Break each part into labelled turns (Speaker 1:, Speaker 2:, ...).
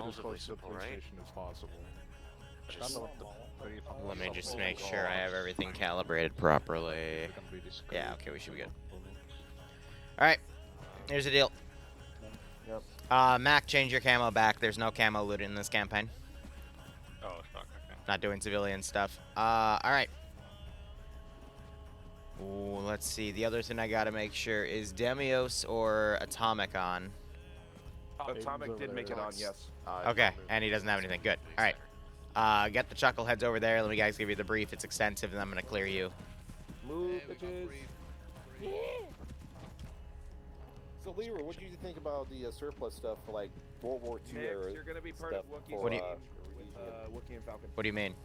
Speaker 1: as
Speaker 2: relatively
Speaker 1: close to the
Speaker 2: simple,
Speaker 1: police
Speaker 2: right?
Speaker 1: station as possible.
Speaker 2: Just
Speaker 3: Let me just make sure I have everything calibrated properly. Yeah, okay, we should be good. Alright, here's the deal.
Speaker 4: Yep.
Speaker 3: Mac, change your camo back. There's no camo loot in this campaign.
Speaker 2: oh fuck. Okay.
Speaker 3: Not doing civilian stuff. Alright. Ooh, let's see. The other thing I gotta make sure is Demios or Atomic on.
Speaker 4: Atomic did make it on, yes.
Speaker 3: Okay, and he doesn't have anything. Good. Alright. Get the chuckleheads over there. Let me guys give you the brief. It's extensive, and I'm gonna clear you.
Speaker 4: Move, bitches. Yeah. So, Liru, what do you think about the surplus stuff for like World War II era?
Speaker 5: You're gonna be part of Wookiee.
Speaker 3: What do you-
Speaker 5: Wookiee and Falcon.
Speaker 3: What do you mean?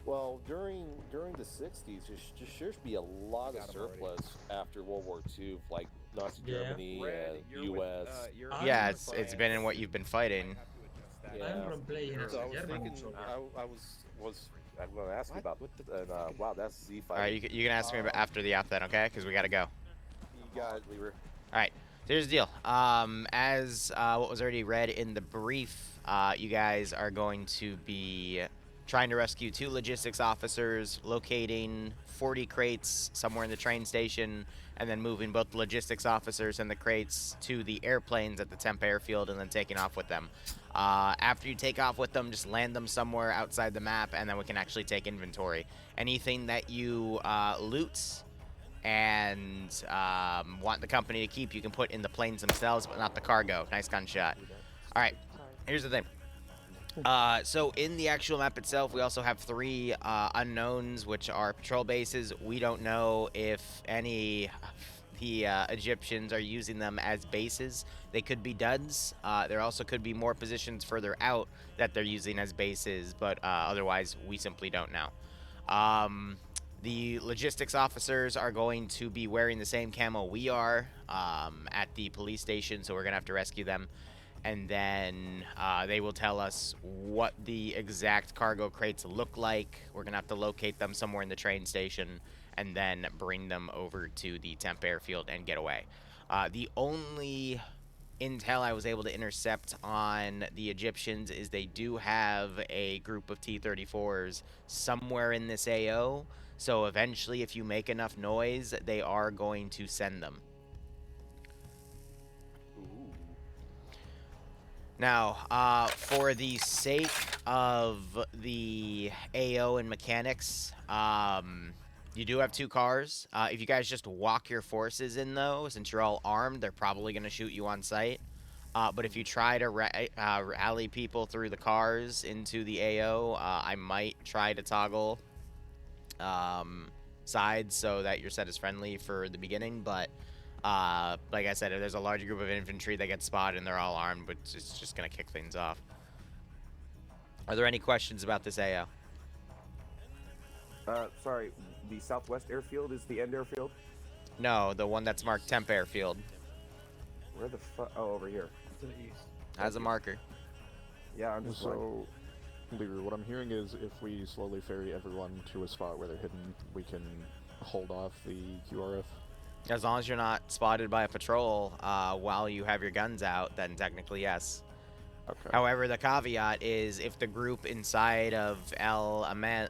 Speaker 4: Well, during the 60s, there sure should be a lot of surplus after World War II, like Nazi Germany and U.S.
Speaker 3: Yeah, it's been in what you've been fighting.
Speaker 4: Yeah.
Speaker 6: I'm from playing as
Speaker 4: So I
Speaker 6: a
Speaker 4: was
Speaker 6: German
Speaker 4: thinking,
Speaker 6: soldier.
Speaker 4: I'm going to ask you about, wow, that's Z fighting.
Speaker 3: Alright, you can ask me about after the app then, okay? Because we gotta go.
Speaker 4: You got it, Liru.
Speaker 3: Alright, so here's the deal. As what was already read in the brief, you guys are going to be trying to rescue 2 logistics officers, locating 40 crates somewhere in the train station, and then moving both the logistics officers and the crates to the airplanes at the temp airfield and then taking off with them. After you take off with them, just land them somewhere outside the map, and then we can actually take inventory. Anything that you loot and want the company to keep, you can put in the planes themselves, but not the cargo. Nice gunshot. Alright, here's the thing. So in the actual map itself, we also have 3 unknowns, which are patrol bases. We don't know if any of the Egyptians are using them as bases. They could be duds. There also could be more positions further out that they're using as bases, but otherwise, we simply don't know. The logistics officers are going to be wearing the same camo we are at the police station, so we're going to have to rescue them. And then they will tell us what the exact cargo crates look like. We're going to have to locate them somewhere in the train station and then bring them over to the temp airfield and get away. The only intel I was able to intercept on the Egyptians is they do have a group of T-34s somewhere in this AO. So eventually, if you make enough noise, they are going to send them. Now, for the sake of the AO and mechanics, you do have 2 cars. If you guys just walk your forces in, though, since you're all armed, they're probably going to shoot you on sight. But if you try to rally people through the cars into the AO, I might try to toggle sides so that you're set as friendly for the beginning, but like I said, if there's a large group of infantry that gets spotted and they're all armed, but it's just going to kick things off. Are there any questions about this AO?
Speaker 4: Sorry, the Southwest Airfield is the end airfield?
Speaker 3: No, the one that's marked temp airfield.
Speaker 4: Where the fuck? Oh, over here.
Speaker 6: To the east.
Speaker 3: As a marker.
Speaker 4: Yeah, I'm just
Speaker 1: So, Liru, what I'm hearing is if we slowly ferry everyone to a spot where they're hidden, we can hold off the QRF.
Speaker 3: As long as you're not spotted by a patrol while you have your guns out, then technically yes.
Speaker 1: Okay.
Speaker 3: However, the caveat is if the group inside of Elman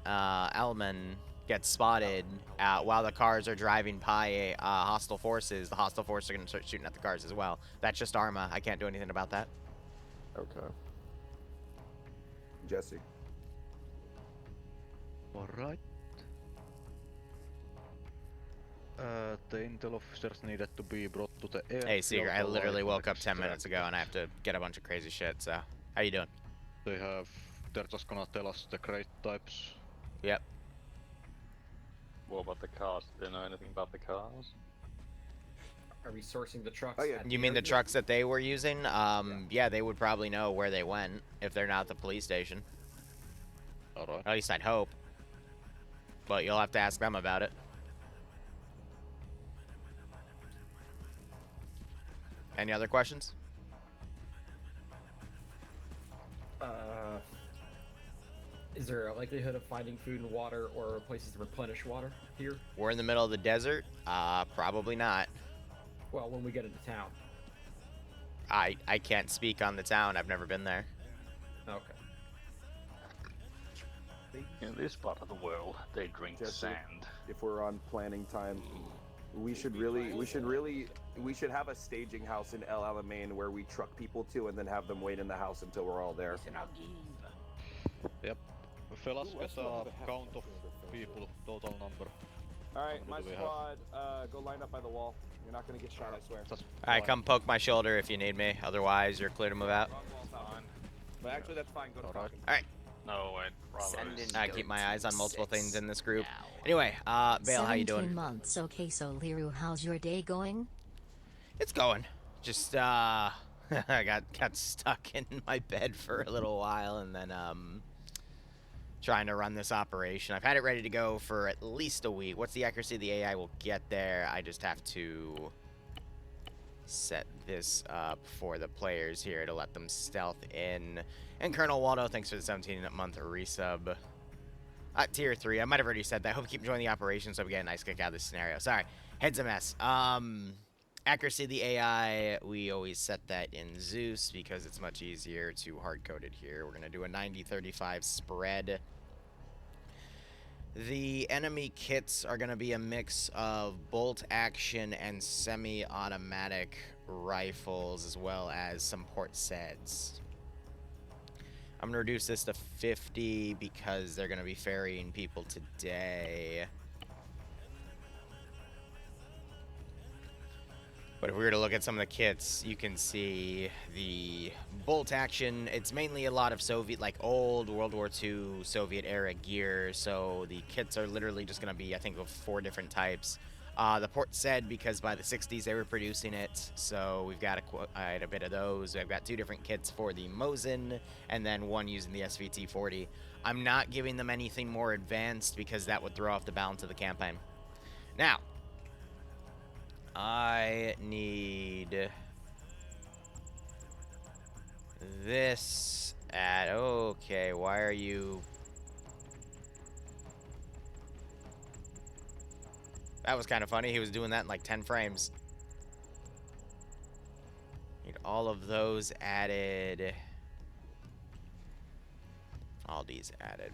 Speaker 3: gets spotted while the cars are driving by hostile forces, the hostile forces are going to start shooting at the cars as well. That's just Arma. I can't do anything about that.
Speaker 1: Okay.
Speaker 4: Jesse.
Speaker 7: Alright. The intel officers needed to be brought to the air.
Speaker 3: Hey, Seeger, I literally woke up 10 minutes ago and I have to get a bunch of crazy shit, so how you doing?
Speaker 7: They're just gonna tell us the crate types.
Speaker 3: Yep.
Speaker 2: What about the cars? Do they know anything about the cars?
Speaker 5: Are we sourcing the trucks?
Speaker 4: Oh, yeah.
Speaker 5: at
Speaker 3: You mean the
Speaker 5: airfield?
Speaker 3: trucks that they were using? Yeah, they would probably know where they went if they're not at the police station.
Speaker 7: Alright.
Speaker 3: At least I'd hope. But you'll have to ask them about it. Any other questions?
Speaker 5: Is there a likelihood of finding food and water or places to replenish water here?
Speaker 3: We're in the middle of the desert. Probably not.
Speaker 5: Well, when we get into town.
Speaker 3: I can't speak on the town. I've never been there.
Speaker 5: Okay.
Speaker 2: In this part of the world, they drink
Speaker 6: Jesse,
Speaker 2: sand.
Speaker 6: if we're on planning time, we should have a staging house in El Alamein where we truck people to and then have them wait in the house until we're all there.
Speaker 7: Yep. Fellas,
Speaker 6: Ooh, I
Speaker 7: get
Speaker 6: still
Speaker 7: a
Speaker 6: have a half
Speaker 7: count of
Speaker 6: full
Speaker 7: people, total number.
Speaker 6: All right,
Speaker 7: How
Speaker 6: my
Speaker 7: many do we have?
Speaker 6: squad, go line up by the wall. You're not gonna get shot, I swear.
Speaker 7: Just
Speaker 3: All right,
Speaker 7: one.
Speaker 3: come poke my shoulder if you need me. Otherwise, you're clear to move out.
Speaker 6: Wrong wall's out. But actually, that's fine. Go to
Speaker 7: Alright.
Speaker 6: Falcon.
Speaker 3: All right.
Speaker 2: No, wait, Bravo's.
Speaker 3: I keep my eyes on multiple things in this group. Anyway, Bale, how you
Speaker 8: 17
Speaker 3: doing?
Speaker 8: months. Okay, so Liru, how's your day going?
Speaker 3: It's going. Just I got stuck in my bed for a little while, and then trying to run this operation. I've had it ready to go for at least a week. What's the accuracy of the AI? Will get there. I just have to set this up for the players here to let them stealth in. And Colonel Waldo, thanks for the 17-month resub. Tier 3. I might have already said that. I hope you keep enjoying the operation so we get a nice kick out of this scenario. Sorry. Head's a mess. Accuracy of the AI, we always set that in Zeus because it's much easier to hard-code it here. We're going to do a 90-35 spread. The enemy kits are going to be a mix of bolt action and semi-automatic rifles, as well as some port seds. I'm going to reduce this to 50 because they're going to be ferrying people today. But if we were to look at some of the kits, you can see the bolt action. It's mainly a lot of Soviet, like old World War II Soviet era gear. So the kits are literally just going to be, I think, of 4 different types. The port said because by the 60s they were producing it. So we've got quite a bit of those. I've got 2 different kits for the Mosin and then 1 using the SVT-40. I'm not giving them anything more advanced because that would throw off the balance of the campaign. Now, I need this at, okay, why are you, that was kind of funny, he was doing that in like 10 frames. Need all of those added, all these added.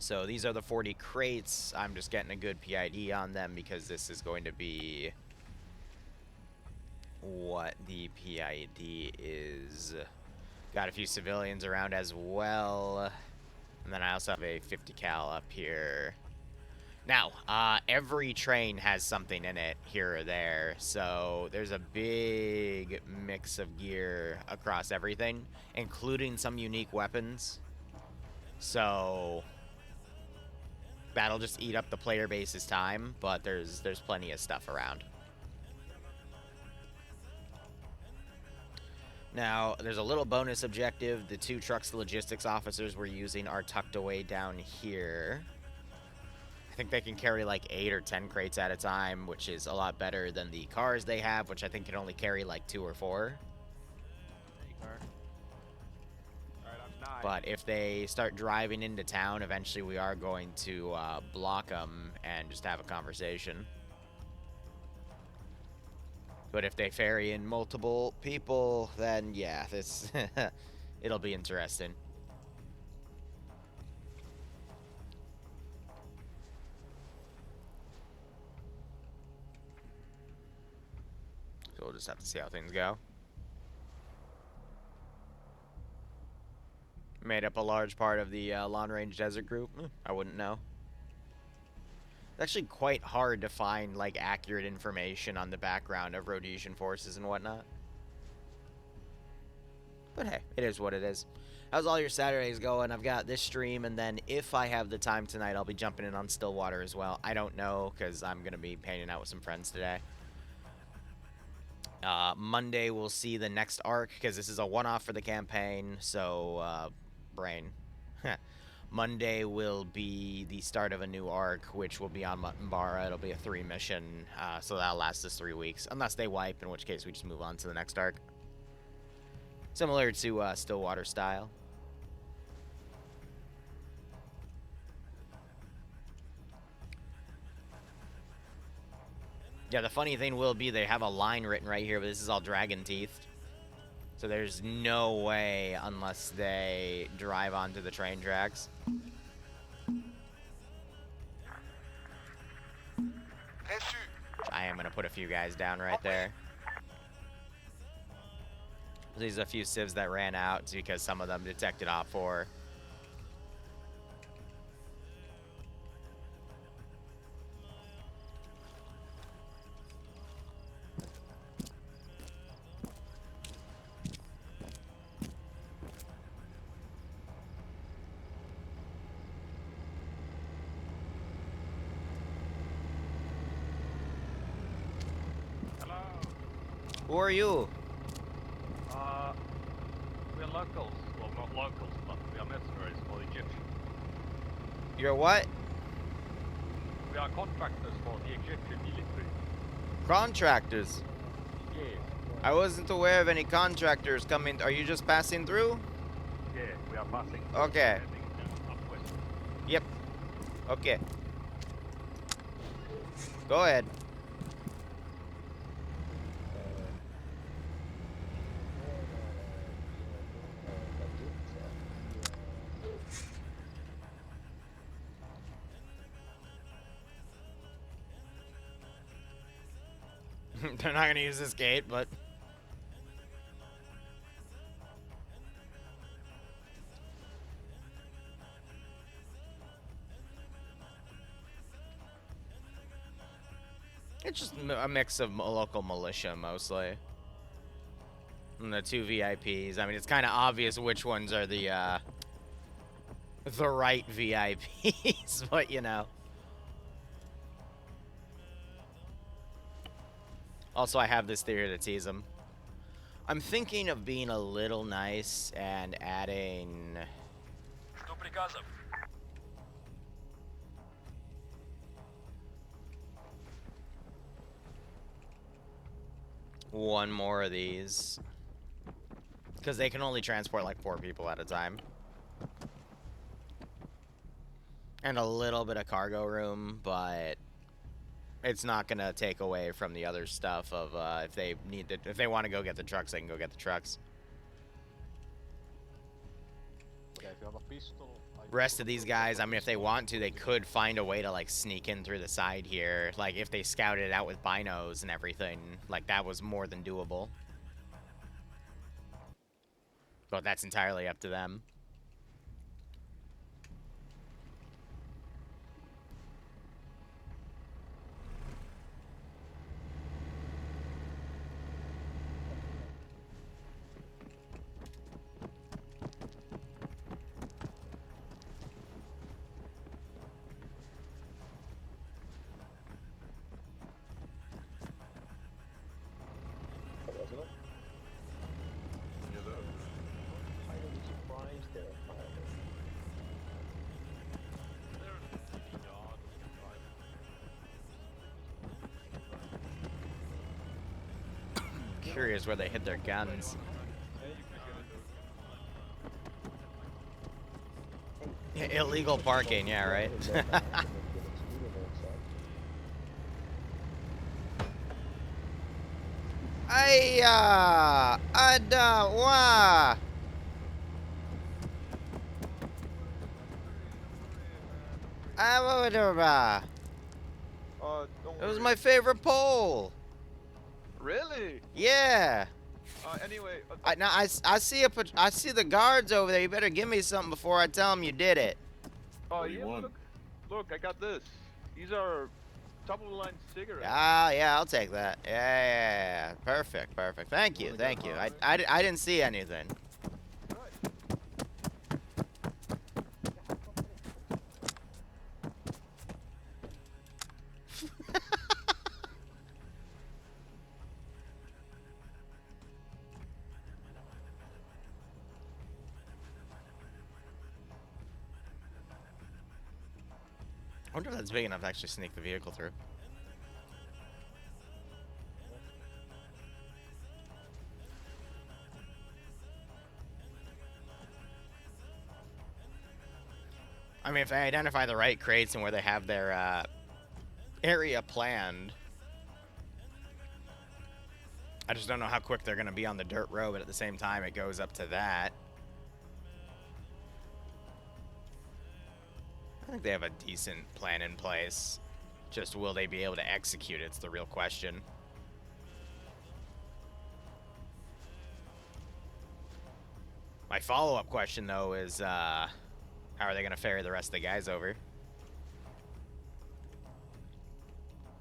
Speaker 3: So these are the 40 crates. I'm just getting a good PID on them because this is going to be what the PID is. Got a few civilians around as well. And then I also have a 50 cal up here. Now, every train has something in it here or there. So there's a big mix of gear across everything, including some unique weapons. So that'll just eat up the player base's time, but there's plenty of stuff around. Now, there's a little bonus objective. The 2 trucks the logistics officers we're using are tucked away down here. I think they can carry like 8 or 10 crates at a time, which is a lot better than the cars they have, which I think can only carry like 2 or 4. But if they start driving into town, eventually we are going to block them and just have a conversation. But if they ferry in multiple people, then yeah, this it'll be interesting. So we'll just have to see how things go. Made up a large part of the Long Range Desert Group. I wouldn't know. It's actually quite hard to find like accurate information on the background of Rhodesian forces and whatnot. But hey, it is what it is. How's all your Saturdays going? I've got this stream, and then if I have the time tonight, I'll be jumping in on Stillwater as well. I don't know, because I'm going to be hanging out with some friends today. Monday, we'll see the next arc, because this is a one-off for the campaign, so, brain. Monday will be the start of a new arc, which will be on Muttonbara. It'll be a 3 mission, so that'll last us 3 weeks. Unless they wipe, in which case we just move on to the next arc. Similar to Stillwater style. Yeah, the funny thing will be they have a line written right here, but this is all dragon teeth. So there's no way unless they drive onto the train tracks. I am gonna put a few guys down right there. There's a few civs that ran out because some of them detected OP4.
Speaker 2: Hello.
Speaker 3: Who are you?
Speaker 2: We are locals. Well, not locals, but we are mercenaries for the Egyptian.
Speaker 3: You're what?
Speaker 2: We are contractors for the Egyptian military.
Speaker 3: Contractors.
Speaker 2: Yes.
Speaker 3: I wasn't aware of any contractors coming. Are you just passing through?
Speaker 2: Yeah, we are passing.
Speaker 3: Okay.
Speaker 2: Heading upwest.
Speaker 3: Yep. Okay. Go ahead. They're not gonna use this gate, but it's just a mix of local militia mostly. And the 2 VIPs. I mean, it's kind of obvious which ones are the right VIPs, but you know. Also, I have this theory to tease them. I'm thinking of being a little nice and adding... one more of these. Because they can only transport like 4 people at a time. And a little bit of cargo room, but... it's not gonna take away from the other stuff of if they need if they want to go get the trucks, they can go get the trucks.
Speaker 1: Yeah, if you have a pistol,
Speaker 3: Rest of these guys, I mean, if they want to, they could find a way to like sneak in through the side here. Like if they scouted it out with binos and everything, like that was more than doable. But that's entirely up to them. Curious where they hid their guns. Illegal parking, yeah, right? Ayya! Adawa! Awadaba! It was my favorite pole!
Speaker 7: Really?
Speaker 3: Yeah!
Speaker 7: Anyway,
Speaker 3: I see the guards over there. You better give me something before I tell them you did it.
Speaker 7: oh yeah, look, I got this. These are top-of-the-line cigarettes.
Speaker 3: Ah, yeah, I'll take that. Yeah. Perfect. Thank you. I didn't see anything. I wonder if that's big enough to actually sneak the vehicle through. I mean, if they identify the right crates and where they have their area planned, I just don't know how quick they're going to be on the dirt road, but at the same time, it goes up to that. I think they have a decent plan in place. Just will they be able to execute it? It's the real question. My follow-up question, though, is how are they going to ferry the rest of the guys over?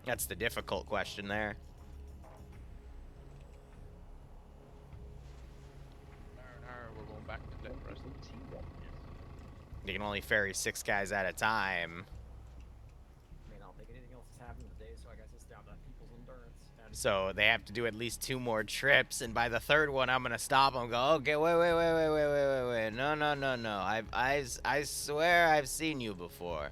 Speaker 3: That's the difficult question there.
Speaker 9: We're going back to the rest of the team.
Speaker 3: You can only ferry 6 guys at a time.
Speaker 5: I mean, I don't think anything else has happened today, so I guess it's down to people's endurance. And
Speaker 3: So they have to do at least 2 more trips, and by the 3rd one, I'm gonna stop them and go, okay, wait. No. I swear I've seen you before.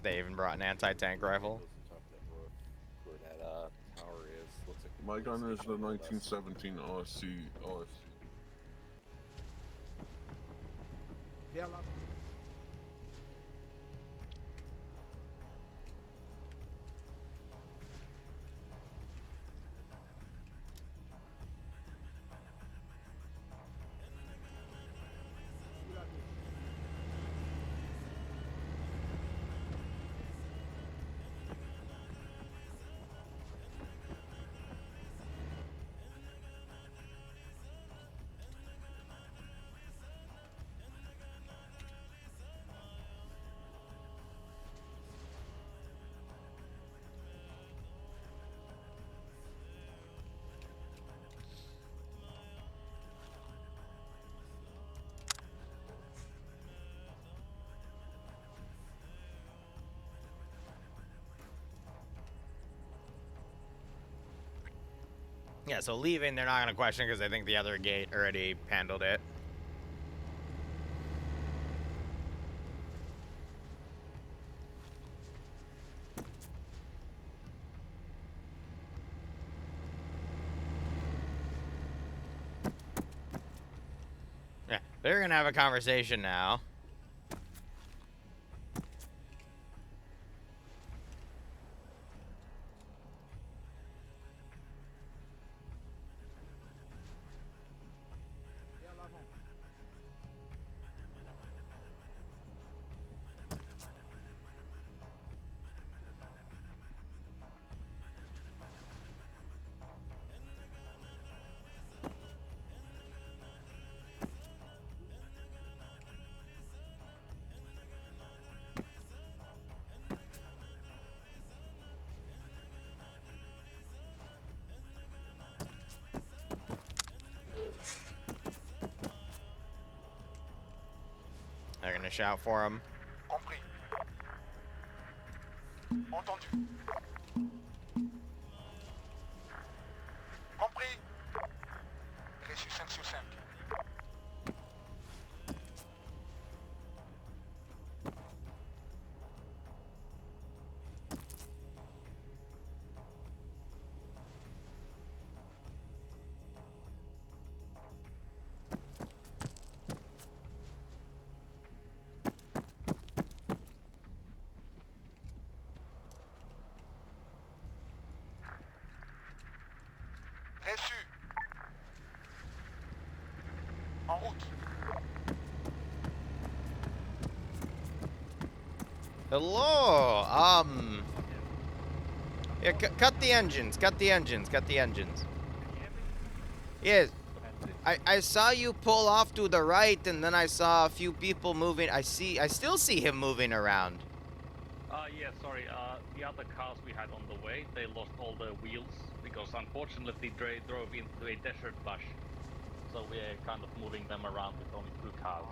Speaker 3: They even brought an anti-tank rifle.
Speaker 4: Where that tower is. Looks like
Speaker 10: My gunner is the 1917 RC.
Speaker 3: Yeah, so leaving, they're not gonna question because I think the other gate already handled it. Yeah, they're gonna have a conversation now. They're gonna shout for him.
Speaker 11: Compris. Entendu. Compris. Reçu 5 sur 5. Reçu. En route.
Speaker 3: Hello. Yeah, cut the engines. Cut the engines. Cut the engines. Yes. I saw you pull off to the right, and then I saw a few people moving. I still see him moving around.
Speaker 2: Yeah, sorry. The other cars we had on the way, they lost all the wheels because unfortunately they drove into a desert bush. So we're kind of moving them around with only 2 cars.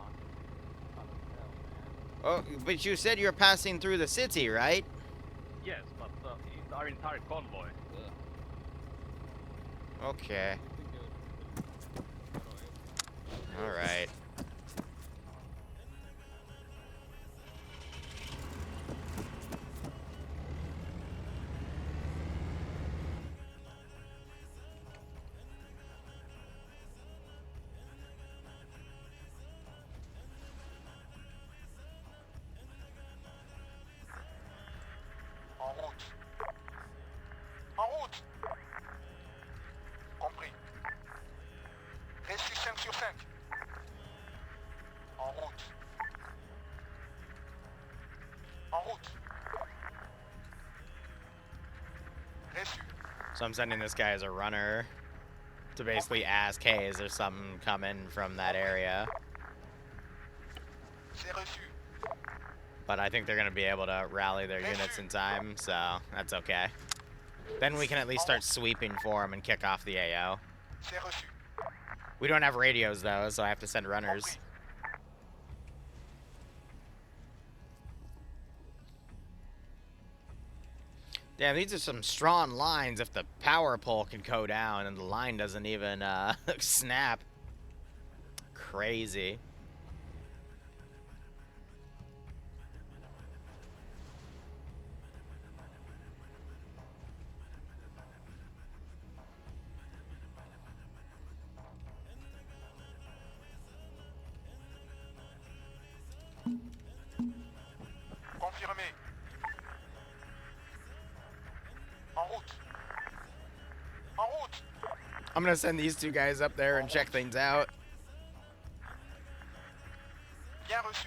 Speaker 3: Oh, but you said you're passing through the city, right?
Speaker 2: Yes, but our entire convoy.
Speaker 3: Okay. All right. So I'm sending this guy as a runner to basically ask, hey, is there something coming from that area?
Speaker 11: C'est reçu.
Speaker 3: But I think they're going to be able to rally their units in time, so that's okay. Then we can at least start sweeping for them and kick off the AO.
Speaker 11: C'est reçu.
Speaker 3: We don't have radios, though, so I have to send runners. Damn, these are some strong lines if the power pole can go down and the line doesn't even snap. Crazy.
Speaker 11: Confirmé. En route. En route.
Speaker 3: I'm gonna send these two guys up there and check things out.
Speaker 11: Bien reçu.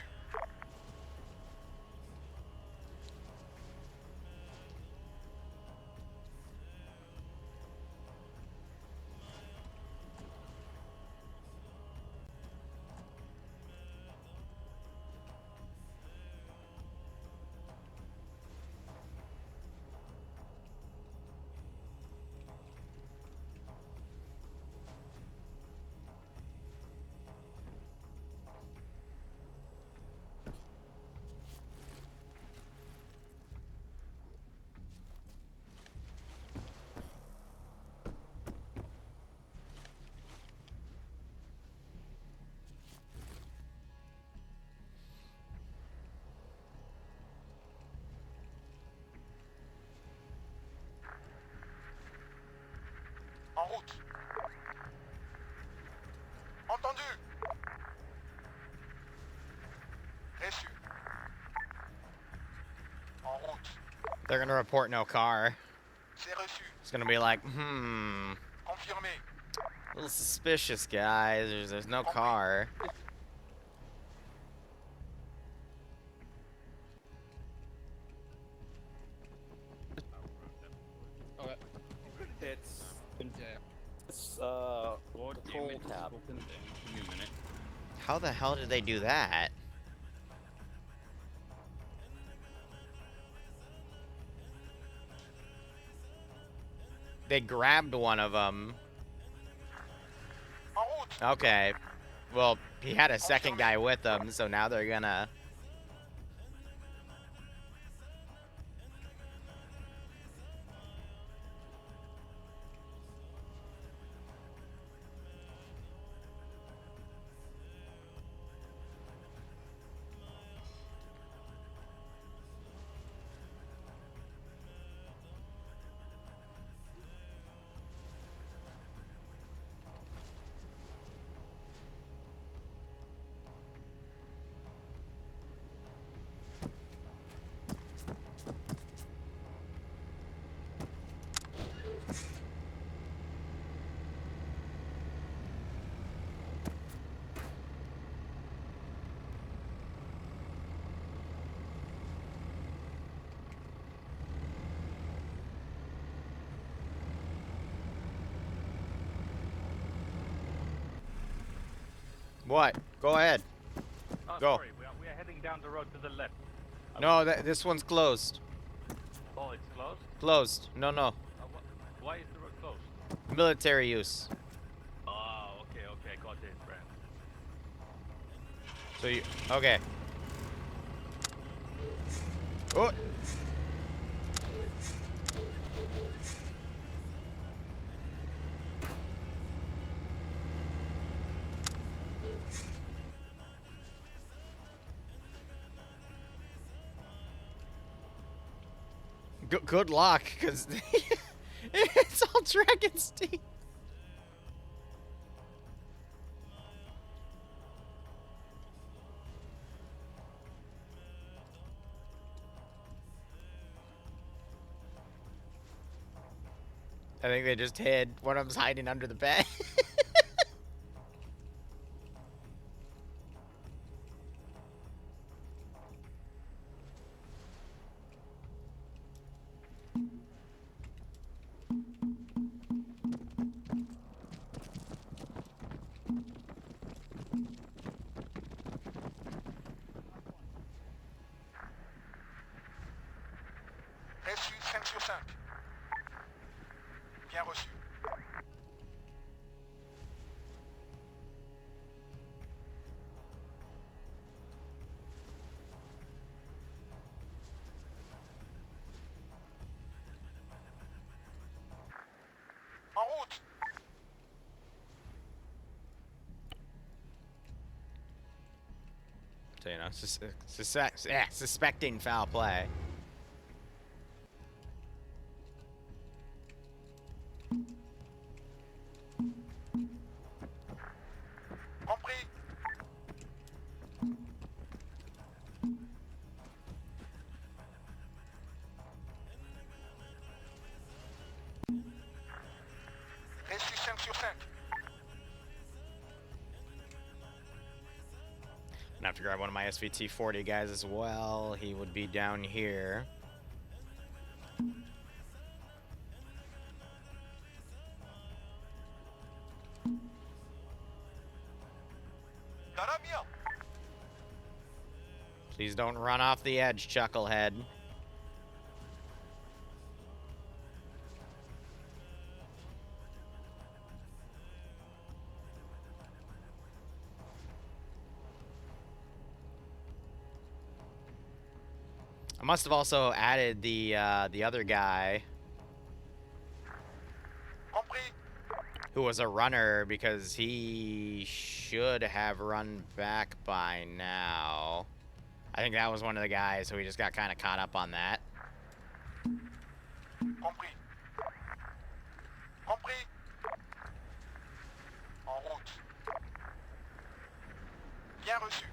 Speaker 11: En route. Entendu. Reçu. En route.
Speaker 3: They're gonna report no car.
Speaker 11: C'est reçu.
Speaker 3: It's gonna be like,
Speaker 11: Confirmé.
Speaker 3: a little suspicious, guys. There's no car.
Speaker 9: Okay.
Speaker 4: It's control tab.
Speaker 9: Give me a minute.
Speaker 3: How the hell did they do that? They grabbed one of them.
Speaker 11: En route.
Speaker 3: Okay. Well, he had a second guy with him, so now they're gonna... What? Go ahead.
Speaker 2: Oh,
Speaker 3: Go.
Speaker 2: sorry, we are heading down the road to the left.
Speaker 3: No, this one's closed.
Speaker 2: Oh, it's closed?
Speaker 3: Closed. No, no.
Speaker 2: Why is the road closed?
Speaker 3: Military use.
Speaker 2: Oh, okay, got it, Brand.
Speaker 3: So you... Okay. Oh! Good luck, because it's all Dragon's Teeth. I think they just hid. One of them's hiding under the bed.
Speaker 11: Bien reçu. En route.
Speaker 3: So, you know, suspecting foul play.
Speaker 11: Compris. Reçu 5 sur 5.
Speaker 3: I'm gonna have to grab one of my SVT 40 guys as well. He would be down here.
Speaker 11: Daramia.
Speaker 3: Please don't run off the edge, Chucklehead. I must have also added the other guy
Speaker 11: Compris.
Speaker 3: who was a runner because he should have run back by now. I think that was one of the guys, so we just got kind of caught up on that.
Speaker 11: Compris. Compris. En route. Bien reçu.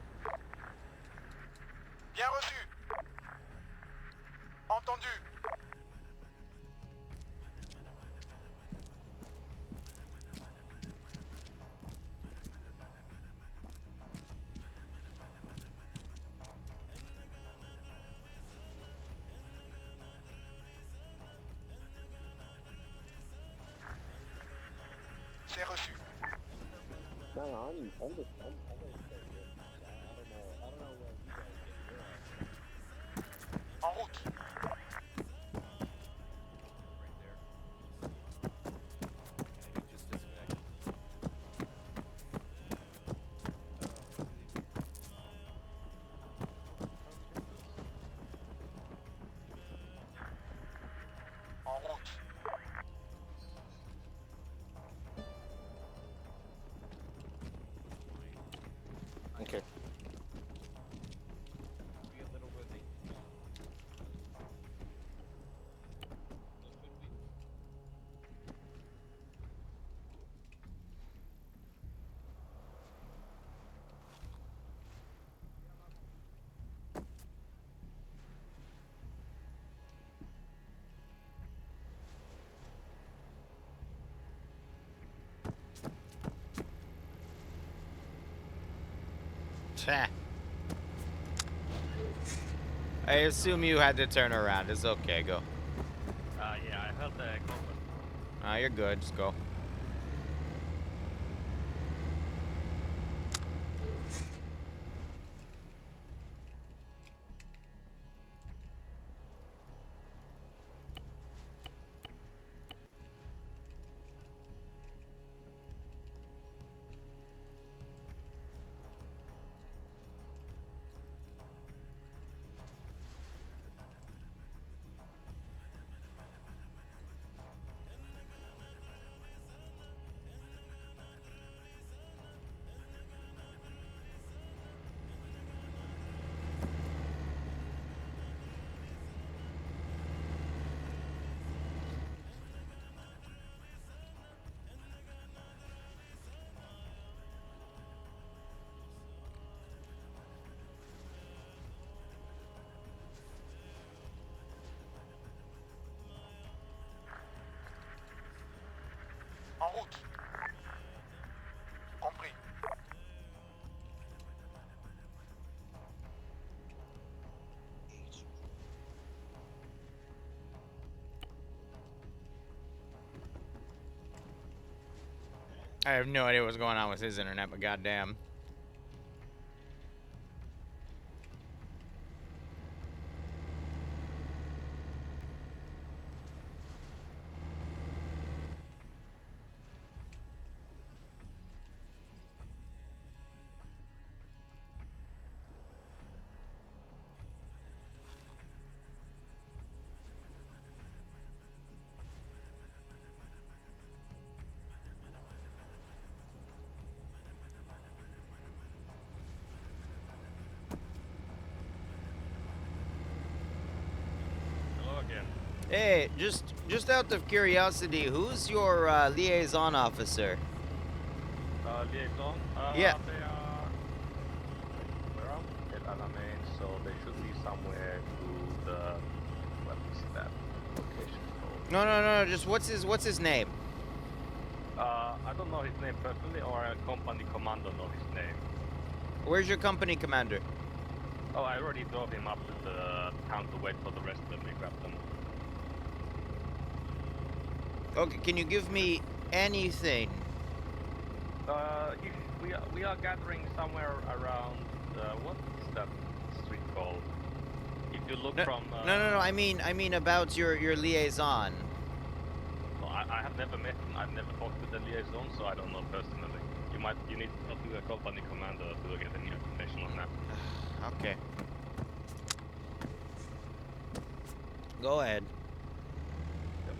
Speaker 11: Bien reçu. Entendu. C'est reçu.
Speaker 4: No, I'm just
Speaker 11: En route. En route.
Speaker 1: Okay.
Speaker 3: Tch. I assume you had to turn around. It's okay, go.
Speaker 2: Yeah, I heard the combat.
Speaker 3: You're good, just go.
Speaker 11: En route. Compris.
Speaker 3: I have no idea what's going on with his internet, but goddamn. Hey, just out of curiosity, who's your liaison officer?
Speaker 2: Liaison?
Speaker 3: Yeah.
Speaker 2: They are... Where are we? At Alamein, so they should be somewhere to the... What is that location called?
Speaker 3: No. Just what's his name?
Speaker 2: I don't know his name personally, or a company commander know his name.
Speaker 3: Where's your company commander?
Speaker 2: Oh, I already drove him up to the town to wait for the rest of them. We grabbed them.
Speaker 3: Okay, can you give me anything?
Speaker 2: We are gathering somewhere around, what is that street called? If you look from...
Speaker 3: No, I mean about your liaison.
Speaker 2: Well, I have never met him, I've never talked with the liaison, so I don't know personally. You need to talk to a company commander to get any information on that.
Speaker 3: Okay. Go ahead.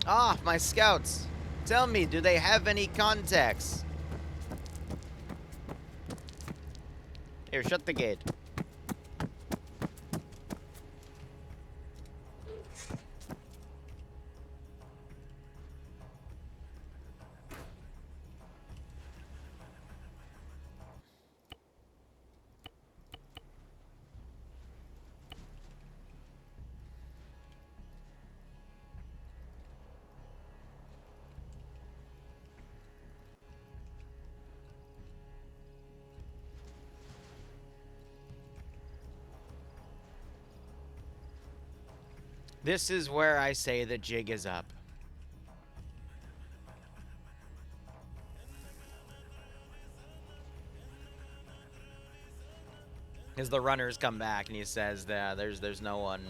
Speaker 3: Ah, my scouts! Tell me, do they have any contacts? Here, shut the gate. This is where I say the jig is up. As the runners come back and he says that there's no one.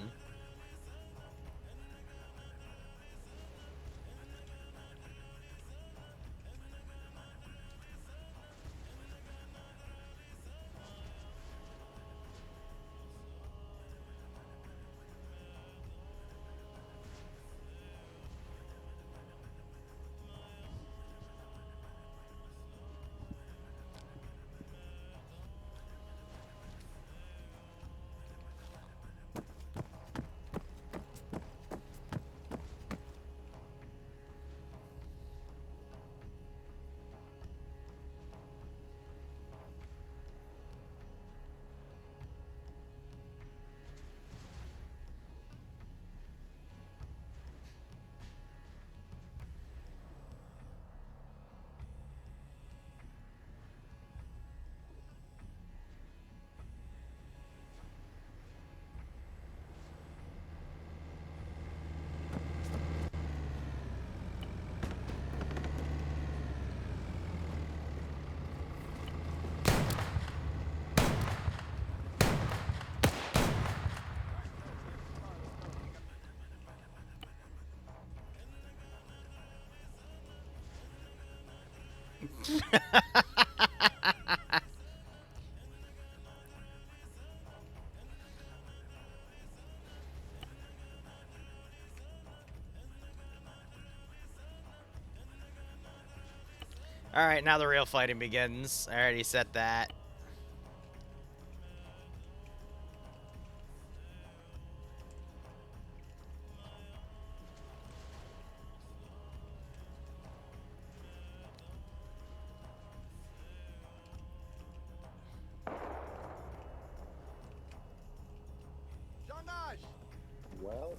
Speaker 3: Alright, now the real fighting begins. I already said that.
Speaker 4: Well,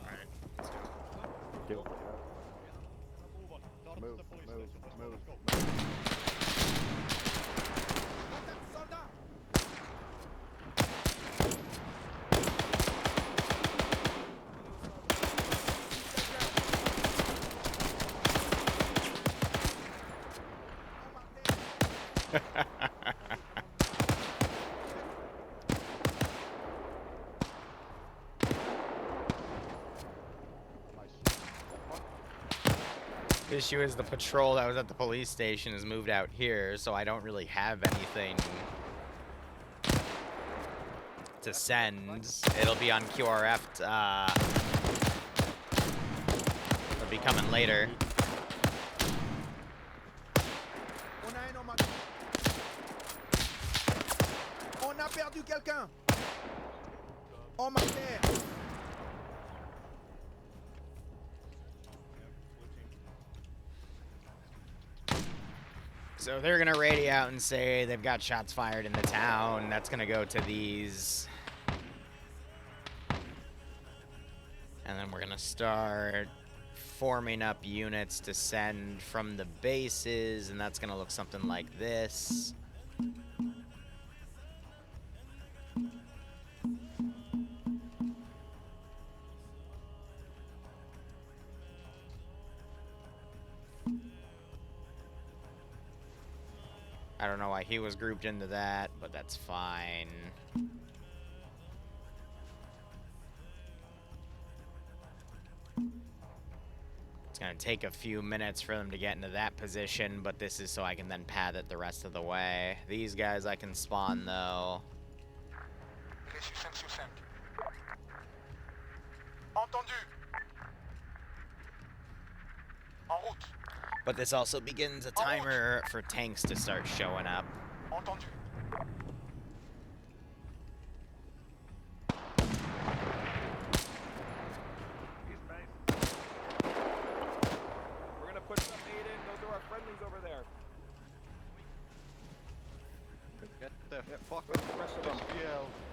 Speaker 3: The issue is the patrol that was at the police station has moved out here, so I don't really have anything to send. It'll be on QRF. It'll be coming later.
Speaker 12: On a perdu quelqu'un. En marqueur.
Speaker 3: So they're gonna radio out and say they've got shots fired in the town. That's gonna go to these. And then we're gonna start forming up units to send from the bases, and that's gonna look something like this. I don't know why he was grouped into that, but that's fine. It's gonna take a few minutes for them to get into that position, but this is so I can then pad it the rest of the way. These guys I can spawn though.
Speaker 11: Reçu 5 sur 5. Entendu. En route.
Speaker 3: But this also begins a timer for tanks to start showing up.
Speaker 11: Entendu.
Speaker 6: We're gonna put some aid in. Those are our friendlies over there.
Speaker 7: Get the fuck with the rest of them.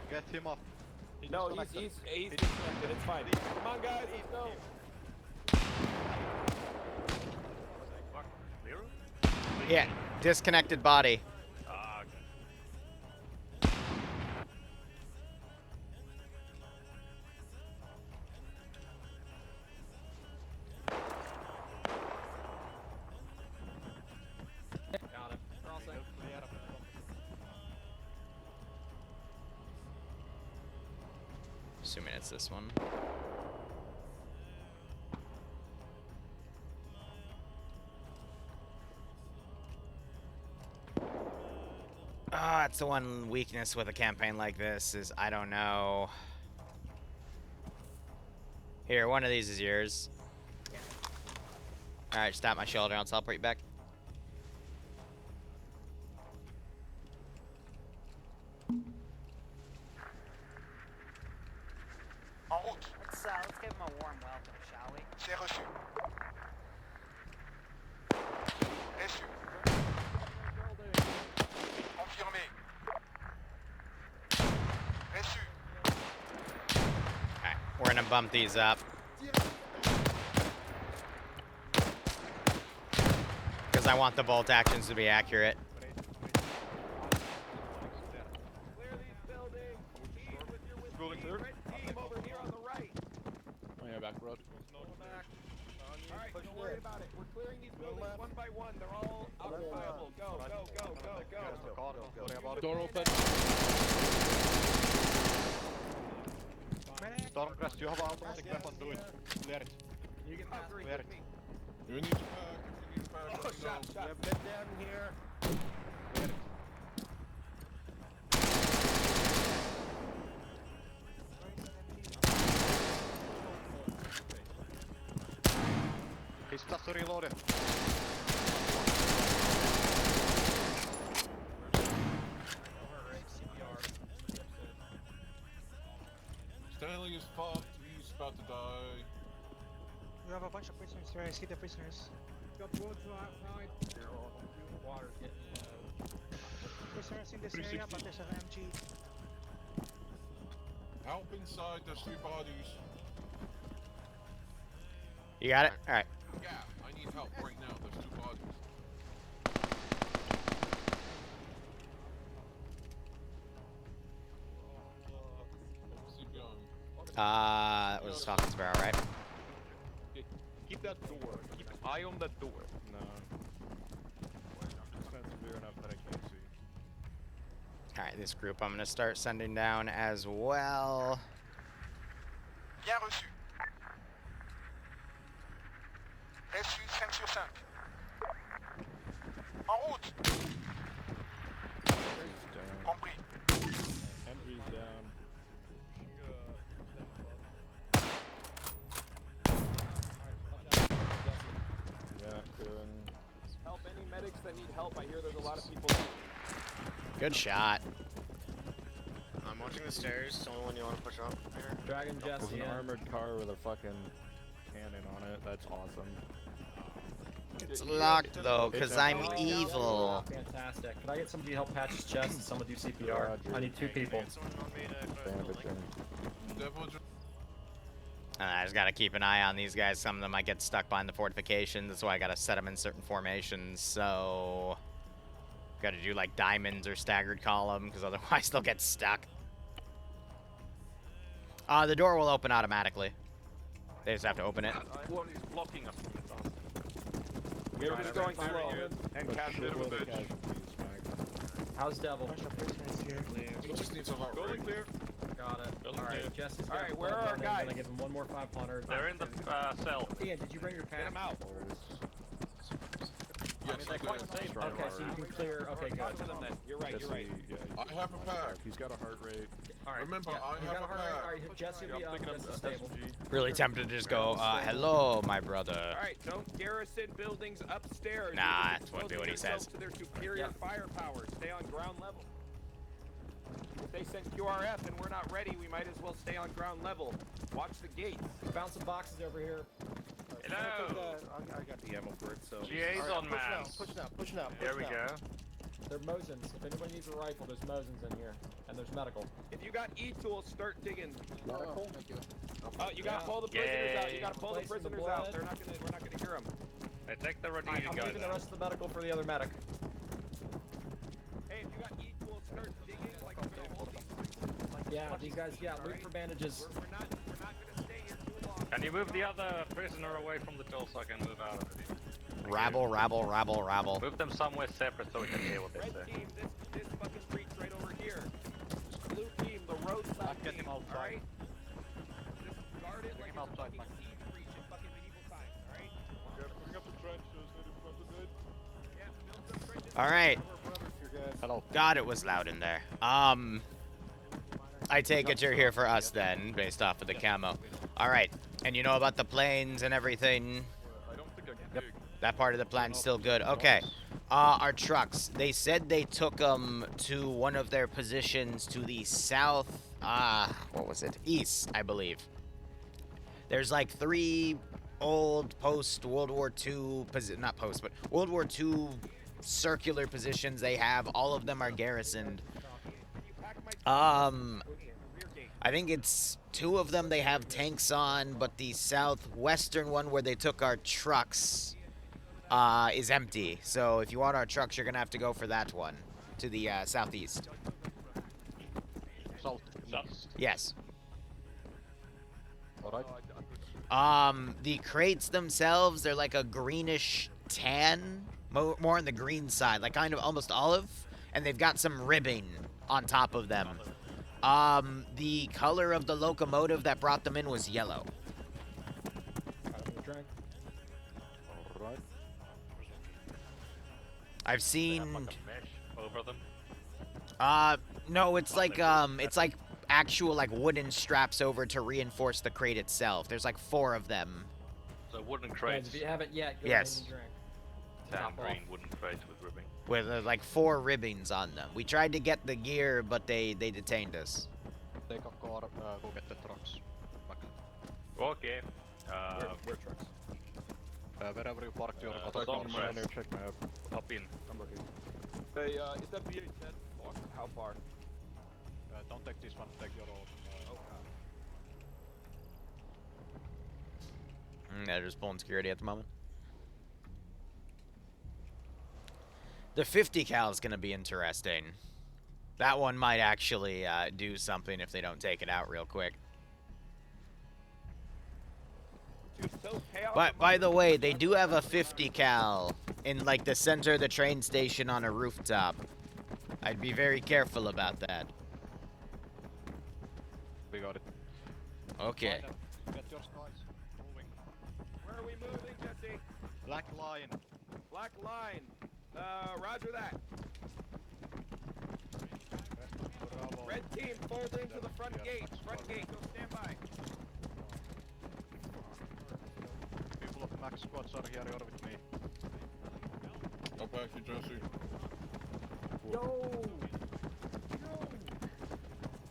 Speaker 7: Get him up.
Speaker 6: No, he's disconnected. It's fine. Come on, guys. Let's go.
Speaker 3: Yeah, disconnected body.
Speaker 5: Got him. Crossing.
Speaker 3: Assuming it's this one. That's the one weakness with a campaign like this is I don't know. Here, one of these is yours. Alright, stop my shoulder, I'll teleport you back.
Speaker 11: En route.
Speaker 13: Let's give him a warm welcome, shall we?
Speaker 11: C'est reçu. Reçu. Confirmé. Reçu.
Speaker 3: Alright, we're gonna bump these up. Because I want the bolt actions to be accurate.
Speaker 6: Clear these buildings. Ease with your
Speaker 7: Building cleared.
Speaker 6: team over here on the right.
Speaker 1: Oh yeah, back road.
Speaker 6: Back. All right, don't worry about it. We're clearing these buildings one by one. They're all occupiable. Go, go, go, go, go.
Speaker 1: Door open.
Speaker 7: Stormcrest, you have automatic weapon, do it. Clear it.
Speaker 6: You can
Speaker 7: Clear
Speaker 6: with
Speaker 7: it.
Speaker 6: me.
Speaker 10: You need to pack. If you need to pack,
Speaker 6: Oh,
Speaker 10: let me know.
Speaker 6: shot. We have been down here.
Speaker 7: Clear it. He's just reloaded.
Speaker 10: Stanley is fucked. He's about to die.
Speaker 13: We have a bunch of prisoners there. I see the prisoners.
Speaker 5: Got bullets outside. Water's getting low.
Speaker 13: Prisoners in this area, but there's an MG.
Speaker 10: Help inside. There's 3 bodies.
Speaker 3: You got it? Alright.
Speaker 10: Yeah, I need help right now. There's 2 bodies.
Speaker 3: That was Falcon's Barrel, right?
Speaker 7: Keep that door. Keep an eye on that door.
Speaker 1: No. It's not severe enough that I can't see.
Speaker 3: Alright, this group I'm gonna start sending down as well.
Speaker 11: Bien reçu. Reçu 5 sur 5. En route. Compris.
Speaker 1: Henry's down. Yeah, clearing.
Speaker 6: Help any medics that need help. I hear there's a lot of people.
Speaker 3: Good shot.
Speaker 14: I'm watching the stairs. Is the only one you want to push up here?
Speaker 5: Dragon
Speaker 1: There's
Speaker 5: Jesse.
Speaker 1: an armored car with a fucking cannon on it. That's awesome.
Speaker 3: It's locked though, because I'm evil.
Speaker 5: Fantastic. Can I get somebody to help patch his chest and someone do CPR? I need 2 people.
Speaker 3: I just gotta keep an eye on these guys. Some of them might get stuck behind the fortifications. That's why I gotta set them in certain formations. So, gotta do like diamonds or staggered column, because otherwise they'll get stuck. The door will open automatically. They just have to open it.
Speaker 7: One is blocking us.
Speaker 6: We're just going slow and casualties.
Speaker 5: How's Devil?
Speaker 10: He just needs a heart rate.
Speaker 7: Building clear.
Speaker 5: Got it. Alright, Jesse's got
Speaker 6: Alright, where are our guys?
Speaker 5: I'm gonna give him one more 500.
Speaker 2: They're in the cell.
Speaker 5: Ian, did you bring your pack?
Speaker 6: Get them out.
Speaker 10: Yes, I do.
Speaker 5: Okay, so you can clear. Okay, good.
Speaker 6: You're right, you're right.
Speaker 10: I have a pack.
Speaker 1: He's got a heart rate.
Speaker 5: Alright.
Speaker 10: Remember, I
Speaker 5: You
Speaker 10: have
Speaker 5: got
Speaker 10: a
Speaker 5: a heart rate?
Speaker 10: pack.
Speaker 5: Alright, Jesse will be Jesse stable.
Speaker 3: Really tempted to just go, hello, my brother.
Speaker 6: Alright, don't garrison buildings upstairs.
Speaker 3: Nah,
Speaker 6: You
Speaker 3: that won't be what he
Speaker 6: yourself
Speaker 3: says.
Speaker 6: To their superior firepower. Stay on ground level. If they send QRF and we're not ready, we might as well stay on ground level. Watch the gates.
Speaker 5: Found some boxes over here.
Speaker 2: Hello.
Speaker 4: I got the ammo for it, so.
Speaker 2: GA's on man.
Speaker 4: Pushing out.
Speaker 2: There we go.
Speaker 5: They're Mosins. If anyone needs a rifle, there's Mosins in here. And there's medical.
Speaker 6: If you got E-tools, start digging.
Speaker 4: Medical?
Speaker 6: You gotta pull the prisoners out. You gotta pull the
Speaker 5: Placing the
Speaker 6: prisoners out.
Speaker 5: blood.
Speaker 6: We're not gonna hear them.
Speaker 2: Hey, take the Rhodesia
Speaker 5: I'm
Speaker 2: guys
Speaker 5: leaving the
Speaker 2: out.
Speaker 5: rest of the medical for the other medic.
Speaker 6: Hey, if you got E-tools, start digging. Like we're gonna hold these.
Speaker 5: Yeah, these guys, loot for bandages.
Speaker 6: We're not gonna stay here too long.
Speaker 2: Can you move the other prisoner away from the till so I can move out of it?
Speaker 3: Rabble, rabble, rabble, rabble.
Speaker 2: Move them somewhere separate so we can hear what they
Speaker 6: Red
Speaker 2: say.
Speaker 6: team, this fucking breach right over here. Blue team, the roadside team. Alright? Just guard it like it's a fucking siege breach in fucking medieval times, alright?
Speaker 7: Bring up the trenches. They just the good.
Speaker 6: Yeah, build some trenches.
Speaker 3: All right.
Speaker 1: Hello.
Speaker 3: God, it was loud in there. I take it you're here for us then, based off of the camo. All right, and you know about the planes and everything.
Speaker 7: I don't think I can dig.
Speaker 3: That part of the plan's still good. Okay. Our trucks. They said they took them to one of their positions to the south. What was it? East, I believe. There's like 3 old post-World War II, not post, but World War II circular positions they have. All of them are garrisoned. I think it's 2 of them they have tanks on, but the southwestern one where they took our trucks is empty. So if you want our trucks, you're gonna have to go for that one to the southeast.
Speaker 1: Southeast.
Speaker 3: Yes.
Speaker 1: Alright.
Speaker 3: The crates themselves, they're like a greenish tan, more on the green side, like kind of almost olive, and they've got some ribbing on top of them. The color of the locomotive that brought them in was yellow.
Speaker 1: Alright.
Speaker 3: I've seen.
Speaker 2: Like a mesh over them.
Speaker 3: No, it's like actual like wooden straps over to reinforce the crate itself. There's like 4 of them.
Speaker 2: So wooden
Speaker 5: Guys,
Speaker 2: crates.
Speaker 5: if you haven't yet, go
Speaker 3: Yes.
Speaker 5: ahead and drink.
Speaker 2: Tan
Speaker 5: Top
Speaker 2: green
Speaker 5: off.
Speaker 2: wooden crates with ribbing.
Speaker 3: With like 4 ribbons on them. We tried to get the gear, but they detained us.
Speaker 1: Take off guard, go get the trucks.
Speaker 2: Okay.
Speaker 6: Where trucks?
Speaker 1: Wherever you parked your
Speaker 2: somewhere.
Speaker 1: check map.
Speaker 2: Hop in.
Speaker 6: I'm looking. Hey, is that VA-10? How far?
Speaker 1: Don't take this one, take your own.
Speaker 3: They're just pulling security at the moment. The 50 cal is going to be interesting. That one might actually do something if they don't take it out real quick. But by the way, they do have a 50 cal in like the center of the train station on a rooftop. I'd be very careful about that.
Speaker 1: We got it.
Speaker 3: Okay.
Speaker 1: Get your skies moving.
Speaker 6: Where are we moving, Jesse?
Speaker 1: Black line.
Speaker 6: Black line. Roger that. Red team, fold into the front gate. Front gate, go stand by.
Speaker 1: People of Max squads are here, you're with me.
Speaker 10: I'll pass you, Jesse.
Speaker 6: Yo!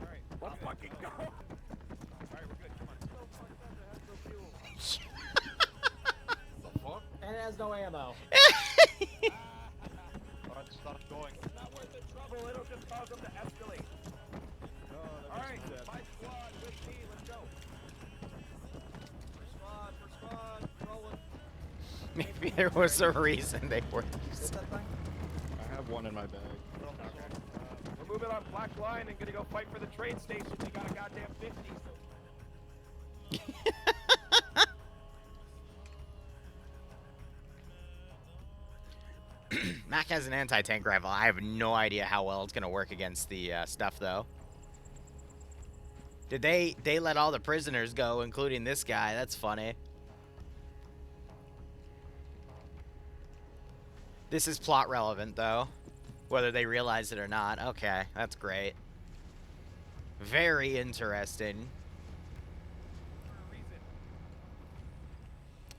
Speaker 6: Alright, let's fucking go! Alright, we're good, come on.
Speaker 10: The fuck?
Speaker 5: And has no ammo.
Speaker 7: Alright, start going.
Speaker 4: Not worth the trouble, it'll just cause them to escalate. Alright, my squad with me, let's go. First squad, rolling.
Speaker 3: Maybe there was a reason they were.
Speaker 1: I have one in my bag.
Speaker 4: We're moving on black line and gonna go fight for the train station. We got a goddamn 50.
Speaker 3: Mac has an anti-tank rifle. I have no idea how well it's gonna work against the stuff, though. Did they let all the prisoners go, including this guy? That's funny. This is plot relevant, though, whether they realize it or not. Okay, that's great. Very interesting.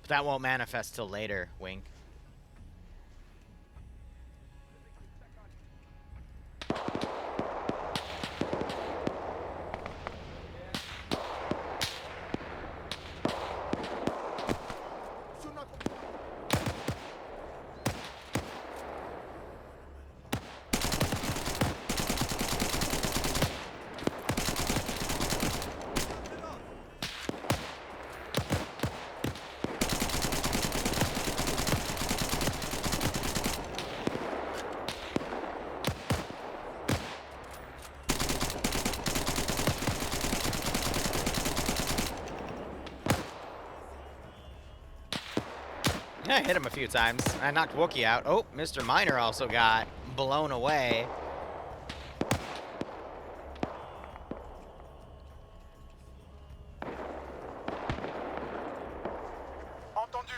Speaker 3: But that won't manifest till later, wink. Yeah, I hit him a few times. I knocked Wookiee out. Oh, Mr. Miner also got blown away.
Speaker 11: Entendu.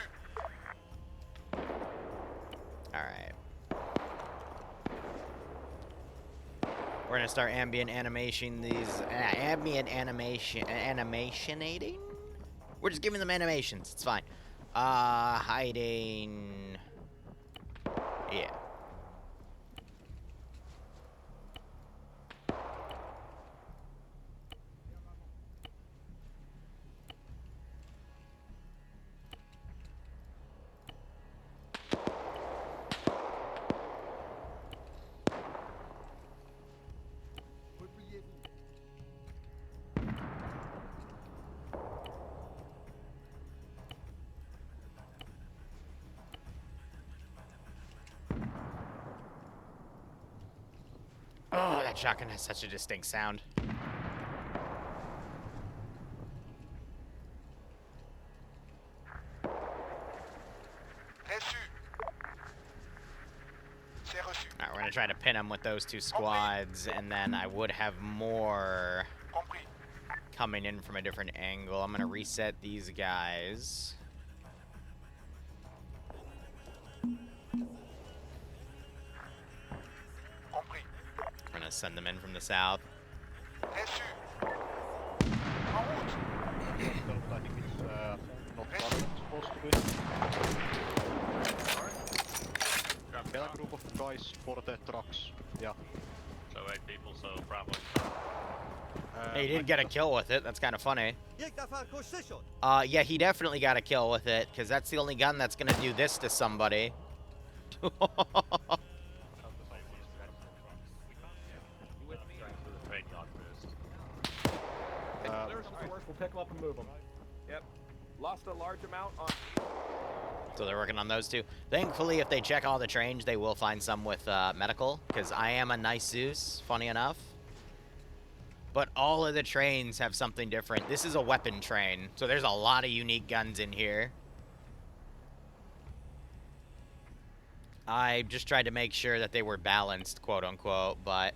Speaker 3: Alright. We're gonna start ambient animation these ambient animationating? We're just giving them animations. It's fine. Hiding. Yeah. Oh, that shotgun has such a distinct sound.
Speaker 11: Reçu. C'est reçu.
Speaker 3: Alright, we're gonna try to pin him with those two squads, and then I would have more
Speaker 11: Compris.
Speaker 3: coming in from a different angle. I'm gonna reset these guys.
Speaker 11: Compris.
Speaker 3: I'm gonna send them in from the south.
Speaker 11: Reçu. En route.
Speaker 7: I think it's not supposed to be. Get a group of guys for the trucks. Yeah.
Speaker 2: So 8 people, so Bravo.
Speaker 3: He did get a kill with it. That's kind of funny. Yeah, he definitely got a kill with it, because that's the only gun that's gonna do this to somebody.
Speaker 5: We'll pick them up and move them.
Speaker 4: Yep. Lost a large amount on.
Speaker 3: So they're working on those two. Thankfully, if they check all the trains, they will find some with medical, because I am a nice Zeus, funny enough. But all of the trains have something different. This is a weapon train, so there's a lot of unique guns in here. I just tried to make sure that they were balanced, quote unquote, but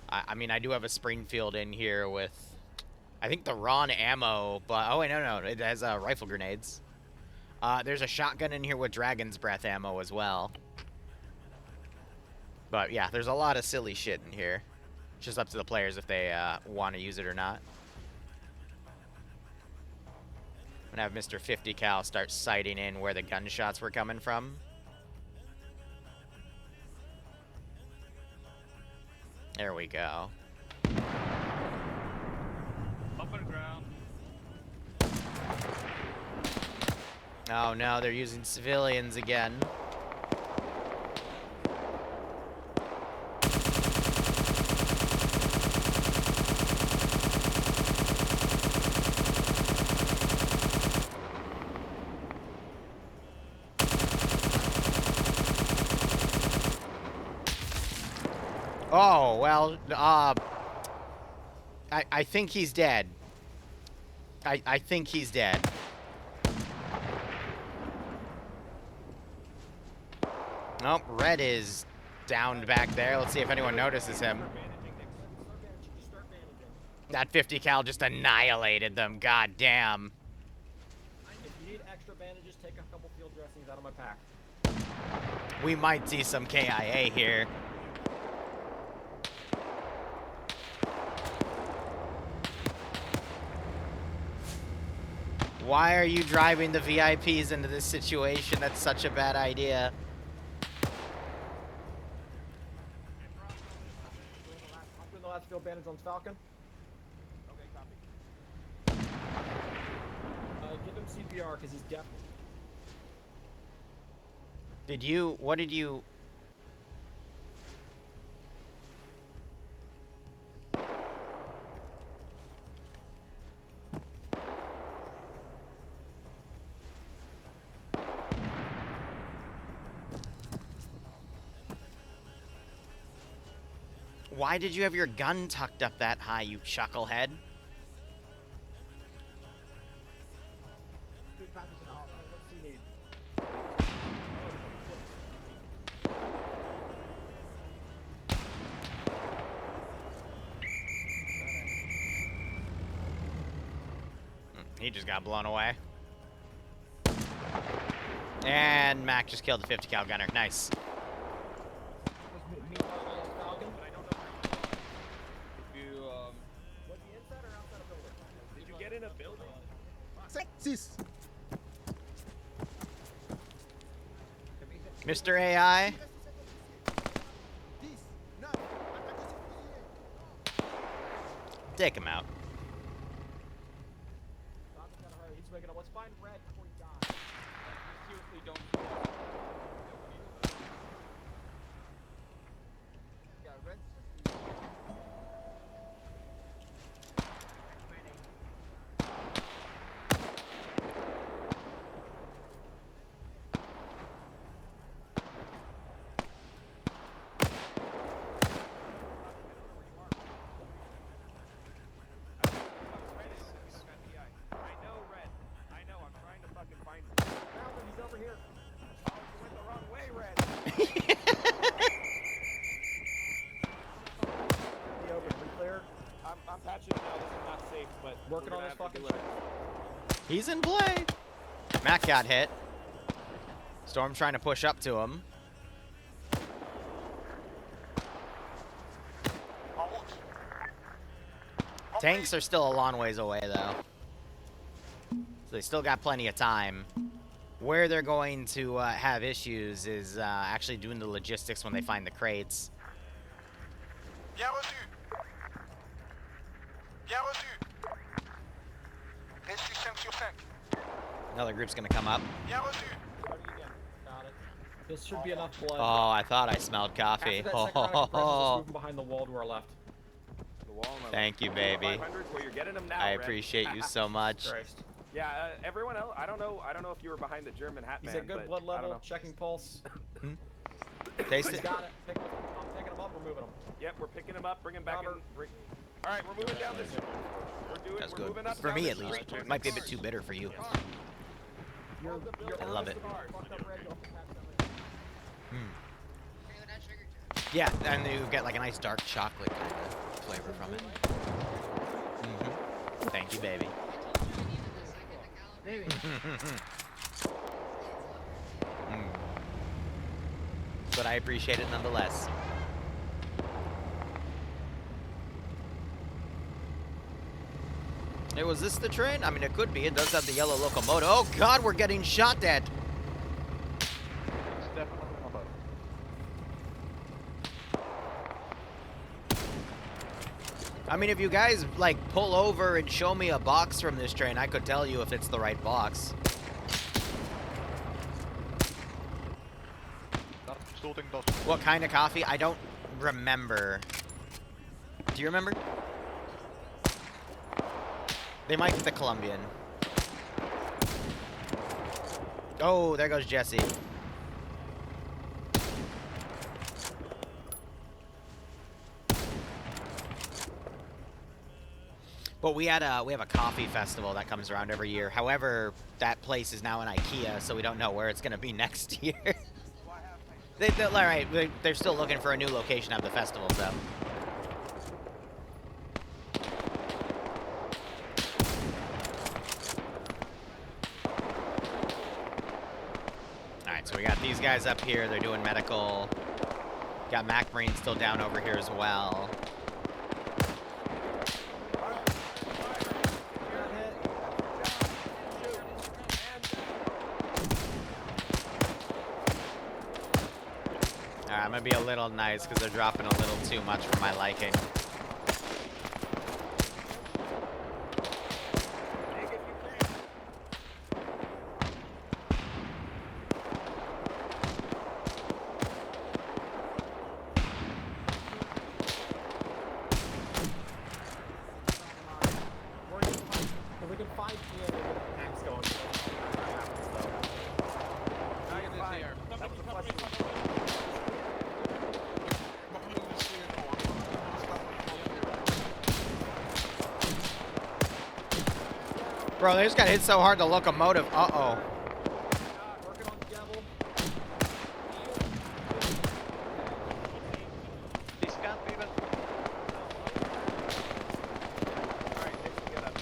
Speaker 3: I mean, I do have a Springfield in here with, I think, the raw ammo, but oh wait, no, it has rifle grenades. There's a shotgun in here with Dragon's Breath ammo as well. But yeah, there's a lot of silly shit in here. It's just up to the players if they want to use it or not. I'm gonna have Mr. 50 Cal start sighting in where the gunshots were coming from. There we go.
Speaker 2: Up on ground.
Speaker 3: Oh no, they're using civilians again. Oh, well, I think he's dead. I think he's dead. Nope, Red is downed back there. Let's see if anyone notices him. That 50 cal just annihilated them. God damn.
Speaker 5: If you need extra bandages, take a couple field dressings out of my pack.
Speaker 3: We might see some KIA here. Why are you driving the VIPs into this situation? That's such a bad idea.
Speaker 5: I'm doing the last field bandage on Falcon. Okay, copy. Give him CPR because he's deaf.
Speaker 3: What did you... Why did you have your gun tucked up that high, you chucklehead? He just got blown away. And Mac just killed the 50 cal gunner. Nice.
Speaker 6: Did you get in a building?
Speaker 12: Sexist.
Speaker 3: Mr. AI. Take him out.
Speaker 5: He's waking up. Let's find Red before he dies.
Speaker 9: Seriously, don't.
Speaker 5: Yeah, Red's
Speaker 6: I'm patching now. This is not safe, but
Speaker 5: working on this fucking shit.
Speaker 3: He's in play. Mac got hit. Storm trying to push up to him. Tanks are still a long ways away, though. So they still got plenty of time. Where they're going to have issues is actually doing the logistics when they find the crates.
Speaker 11: Bien reçu. Bien reçu. Reçu 5 sur 5.
Speaker 3: Another group's gonna come up.
Speaker 11: Bien reçu.
Speaker 5: Got it. This should be enough blood.
Speaker 3: Oh, I thought I smelled coffee.
Speaker 5: After that second round of presence, just move him behind the wall to our left.
Speaker 3: Thank you, baby.
Speaker 6: Where you're getting them now,
Speaker 3: I
Speaker 6: Red.
Speaker 3: appreciate you so much.
Speaker 5: Christ.
Speaker 6: Yeah, everyone else. I don't know if you were behind the German hat
Speaker 5: He's
Speaker 6: man.
Speaker 5: at good
Speaker 6: but
Speaker 5: blood
Speaker 6: I don't
Speaker 5: level.
Speaker 6: know.
Speaker 5: Checking pulse.
Speaker 3: Taste
Speaker 5: He's
Speaker 3: it.
Speaker 5: got it. I'm picking him up. We're moving him.
Speaker 6: Yep, we're picking him up, bring him back in. All right, we're moving down this.
Speaker 3: That's
Speaker 6: We're
Speaker 3: good.
Speaker 6: moving up
Speaker 3: For
Speaker 6: down
Speaker 3: me,
Speaker 6: this
Speaker 3: at least.
Speaker 6: street.
Speaker 3: It might be a bit too bitter for you. I love it. Yeah, and you get like a nice dark chocolate kind of flavor from it. Thank you, baby. But I appreciate it nonetheless. Hey, was this the train? I mean, it could be. It does have the yellow locomotive. Oh, God, we're getting shot at. I mean, if you guys, like, pull over and show me a box from this train, I could tell you if it's the right box.
Speaker 7: sorting those.
Speaker 3: What kind of coffee? I don't remember. Do you remember? They might get the Colombian. Oh, there goes Jesse. But we have a coffee festival that comes around every year. However, that place is now an IKEA, so we don't know where it's going to be next year. They're still looking for a new location to have the festival, though. Alright, so we got these guys up here. They're doing medical. Got Mac Marine still down over here as well. I'm gonna be a little nice because they're dropping a little too much for my liking.
Speaker 5: If we can find Ian and get Max going. That was a question.
Speaker 3: Bro, they just got hit so hard the locomotive. Uh-oh.
Speaker 5: Working on the devil.
Speaker 7: This can't be even. Alright, let's get up.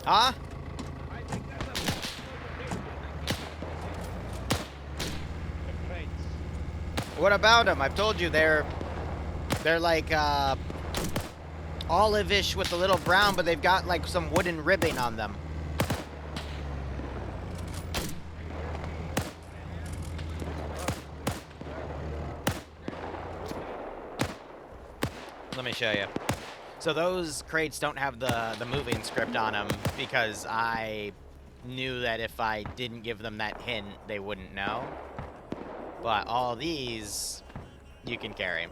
Speaker 3: Huh? What about them? I've told you they're like olive-ish with a little brown, but they've got like some wooden ribbing on them. Let me show you. So those crates don't have the moving script on them because I knew that if I didn't give them that hint, they wouldn't know. But all these, you can carry.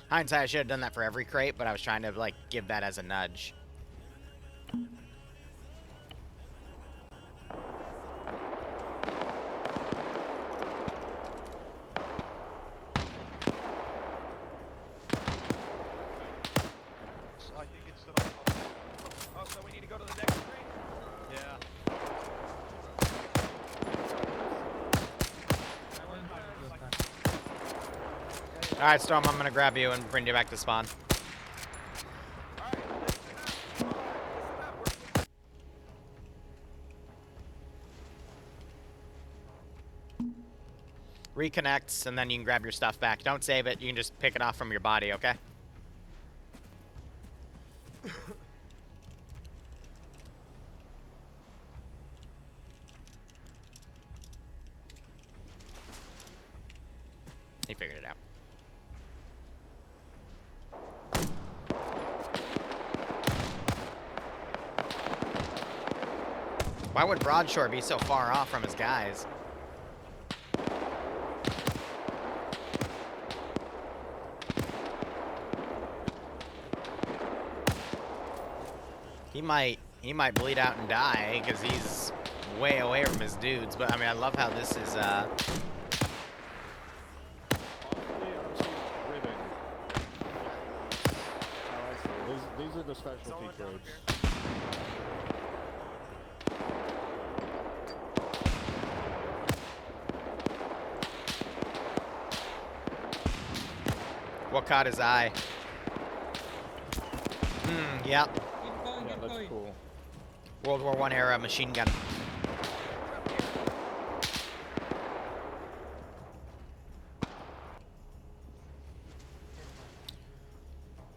Speaker 3: Hindsight, I should have done that for every crate, but I was trying to like give that as a nudge.
Speaker 7: Oh, so we need to go to the next screen? Yeah.
Speaker 3: Alright, Storm, I'm gonna grab you and bring you back to spawn. Reconnect, and then you can grab your stuff back. Don't save it, you can just pick it off from your body, okay? He figured it out. Why would Broadshore be so far off from his guys? He might bleed out and die because he's way away from his dudes. But I mean, I love how this is.
Speaker 1: These are the specialty codes.
Speaker 3: What caught his eye? Yep.
Speaker 1: Yeah, that's cool.
Speaker 3: World War I era machine gun.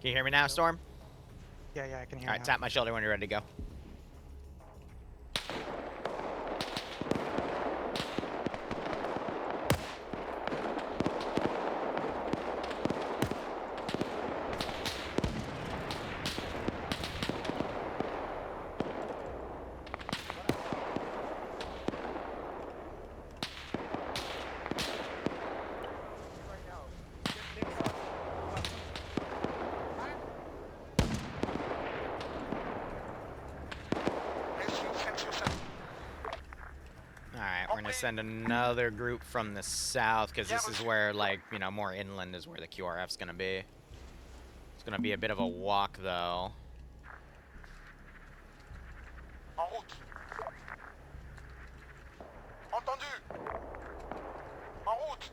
Speaker 3: Can you hear me now, Storm?
Speaker 13: Yeah, I can hear
Speaker 3: All right,
Speaker 13: you.
Speaker 3: tap my shoulder when you're ready to go. We're gonna send another group from the south because this is where, like, you know, more inland is where the QRF's gonna be. It's gonna be a bit of a walk, though.
Speaker 11: En route. Entendu. En route.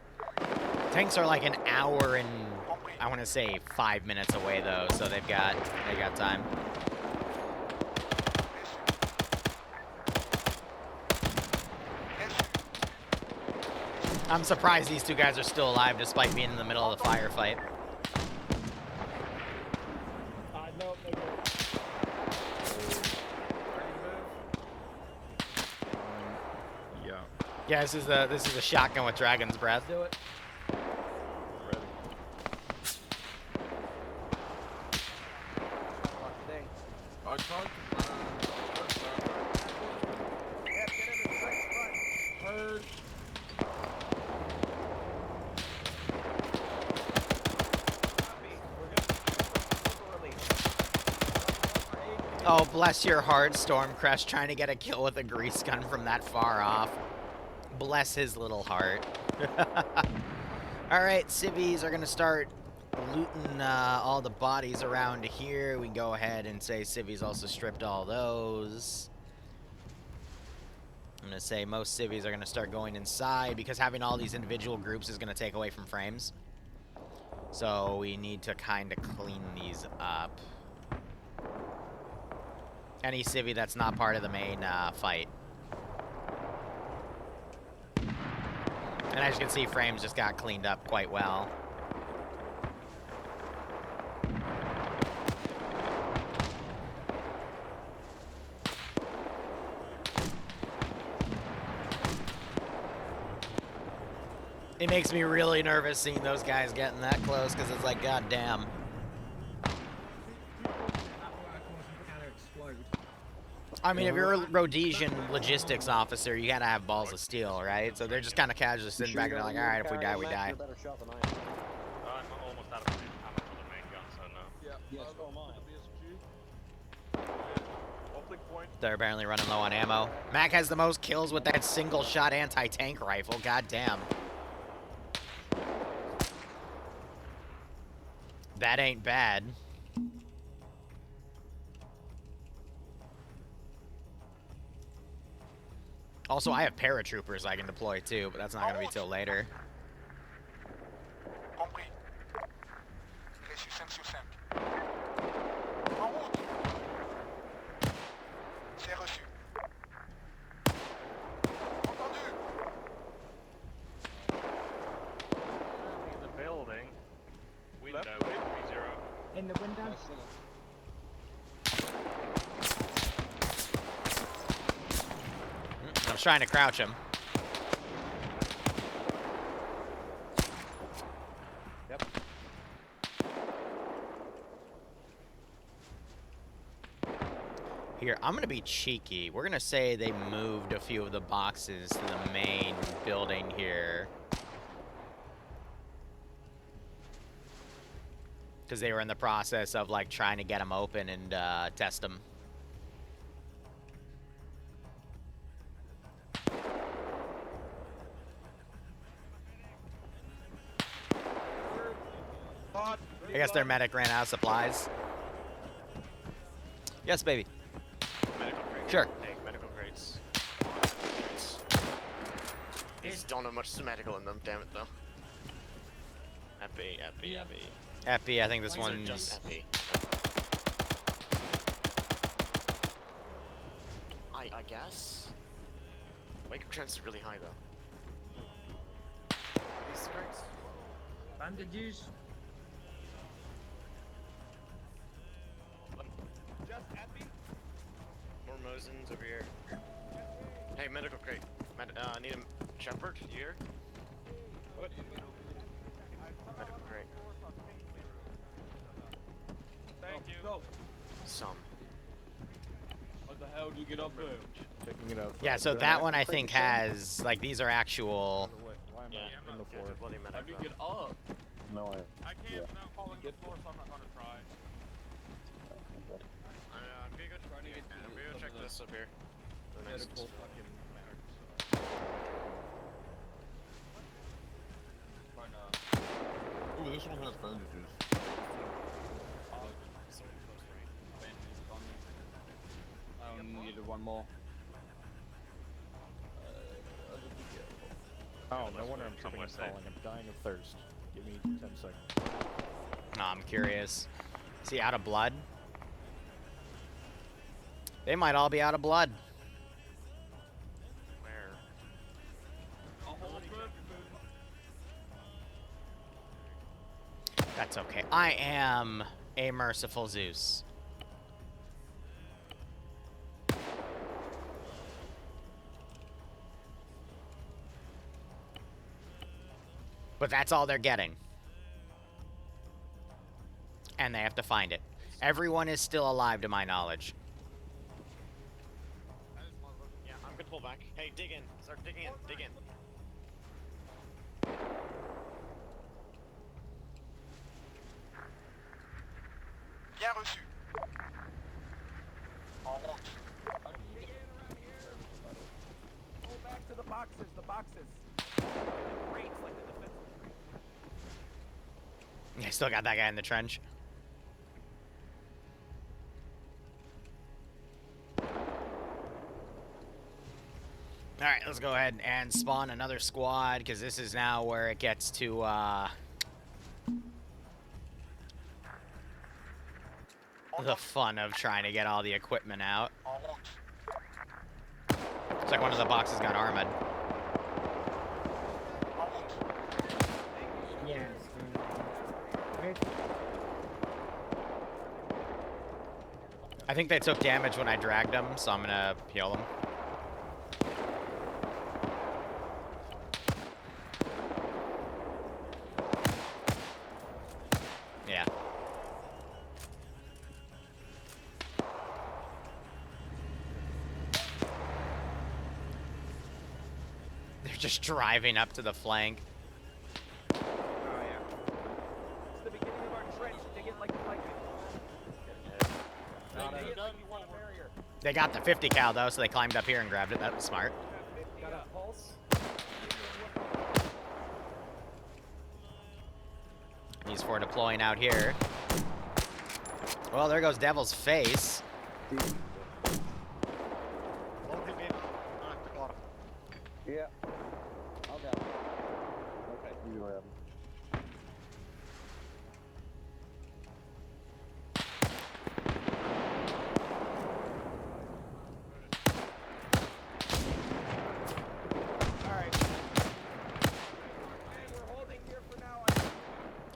Speaker 3: Tanks are like an hour and, I want to say, 5 minutes away, though, so they got time. I'm surprised these two guys are still alive despite being in the middle of the firefight.
Speaker 5: No, no, no.
Speaker 1: Yeah.
Speaker 3: Yeah, this is a shotgun with Dragon's Breath.
Speaker 5: Do it.
Speaker 1: Ready.
Speaker 10: I tried to Heard.
Speaker 3: Oh, bless your heart, Stormcrest, trying to get a kill with a grease gun from that far off. Bless his little heart. Alright, civvies are going to start looting all the bodies around here. We can go ahead and say civvies also stripped all those. I'm going to say most civvies are going to start going inside because having all these individual groups is going to take away from frames. So we need to kind of clean these up. Any civvy that's not part of the main fight. And as you can see, frames just got cleaned up quite well. It makes me really nervous seeing those guys getting that close because it's like, god damn. I mean, if you're a Rhodesian logistics officer, you gotta have balls of steel, right? So they're just kind of casually sitting back and they're like, all right, if we die, we die.
Speaker 2: I'm almost out of ammo for the main gun, so no.
Speaker 7: Yeah, so am I.
Speaker 3: They're apparently running low on ammo. Mac has the most kills with that single-shot anti-tank rifle. God damn. That ain't bad. Also, I have paratroopers I can deploy too, but that's not going to be till later.
Speaker 11: Compris. Reçu 5 sur 5. En route. C'est reçu. Entendu.
Speaker 2: In the building. Window 830.
Speaker 5: In the window.
Speaker 3: I was trying to crouch him.
Speaker 5: Yep.
Speaker 3: Here, I'm going to be cheeky. We're going to say they moved a few of the boxes to the main building here. Because they were in the process of, like, trying to get them open and test them. I guess their medic ran out of supplies. Yes, baby.
Speaker 14: Medical crate.
Speaker 3: Sure.
Speaker 14: Hey, medical crates. These don't have much medical in them, damn it though. Epi.
Speaker 3: Epi, I think this one's...
Speaker 14: Just Epi. I guess. Wake chance is really high though. These strikes.
Speaker 5: Bandages.
Speaker 7: Just at me.
Speaker 14: More Mosins over here. Hey, medical crate. Need a shepherd. You here?
Speaker 7: What?
Speaker 14: Medical crate.
Speaker 7: Thank you.
Speaker 14: Some.
Speaker 7: What the hell do you get up there?
Speaker 1: Taking it out.
Speaker 3: Yeah, so that one I think has, like, these are actual...
Speaker 1: Why am I in the floor?
Speaker 7: How do you get up?
Speaker 6: No,
Speaker 7: I can't without falling to the floor, so I'm not gonna try.
Speaker 14: I'm gonna go check this up here. The next
Speaker 7: Medical fucking
Speaker 10: Ooh, this one has bandages.
Speaker 7: I don't need one more.
Speaker 1: Oh, no wonder I'm tripping and falling. I'm dying of thirst. Give me 10 seconds.
Speaker 3: No, I'm curious. Is he out of blood? They might all be out of blood.
Speaker 14: Where?
Speaker 3: That's okay. I am a merciful Zeus. But that's all they're getting. And they have to find it. Everyone is still alive to my knowledge.
Speaker 14: Yeah, I'm gonna pull back. Hey, dig in. Start digging in. Dig in.
Speaker 11: Bien reçu. En route.
Speaker 6: Go back to the boxes. The boxes. Crates like the defensive.
Speaker 3: I still got that guy in the trench. Alright, let's go ahead and spawn another squad, because this is now where it gets to, the fun of trying to get all the equipment out.
Speaker 11: En route.
Speaker 3: Looks like one of the boxes got armored.
Speaker 11: En route.
Speaker 5: Yes.
Speaker 3: I think they took damage when I dragged them, so I'm gonna heal them. Yeah. They're just driving up to the flank.
Speaker 6: Oh yeah. It's the beginning of our trench. Dig it like you like it. Dig it like you want a barrier.
Speaker 3: They got the 50 cal though, so they climbed up here and grabbed it. That was smart.
Speaker 6: Got a pulse.
Speaker 3: He's for deploying out here. Well, there goes Devil's face.
Speaker 6: Yeah. I'll down. Okay. You go ahead.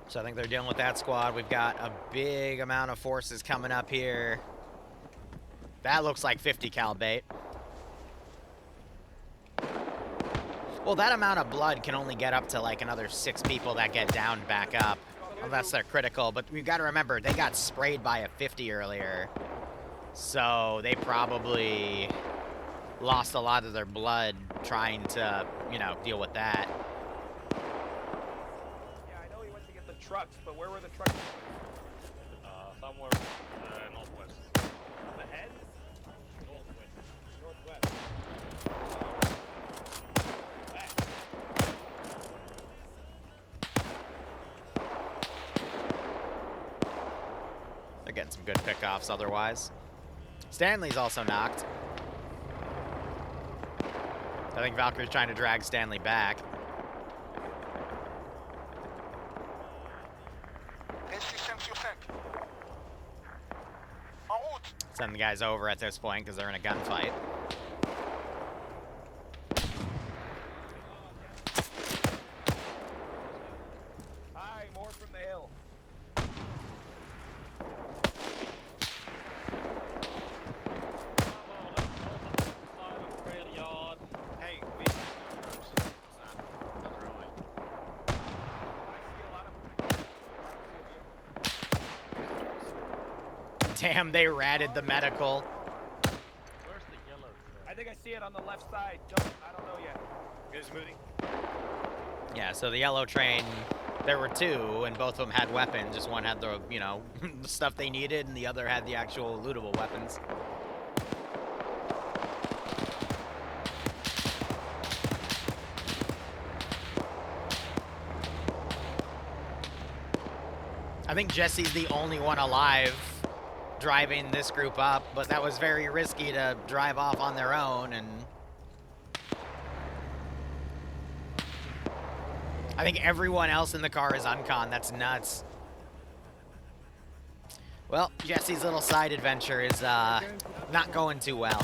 Speaker 3: So I think they're dealing with that squad. We've got a big amount of forces coming up here. That looks like 50 cal bait. Well, that amount of blood can only get up to like another 6 people that get downed back up. Unless they're critical. But we've got to remember, they got sprayed by a 50 earlier. So they probably lost a lot of their blood trying to, you know, deal with that.
Speaker 6: Trucks, but where were the trucks?
Speaker 2: Somewhere northwest.
Speaker 6: Ahead?
Speaker 2: Northwest.
Speaker 3: They're getting some good pickoffs otherwise. Stanley's also knocked. I think Valkyrie's trying to drag Stanley back.
Speaker 11: Reste 5 sur 5. En route.
Speaker 3: Send the guys over at this point because they're in a gunfight.
Speaker 6: Hi, more from the hill.
Speaker 14: Hey, we. Not really.
Speaker 3: Damn, they ratted the medical.
Speaker 2: Where's the yellow?
Speaker 6: I think I see it on the left side. I don't know yet.
Speaker 14: Guys moving.
Speaker 3: Yeah, so the yellow train, there were two, and both of them had weapons. Just one had the, you know, the stuff they needed, and the other had the actual lootable weapons. I think Jesse's the only one alive driving this group up, but that was very risky to drive off on their own, and I think everyone else in the car is uncon. That's nuts. Well, Jesse's little side adventure is not going too well.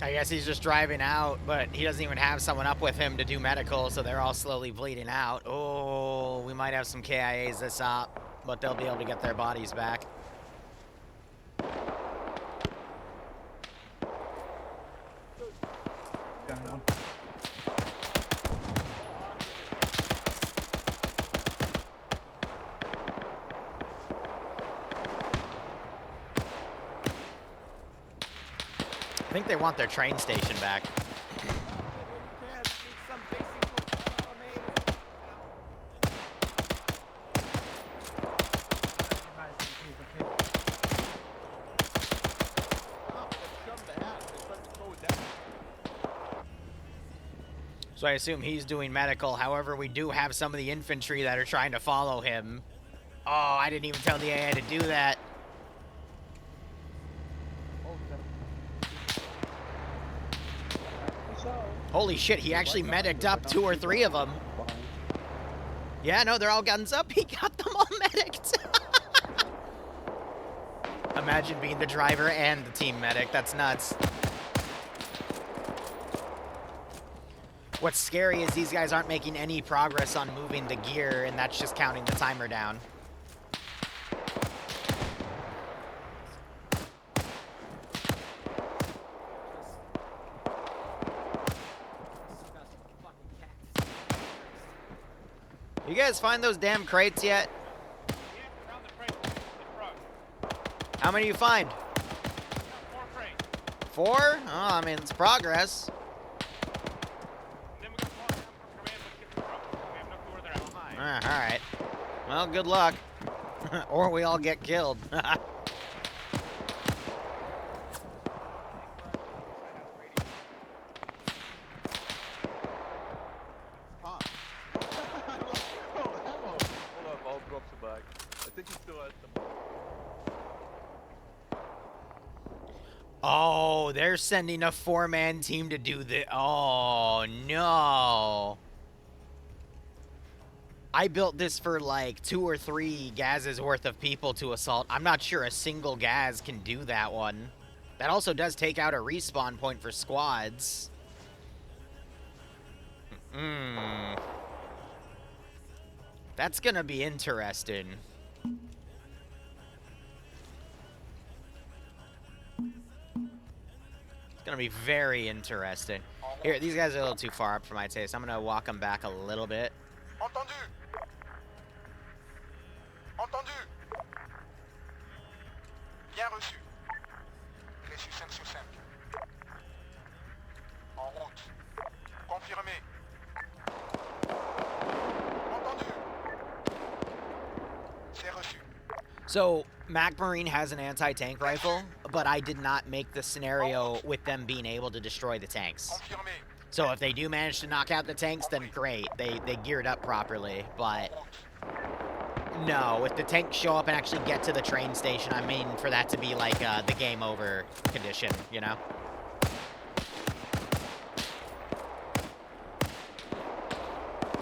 Speaker 3: I guess he's just driving out, but he doesn't even have someone up with him to do medical, so they're all slowly bleeding out. Oh, we might have some KIAs this up, but they'll be able to get their bodies back. I think they want their train station back. So I assume he's doing medical. However, we do have some of the infantry that are trying to follow him. Oh, I didn't even tell the AI to do that. Holy shit, he actually mediced up 2 or 3 of them. Yeah, no, they're all guns up. He got them all medicked. Imagine being the driver and the team medic. That's nuts. What's scary is these guys aren't making any progress on moving the gear, and that's just counting the timer down. You guys find those damn crates yet? How many you find?
Speaker 11: 4 crates.
Speaker 3: 4? Oh, I mean, it's progress.
Speaker 11: Then we got 1 down from command, let's get the truck. We have enough to where they're at.
Speaker 3: Alright. Well, good luck. Or we all get killed. Oh, they're sending a 4-man team to do the... Oh, no. I built this for like 2 or 3 Gaz's worth of people to assault. I'm not sure a single Gaz can do that one. That also does take out a respawn point for squads. That's gonna be interesting. Gonna be very interesting. Here, these guys are a little too far up for my taste. I'm gonna walk them back a little bit.
Speaker 11: Entendu. Entendu.
Speaker 12: Bien reçu. Reçu 5 sur 5. En route. Confirmé. Entendu. C'est reçu.
Speaker 3: So, Mac Marine has an anti-tank rifle, but I did not make the scenario with them being able to destroy the tanks.
Speaker 12: Confirmé.
Speaker 3: So if they do manage to knock out the tanks, then great. They geared up properly, but no, if the tanks show up and actually get to the train station, I mean for that to be like the game over condition, you know?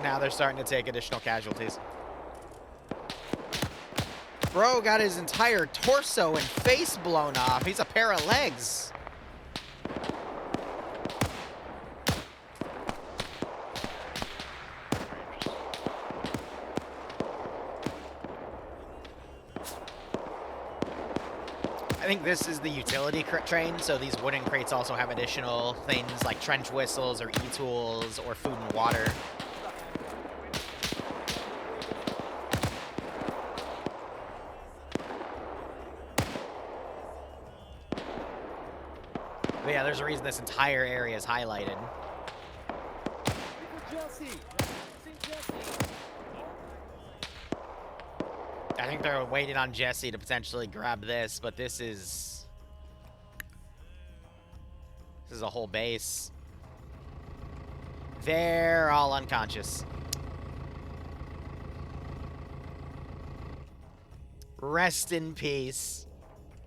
Speaker 3: Now they're starting to take additional casualties. Bro got his entire torso and face blown off. He's a pair of legs. I think this is the utility train, so these wooden crates also have additional things like trench whistles or e-tools or food and water. But yeah, there's a reason this entire area is highlighted. I think they're waiting on Jesse to potentially grab this, but this is a whole base. They're all unconscious. Rest in peace.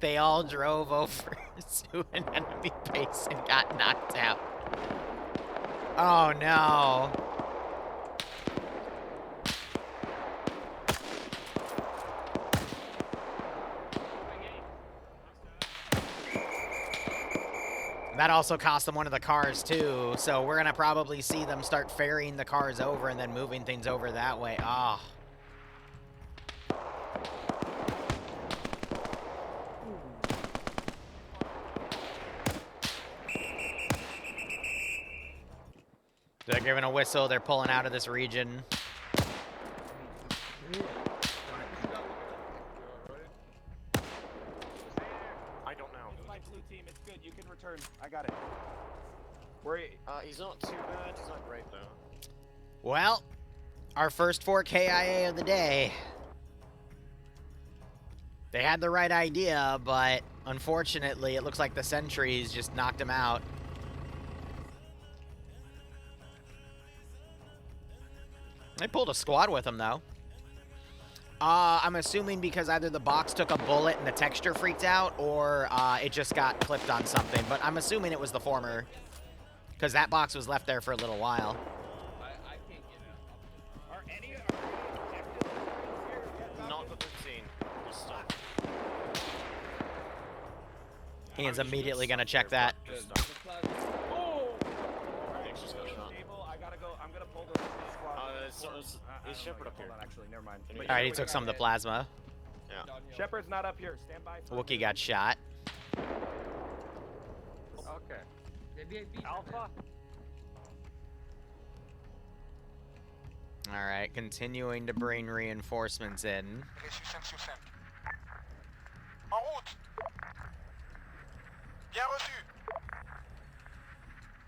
Speaker 3: They all drove over to an enemy base and got knocked out. Oh no. That also cost them one of the cars too, so we're gonna probably see them start ferrying the cars over and then moving things over that way. Ah. They're giving a whistle, they're pulling out of this region.
Speaker 14: I don't know.
Speaker 6: My blue team, it's good. You can return. I got it. Where?
Speaker 14: He's not too bad. He's not great though.
Speaker 3: Well, our first 4 KIA of the day. They had the right idea, but unfortunately, it looks like the sentries just knocked him out. They pulled a squad with him, though. I'm assuming because either the box took a bullet and the texture freaked out, or it just got clipped on something. But I'm assuming it was the former, because that box was left there for a little while.
Speaker 11: I can't get out. Are any of
Speaker 14: Not that we've seen. Just stuck.
Speaker 3: Ian's immediately going to check that.
Speaker 6: Oh!
Speaker 14: Nick's just got shot.
Speaker 6: I gotta go. I'm gonna pull the squad.
Speaker 14: Is Shepard up here?
Speaker 6: Hold on, actually, never mind.
Speaker 3: All right, he took some of the plasma.
Speaker 14: Yeah.
Speaker 6: Shepard's not up here. Stand by.
Speaker 3: Wookie got shot.
Speaker 11: Okay. Alpha?
Speaker 3: All right, continuing to bring reinforcements in.
Speaker 12: Reçu 5 sur 5. En route. Bien reçu.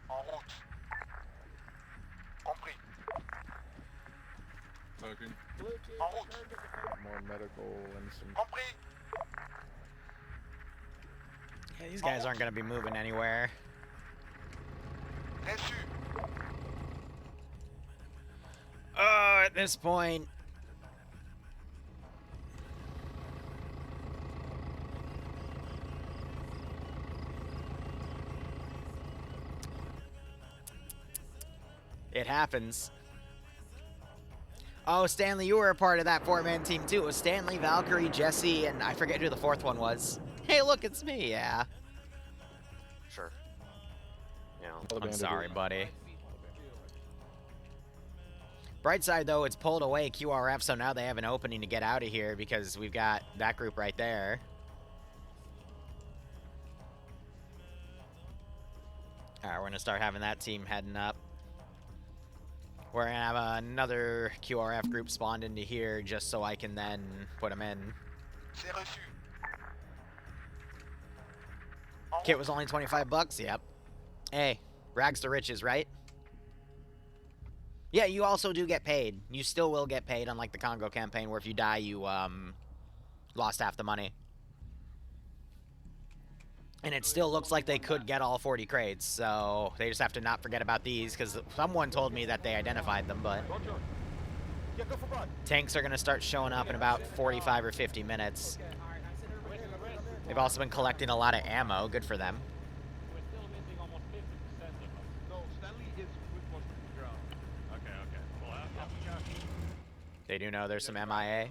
Speaker 12: En route. Compris.
Speaker 10: Token.
Speaker 12: En route.
Speaker 1: More medical and some.
Speaker 12: Compris.
Speaker 3: Yeah, these guys aren't going to be moving anywhere.
Speaker 12: Reçu.
Speaker 3: Oh, at this point. It happens. Oh, Stanley, you were a part of that 4-man team too. It was Stanley, Valkyrie, Jesse, and I forget who the 4th one was. Hey, look, it's me, yeah.
Speaker 14: Sure. Yeah.
Speaker 3: I'm sorry, buddy. Bright side, though, it's pulled away QRF, so now they have an opening to get out of here because we've got that group right there. All right, we're going to start having that team heading up. We're going to have another QRF group spawned into here just so I can then put them in.
Speaker 12: C'est reçu.
Speaker 3: Kit was only 25 bucks. Yep. Hey, rags to riches, right? Yeah, you also do get paid. You still will get paid, unlike the Congo campaign, where if you die, you lost half the money. And it still looks like they could get all 40 crates, so they just have to not forget about these, because someone told me that they identified them, but tanks are going to start showing up in about 45 or 50 minutes. They've also been collecting a lot of ammo. Good for them.
Speaker 11: We're still missing almost 50% of them.
Speaker 7: No, Stanley is with us on the ground.
Speaker 11: Okay, okay. Well,
Speaker 3: They do know there's some MIA.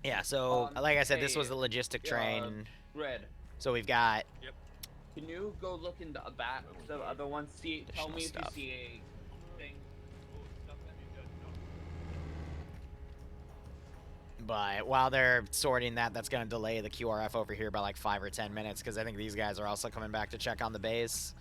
Speaker 3: Yeah, so like I said, this was the logistic train.
Speaker 15: Red.
Speaker 3: So we've got.
Speaker 15: Yep. Can you go look in the back, the other one? See, tell me if you see a thing.
Speaker 3: But while they're sorting that, that's going to delay the QRF over here by like 5 or 10 minutes, because I think these guys are also coming back to check on the base.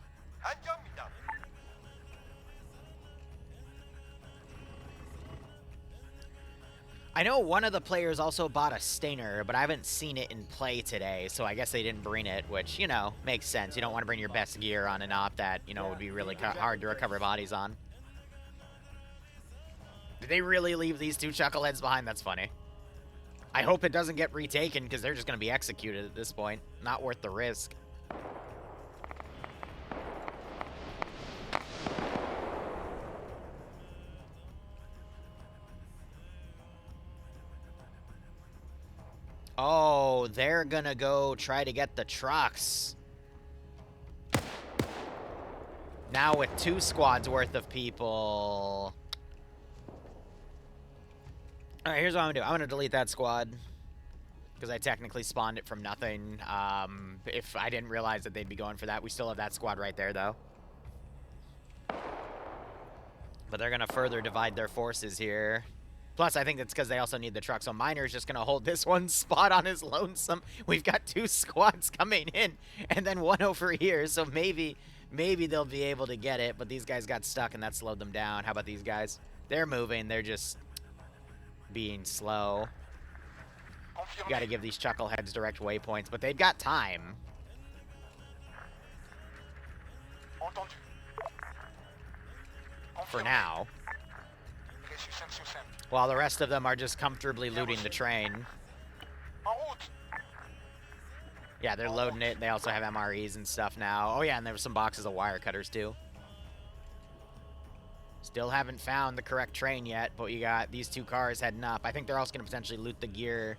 Speaker 3: I know one of the players also bought a Stainer, but I haven't seen it in play today, so I guess they didn't bring it, which, you know, makes sense. You don't want to bring your best gear on an op that, you know, would be really hard to recover bodies on. Did they really leave these two chuckleheads behind? That's funny. I hope it doesn't get retaken, because they're just going to be executed at this point. Not worth the risk. Oh, they're going to go try to get the trucks. Now with 2 squads worth of people. All right, here's what I'm going to do. I'm going to delete that squad, because I technically spawned it from nothing. If I didn't realize that they'd be going for that. We still have that squad right there, though. But they're going to further divide their forces here. Plus, I think that's because they also need the truck. So Miner's just going to hold this one spot on his lonesome. We've got 2 squads coming in, and then 1 over here. So maybe they'll be able to get it. But these guys got stuck, and that slowed them down. How about these guys? They're moving. They're just being slow. You got to give these chuckleheads direct waypoints, but they've got time. For now. While the rest of them are just comfortably looting the train. Yeah, they're loading it. They also have MREs and stuff now. Oh yeah, and there were some boxes of wire cutters too. Still haven't found the correct train yet, but you got these 2 cars heading up. I think they're also going to potentially loot the gear.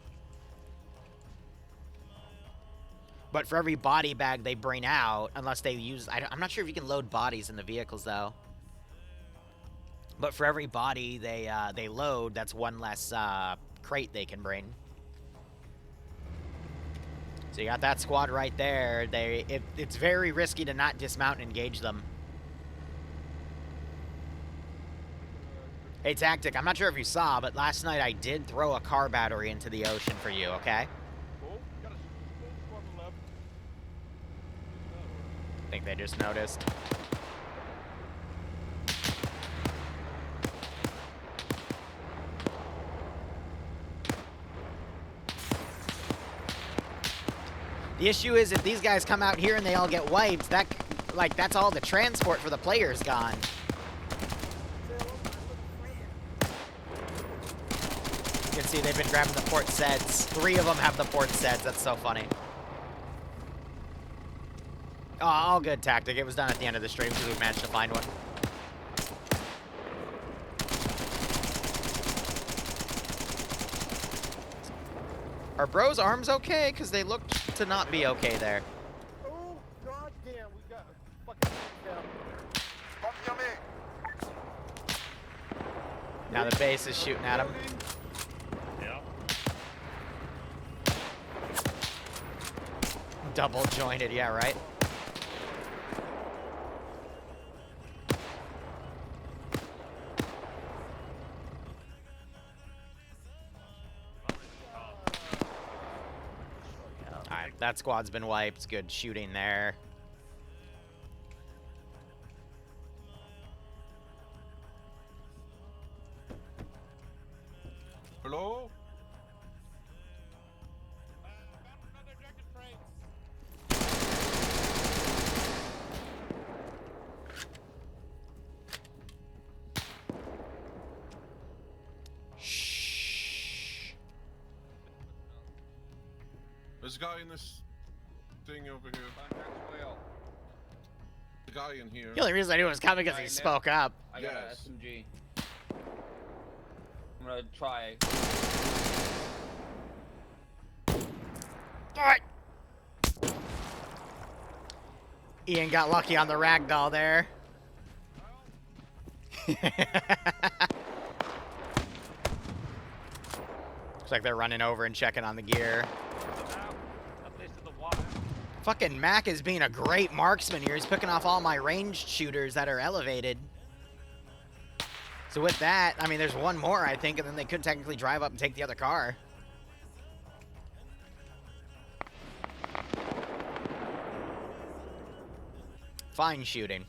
Speaker 3: But for every body bag they bring out, unless they use... I'm not sure if you can load bodies in the vehicles, though. But for every body they load, that's 1 less crate they can bring. So you got that squad right there. It's very risky to not dismount and engage them. Hey, Tactic, I'm not sure if you saw, but last night I did throw a car battery into the ocean for you, okay? I think they just noticed. The issue is if these guys come out here and they all get wiped, that's all the transport for the players gone. You can see they've been grabbing the port sets. 3 of them have the port sets. That's so funny. Oh, all good, Tactic. It was done at the end of the stream because we managed to find one. Are bro's arms okay? Because they look to not be okay there.
Speaker 12: Oh, goddamn, we got fucking down.
Speaker 3: Now the base is shooting at him. Double jointed, yeah, right? Alright, that squad's been wiped. Good shooting there.
Speaker 10: Hello? There's a guy in this thing over here. The guy in here.
Speaker 3: The only reason I knew it was coming because he spoke up.
Speaker 15: I got an SMG. I'm gonna try.
Speaker 3: Alright. Ian got lucky on the ragdoll there. Looks like they're running over and checking on the gear. Fucking Mac is being a great marksman here. He's picking off all my ranged shooters that are elevated. So with that, I mean, there's one more, I think, and then they could technically drive up and take the other car. Fine shooting.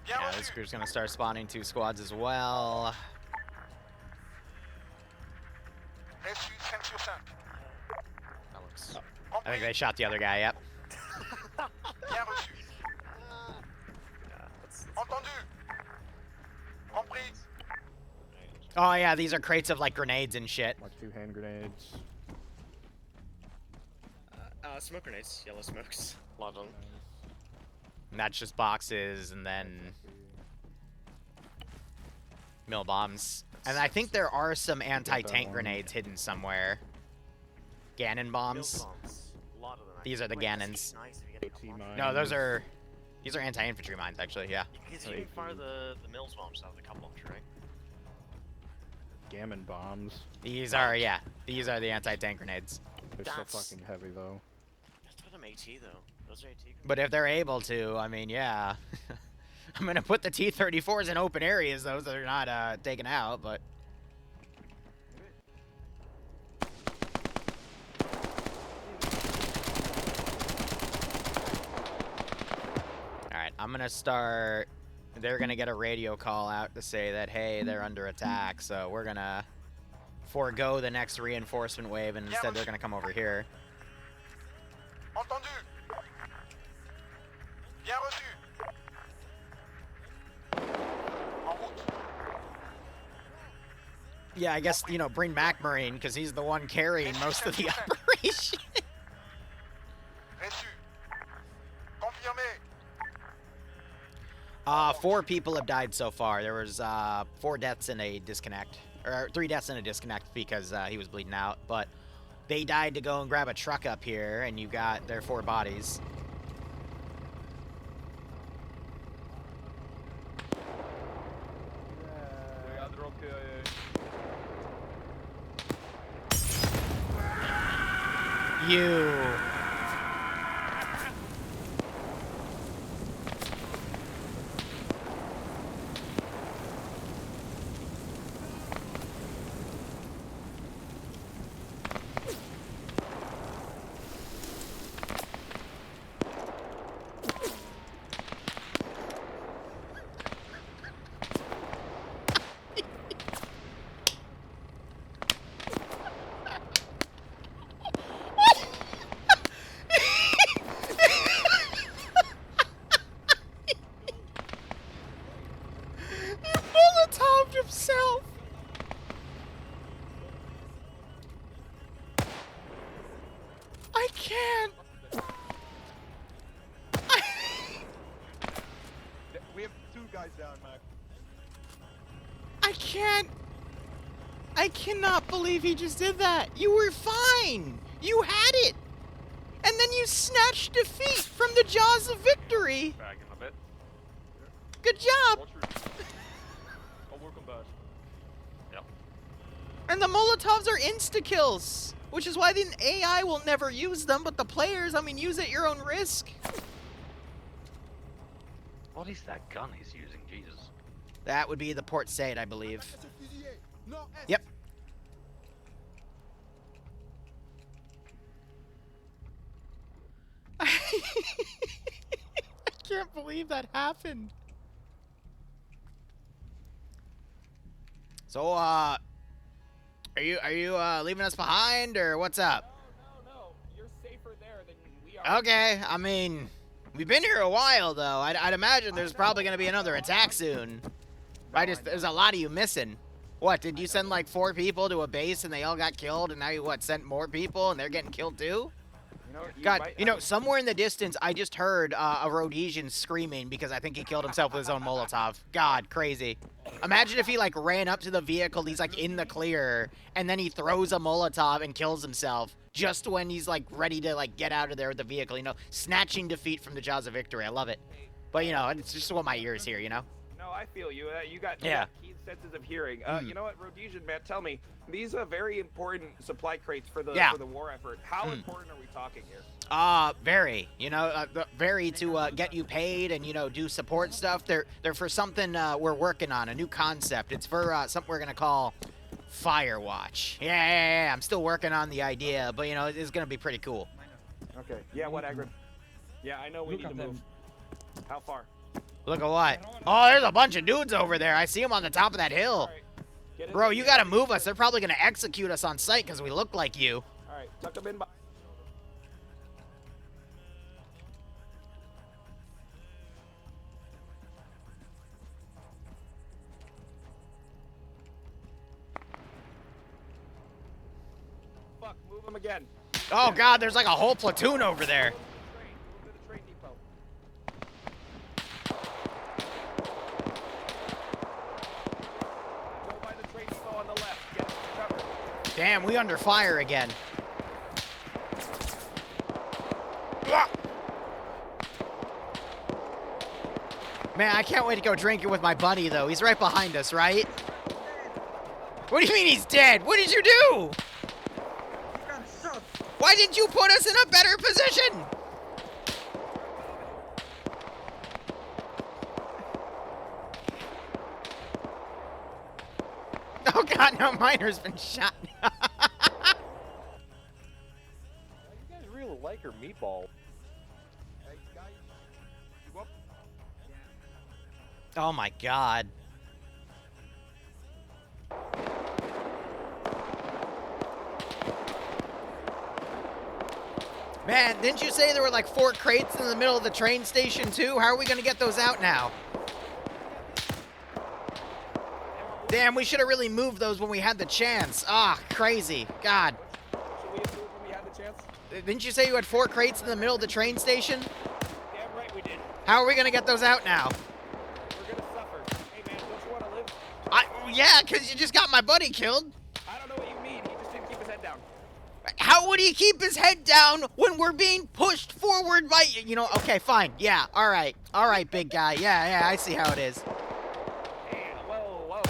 Speaker 3: Yeah, this group's gonna start spawning 2 squads as well. That looks... I think they shot the other guy, yep. Oh yeah, these are crates of like grenades and shit.
Speaker 1: Like 2 hand grenades.
Speaker 14: Smoke grenades, yellow smokes. A lot of them.
Speaker 3: And that's just boxes and then mill bombs. And I think there are some anti-tank grenades hidden somewhere. Gannon bombs.
Speaker 14: A lot of them.
Speaker 3: These are the Gannons.
Speaker 14: Nice if you get a
Speaker 3: No, these are anti-infantry mines actually, yeah.
Speaker 14: Because you can fire the mills bombs out of the couple of them, right?
Speaker 1: Gammon bombs.
Speaker 3: These are, yeah. These are the anti-tank grenades.
Speaker 1: They're so fucking heavy though.
Speaker 14: That's for them AT though. Those are AT grenades.
Speaker 3: But if they're able to, I mean, yeah. I'm gonna put the T-34s in open areas, though, so they're not taken out, but... Alright, I'm gonna start... They're gonna get a radio call out to say that, hey, they're under attack, so we're gonna forego the next reinforcement wave, and instead they're gonna come over here. Yeah, I guess, you know, bring Mac Marine, because he's the one carrying most of the operation. 4 people have died so far. There was 4 deaths and a disconnect. Or 3 deaths and a disconnect because he was bleeding out. But they died to go and grab a truck up here, and you got their 4 bodies. You. Himself. I can't.
Speaker 16: We have 2 guys down, Mac.
Speaker 3: I can't. I cannot believe he just did that. You were fine. You had it. And then you snatched defeat from the jaws of victory.
Speaker 11: Back in a bit.
Speaker 3: Good job.
Speaker 11: I'll work on that. Yep.
Speaker 3: And the Molotovs are insta-kills, which is why the AI will never use them, but the players, I mean, use at your own risk.
Speaker 11: What is that gun he's using, Jesus?
Speaker 3: That would be the Port Said, I believe. Yep. I can't believe that happened. So, are you leaving us behind, or what's up?
Speaker 5: No. You're safer there than we
Speaker 3: Okay, I mean, we've been here a while, though. I'd imagine there's probably going to be another attack soon. There's a lot of you missing. What, did you send like 4 people to a base and they all got killed, and now you, what, sent more people and they're getting killed too? God, somewhere in the distance, I just heard a Rhodesian screaming because I think he killed himself with his own Molotov. God, crazy. Imagine if he, like, ran up to the vehicle, he's, like, in the clear, and then he throws a Molotov and kills himself just when he's, like, ready to, like, get out of there with the vehicle, snatching defeat from the jaws of victory. I love it. But, it's just what my ears hear,
Speaker 6: No, I feel you. You got
Speaker 3: Yeah.
Speaker 6: keen senses of hearing. You know what, Rhodesian man, tell me, these are very important supply crates for the war effort. How important are we talking here?
Speaker 3: Very. Very to get you paid and do support stuff. They're for something we're working on, a new concept. It's for something we're gonna call Firewatch. Yeah. I'm still working on the idea, but it's gonna be pretty cool.
Speaker 6: Okay. Yeah. What, Agrin? Yeah, I know we need to move. How far?
Speaker 3: Look at what? Oh, there's a bunch of dudes over there. I see them on the top of that hill. Bro, you gotta move us. They're probably gonna execute us on sight because we look like you.
Speaker 6: All right, tuck them in. Fuck, move them again.
Speaker 3: Oh God, there's like a whole platoon over there. Damn, we under fire again. Man, I can't wait to go drinking with my buddy, though. He's right behind us, right? What do you mean he's dead? What did you do? Why didn't you put us in a better position? Oh God, no, Miner's been shot.
Speaker 4: You guys really like her meatball.
Speaker 3: Oh my God. Man, didn't you say there were like 4 crates in the middle of the train station too? How are we gonna get those out now? Damn, we should have really moved those when we had the chance. Ah, crazy. God.
Speaker 6: Should we have moved when we had the chance?
Speaker 3: Didn't you say you had 4 crates in the middle of the train station?
Speaker 6: Damn right we did.
Speaker 3: How are we gonna get those out now?
Speaker 6: We're gonna suffer. Hey man, don't you want to live?
Speaker 3: Yeah, because you just got my buddy killed.
Speaker 6: I don't know what you mean. He just didn't keep his head down.
Speaker 3: How would he keep his head down when we're being pushed forward by, okay, fine. Yeah, all right. All right, big guy. Yeah, I see how it is.
Speaker 6: Hey, whoa.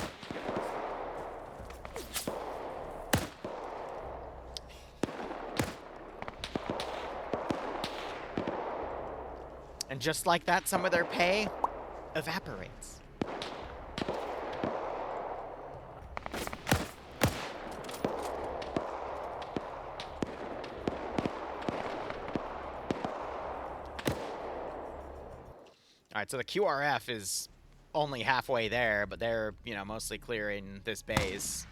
Speaker 3: And just like that, some of their pay evaporates. All right, so the QRF is only halfway there, but they're, mostly clearing this base.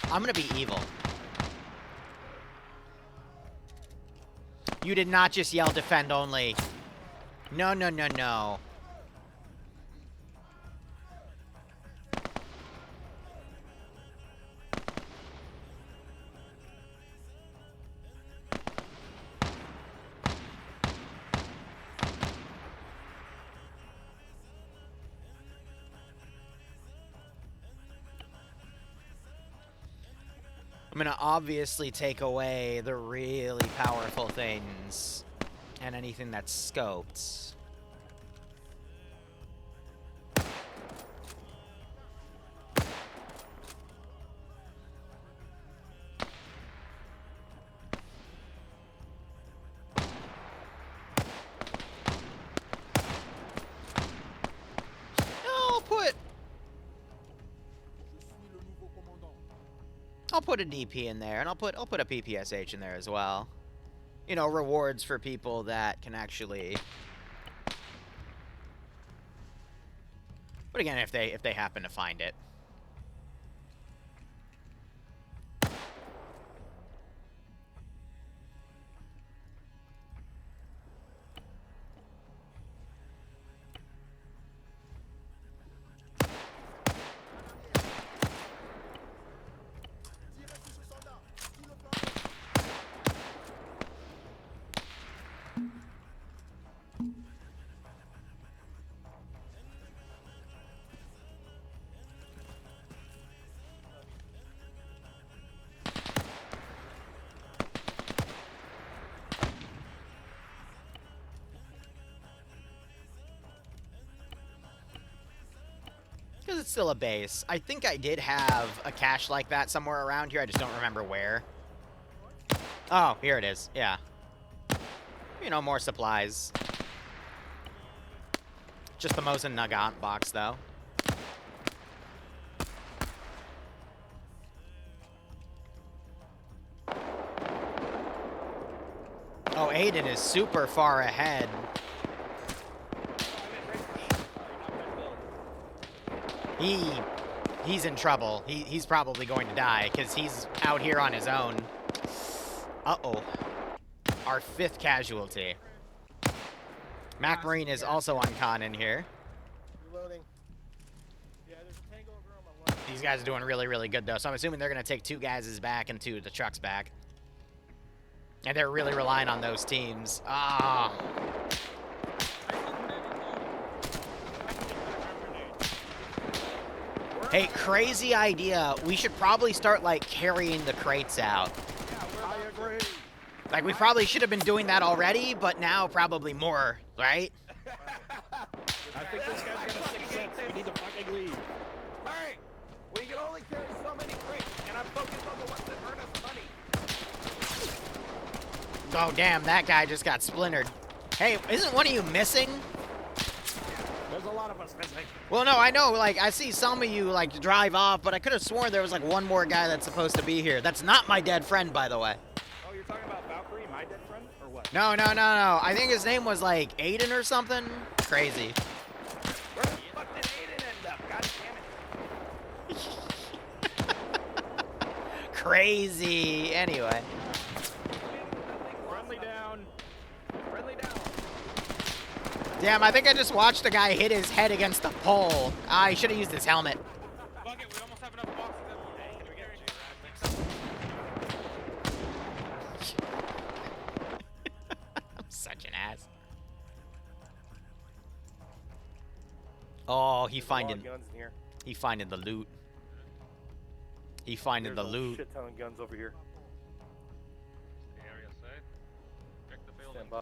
Speaker 3: I'm gonna be evil. You did not just yell defend only. No. I'm gonna obviously take away the really powerful things and anything that's scoped. I'll put a DP in there, and I'll put a PPSH in there as well. Rewards for people that can actually. But again, if they happen to find it. it still a base? I think I did have a cache like that somewhere around here. I just don't remember where. Oh, here it is. Yeah. You know, more supplies. Just the Mosin Nagant box, though. Oh, Aiden is super far ahead. He's in trouble. He's probably going to die because he's out here on his own. Uh-oh. Our 5th casualty. Mac Marine is also on con in here.
Speaker 17: Reloading. Yeah, there's a tango over on my left.
Speaker 3: These guys are doing really, really good, though. So I'm assuming they're going to take 2 guys' back and 2 of the trucks back. And they're really relying on those teams. Ah. Hey, crazy idea. We should probably start, like, carrying the crates out.
Speaker 17: I agree.
Speaker 3: Like, we probably should have been doing that already, but now probably more, right?
Speaker 5: I think this guy's gonna 6 cents. We need to fucking leave.
Speaker 6: Hey, we can only carry so many crates, and I'm focused on the ones that earn us money.
Speaker 3: Oh, damn, that guy just got splintered. Hey, isn't one of you missing?
Speaker 5: There's a lot of us missing.
Speaker 3: Well, no, I know, like, I see some of you, like, drive off, but I could have sworn there was, like, one more guy that's supposed to be here. That's not my dead friend, by the way.
Speaker 5: Oh, you're talking about Valkyrie, my dead friend, or what?
Speaker 3: No. I think his name was, like, Aiden or something. Crazy.
Speaker 6: Where the fuck did Aiden end up? God damn it.
Speaker 3: Crazy. Anyway.
Speaker 5: Friendly down. Friendly down.
Speaker 3: Damn, I think I just watched a guy hit his head against the pole. Ah, he should have used his helmet.
Speaker 11: Fuck it, we almost have enough boxes. Can we get
Speaker 3: I'm such an ass. Oh, he finding
Speaker 17: guns in here.
Speaker 3: he finding the loot. He finding
Speaker 17: There's
Speaker 3: the
Speaker 17: a
Speaker 3: loot.
Speaker 17: shit ton of guns over here.
Speaker 2: The area safe. Check the building.
Speaker 17: Stand by.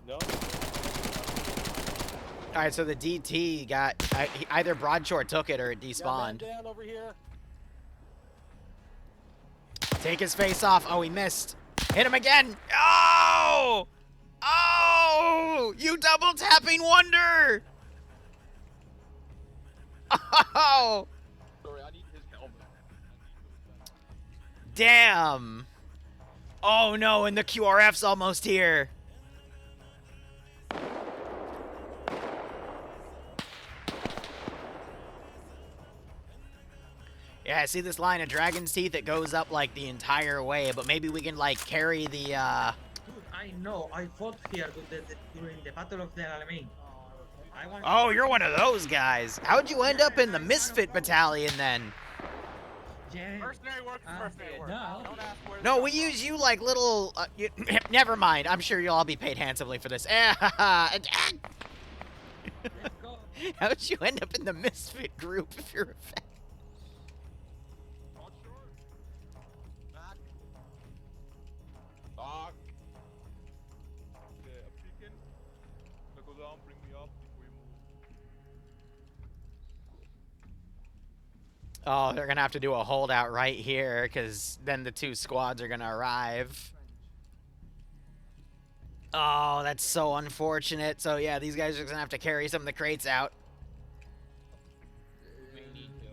Speaker 17: No.
Speaker 3: All right, so the DT got either Broadshore took it or it despawned.
Speaker 17: Down over here.
Speaker 3: Take his face off. Oh, he missed. Hit him again. Oh! Oh! You double tapping wonder! Oh!
Speaker 7: Sorry, I need his helmet.
Speaker 3: Damn! Oh no, and the QRF's almost here. Yeah, I see this line of Dragon's Teeth. It goes up like the entire way, but maybe we can like carry the
Speaker 18: Dude, I know. I fought here during the Battle of the Alamein.
Speaker 3: Oh, you're one of those guys. How'd you end up in the Misfit Battalion then?
Speaker 18: Yeah.
Speaker 11: Mercenary work is mercenary work.
Speaker 18: No.
Speaker 11: Don't ask where
Speaker 3: No, we use you like little... never mind. I'm sure you'll all be paid handsomely for this. How'd you end up in the Misfit group if you're a fan?
Speaker 7: Fuck. Okay, I'm peeking. Now go down, bring me up before you move.
Speaker 3: Oh, they're going to have to do a holdout right here because then the 2 squads are going to arrive. Oh, that's so unfortunate. So, yeah, these guys are going to have to carry some of the crates out.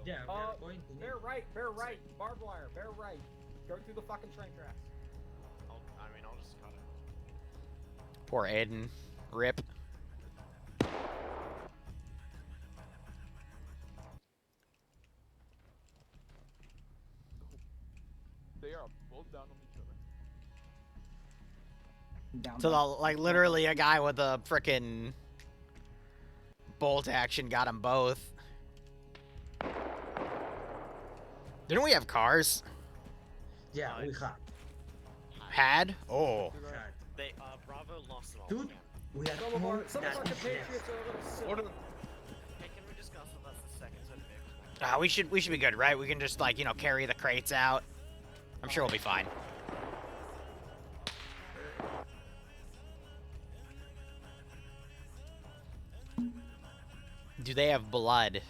Speaker 18: Yeah,
Speaker 5: bear right, barbed wire, bear right. Go through the fucking train tracks.
Speaker 14: I'll just cut it.
Speaker 3: Poor Aiden. Rip.
Speaker 7: They are both down on each other.
Speaker 3: So, like, literally a guy with a frickin' bolt action got them both. Didn't we have cars?
Speaker 18: Yeah, we had.
Speaker 3: Had? Oh.
Speaker 14: They, Bravo lost them all.
Speaker 18: Dude, we had
Speaker 5: Some of
Speaker 18: more
Speaker 5: our compatriots are a little silly.
Speaker 14: Hey, can we discuss if that's the second set of vehicles?
Speaker 3: We should be good, right? We can just, like, you know, carry the crates out. I'm sure we'll be fine. Do they have blood?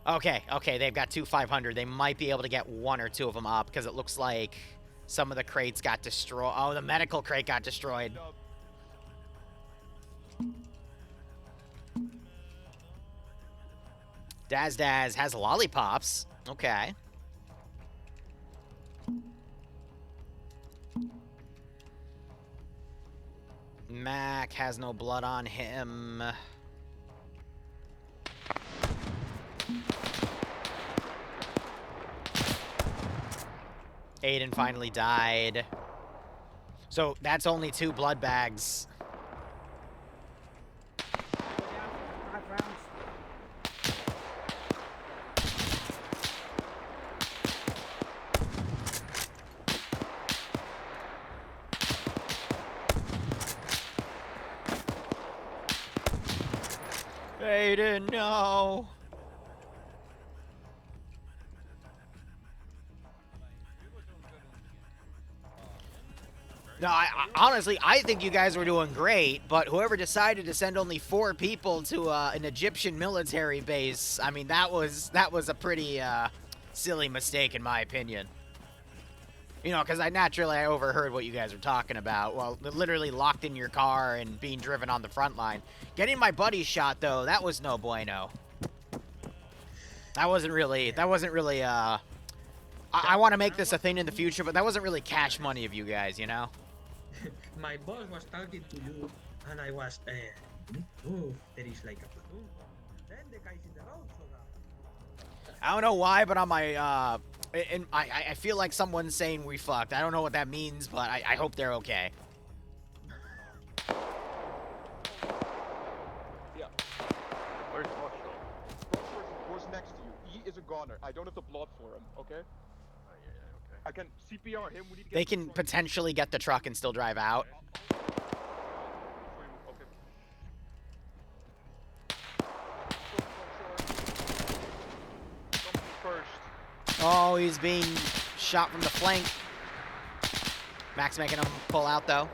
Speaker 3: Okay, okay, they've got 2 500. They might be able to get 1 or 2 of them up because it looks like some of the crates got destroyed. Oh, the medical crate got destroyed. Daz Daz has lollipops. Okay. Mac has no blood on him. Aiden finally died. So that's only 2 blood bags. Aiden, no. No, honestly, I think you guys were doing great, but whoever decided to send only 4 people to an Egyptian military base, I mean, that was a pretty silly mistake in my opinion. You know, because I overheard what you guys were talking about. Well, literally locked in your car and being driven on the front line. Getting my buddy shot, though, that was no bueno. That wasn't really, I want to make this a thing in the future, but that wasn't really cash money of you guys, you know?
Speaker 18: My boss was talking to you, and I was, move, there is like a platoon. Then the guys in the road showed up.
Speaker 3: I don't know why, but on my, and I feel like someone's saying we fucked. I don't know what that means, but I hope they're okay.
Speaker 16: Yeah.
Speaker 7: Where's Watchdog?
Speaker 16: Who's next to you? He is a goner. I don't have the blood for him, okay?
Speaker 7: Oh, yeah, okay.
Speaker 16: I can CPR him. We need to get
Speaker 3: They can potentially get the truck and still drive out. Oh, he's being shot from the flank. Max making him pull out, though.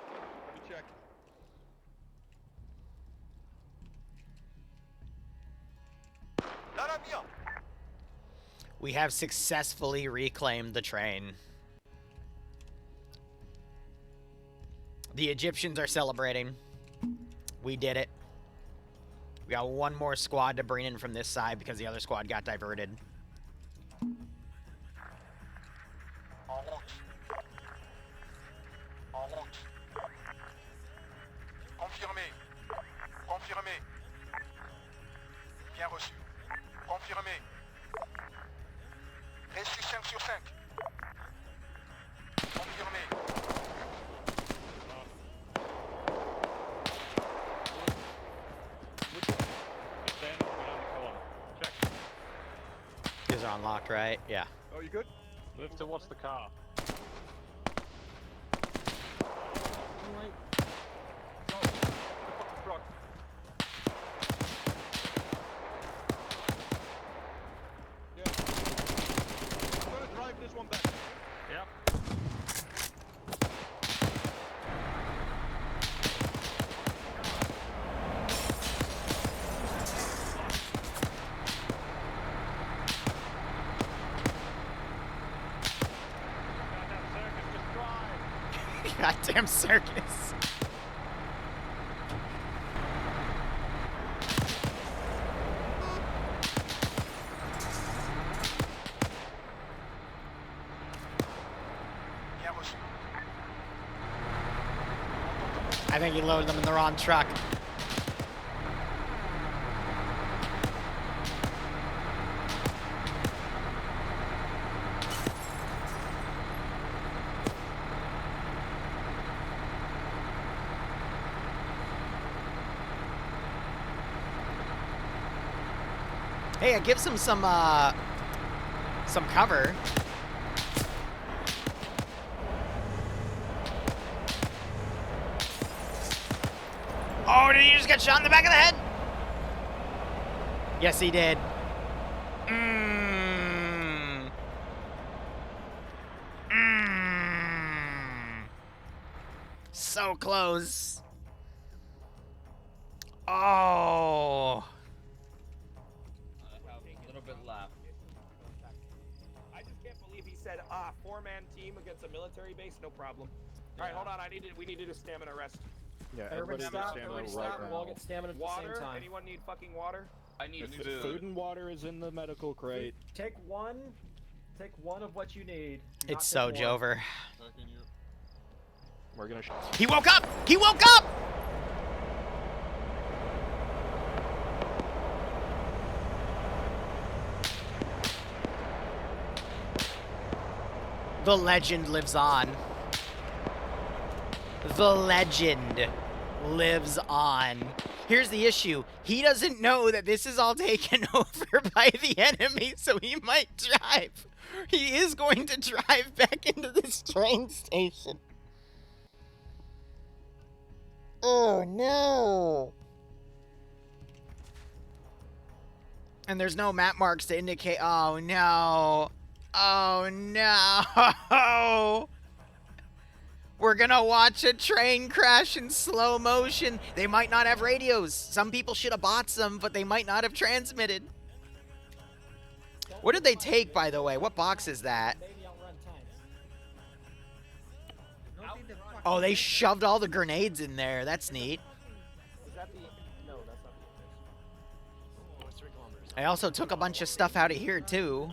Speaker 16: Let me check.
Speaker 3: We have successfully reclaimed the train. The Egyptians are celebrating. We did it. We got 1 more squad to bring in from this side because the other squad got diverted.
Speaker 12: En route. En route. Confirmé. Confirmé. Bien reçu. Confirmé. Reçu 5 sur 5. Confirmé.
Speaker 3: These are unlocked, right? Yeah.
Speaker 16: Oh, you good?
Speaker 2: Move towards the car.
Speaker 16: This one back.
Speaker 2: Yep.
Speaker 3: Goddamn circus. I think he loaded them in the wrong truck. Hey, it gives him some cover. Oh, did he just get shot in the back of the head? Yes, he did. So close. Oh.
Speaker 5: I have a little bit left.
Speaker 6: I just can't believe he said, four-man team against a military base, no problem. All right, hold on. We need to do stamina rest.
Speaker 1: Yeah,
Speaker 5: Everybody stop.
Speaker 1: stamina
Speaker 5: Everybody
Speaker 1: right
Speaker 5: stop.
Speaker 1: now.
Speaker 5: We'll all get stamina at the
Speaker 6: Water?
Speaker 5: same time.
Speaker 6: Anyone need fucking water?
Speaker 15: I need
Speaker 1: Food. Food and water is in the medical crate.
Speaker 5: Take one. Take one of what you need. Do
Speaker 3: It's
Speaker 5: not
Speaker 3: so
Speaker 5: take more.
Speaker 3: Jover.
Speaker 1: We're gonna.
Speaker 3: He woke up! He woke up! The legend lives on. The legend lives on. Here's the issue. He doesn't know that this is all taken over by the enemy, so he might drive. He is going to drive back into this train station. Oh, no. And there's no map marks to indicate. Oh, no. Oh, no. We're gonna watch a train crash in slow motion. They might not have radios. Some people should have bought some, but they might not have transmitted. What did they take, by the way? What box is that? Oh, they shoved all the grenades in there. That's neat.
Speaker 6: Is that the... No, that's not the...
Speaker 14: Oh, it's 3 kilometers.
Speaker 3: I also took a bunch of stuff out of here, too.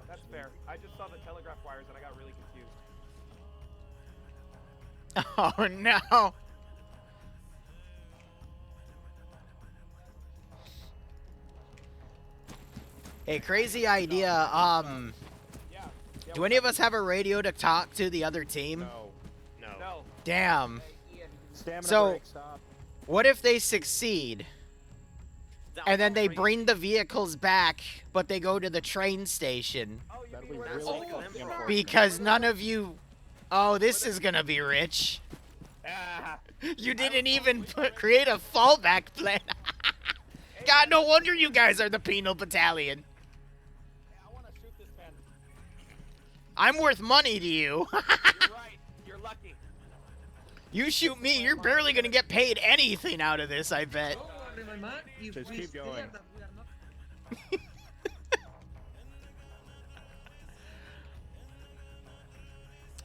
Speaker 6: That's fair. I just saw the telegraph wires and I got really confused.
Speaker 3: Oh, no. Hey, crazy idea. Do any of us have a radio to talk to the other team?
Speaker 6: No.
Speaker 3: Damn.
Speaker 1: Stamina
Speaker 3: So,
Speaker 1: break, stop.
Speaker 3: what if they succeed? And then they bring the vehicles back, but they go to the train station.
Speaker 1: That'd be really unfortunate.
Speaker 3: Because none of you... Oh, this is gonna be rich. You didn't even create a fallback plan. God, no wonder you guys are the penal battalion.
Speaker 6: I want to shoot this man.
Speaker 3: I'm worth money to you.
Speaker 6: You're right. You're lucky.
Speaker 3: You shoot me, you're barely gonna get paid anything out of this, I bet.
Speaker 1: Just keep going.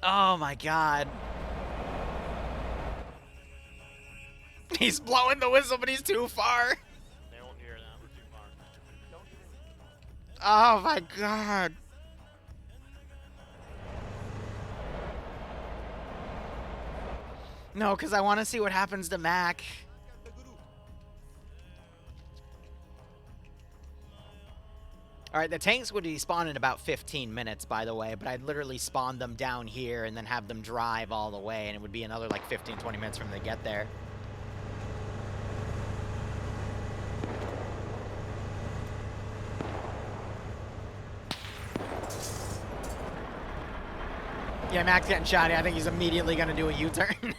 Speaker 3: Oh my god. He's blowing the whistle, but he's too far.
Speaker 14: They won't hear that. We're too far.
Speaker 3: Oh my god. No, because I want to see what happens to Mac. Alright, the tanks would despawn in about 15 minutes, by the way, but I'd literally spawn them down here and then have them drive all the way, and it would be another like 15-20 minutes from they get there. Yeah, Mac's getting shot. I think he's immediately going to do a U-turn.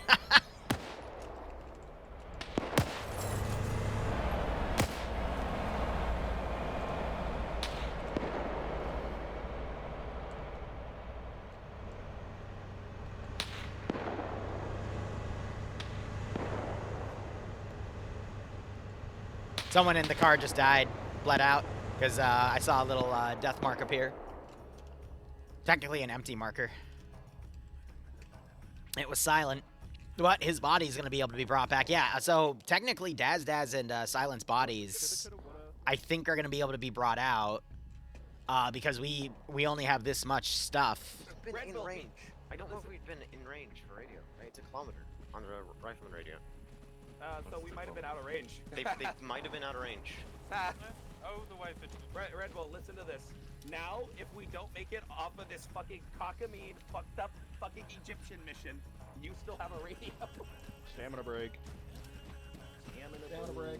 Speaker 3: Someone in the car just died, bled out, because I saw a little death mark appear. Technically an empty marker. It was silent, but his body's going to be able to be brought back. Yeah, so technically Daz and Silent's bodies, I think, are going to be able to be brought out because we only have this much stuff.
Speaker 14: We've been in range. I don't know if we've been in range for radio. Right? It's a kilometer on the rifleman radio.
Speaker 6: So we might have been out of range.
Speaker 14: They might have been out of range.
Speaker 11: Oh, the way that
Speaker 6: Red Bull, listen to this. Now, if we don't make it off of this fucking cockamamie, fucked up fucking Egyptian mission, you still have a radio.
Speaker 1: Stamina break.
Speaker 5: Stamina break.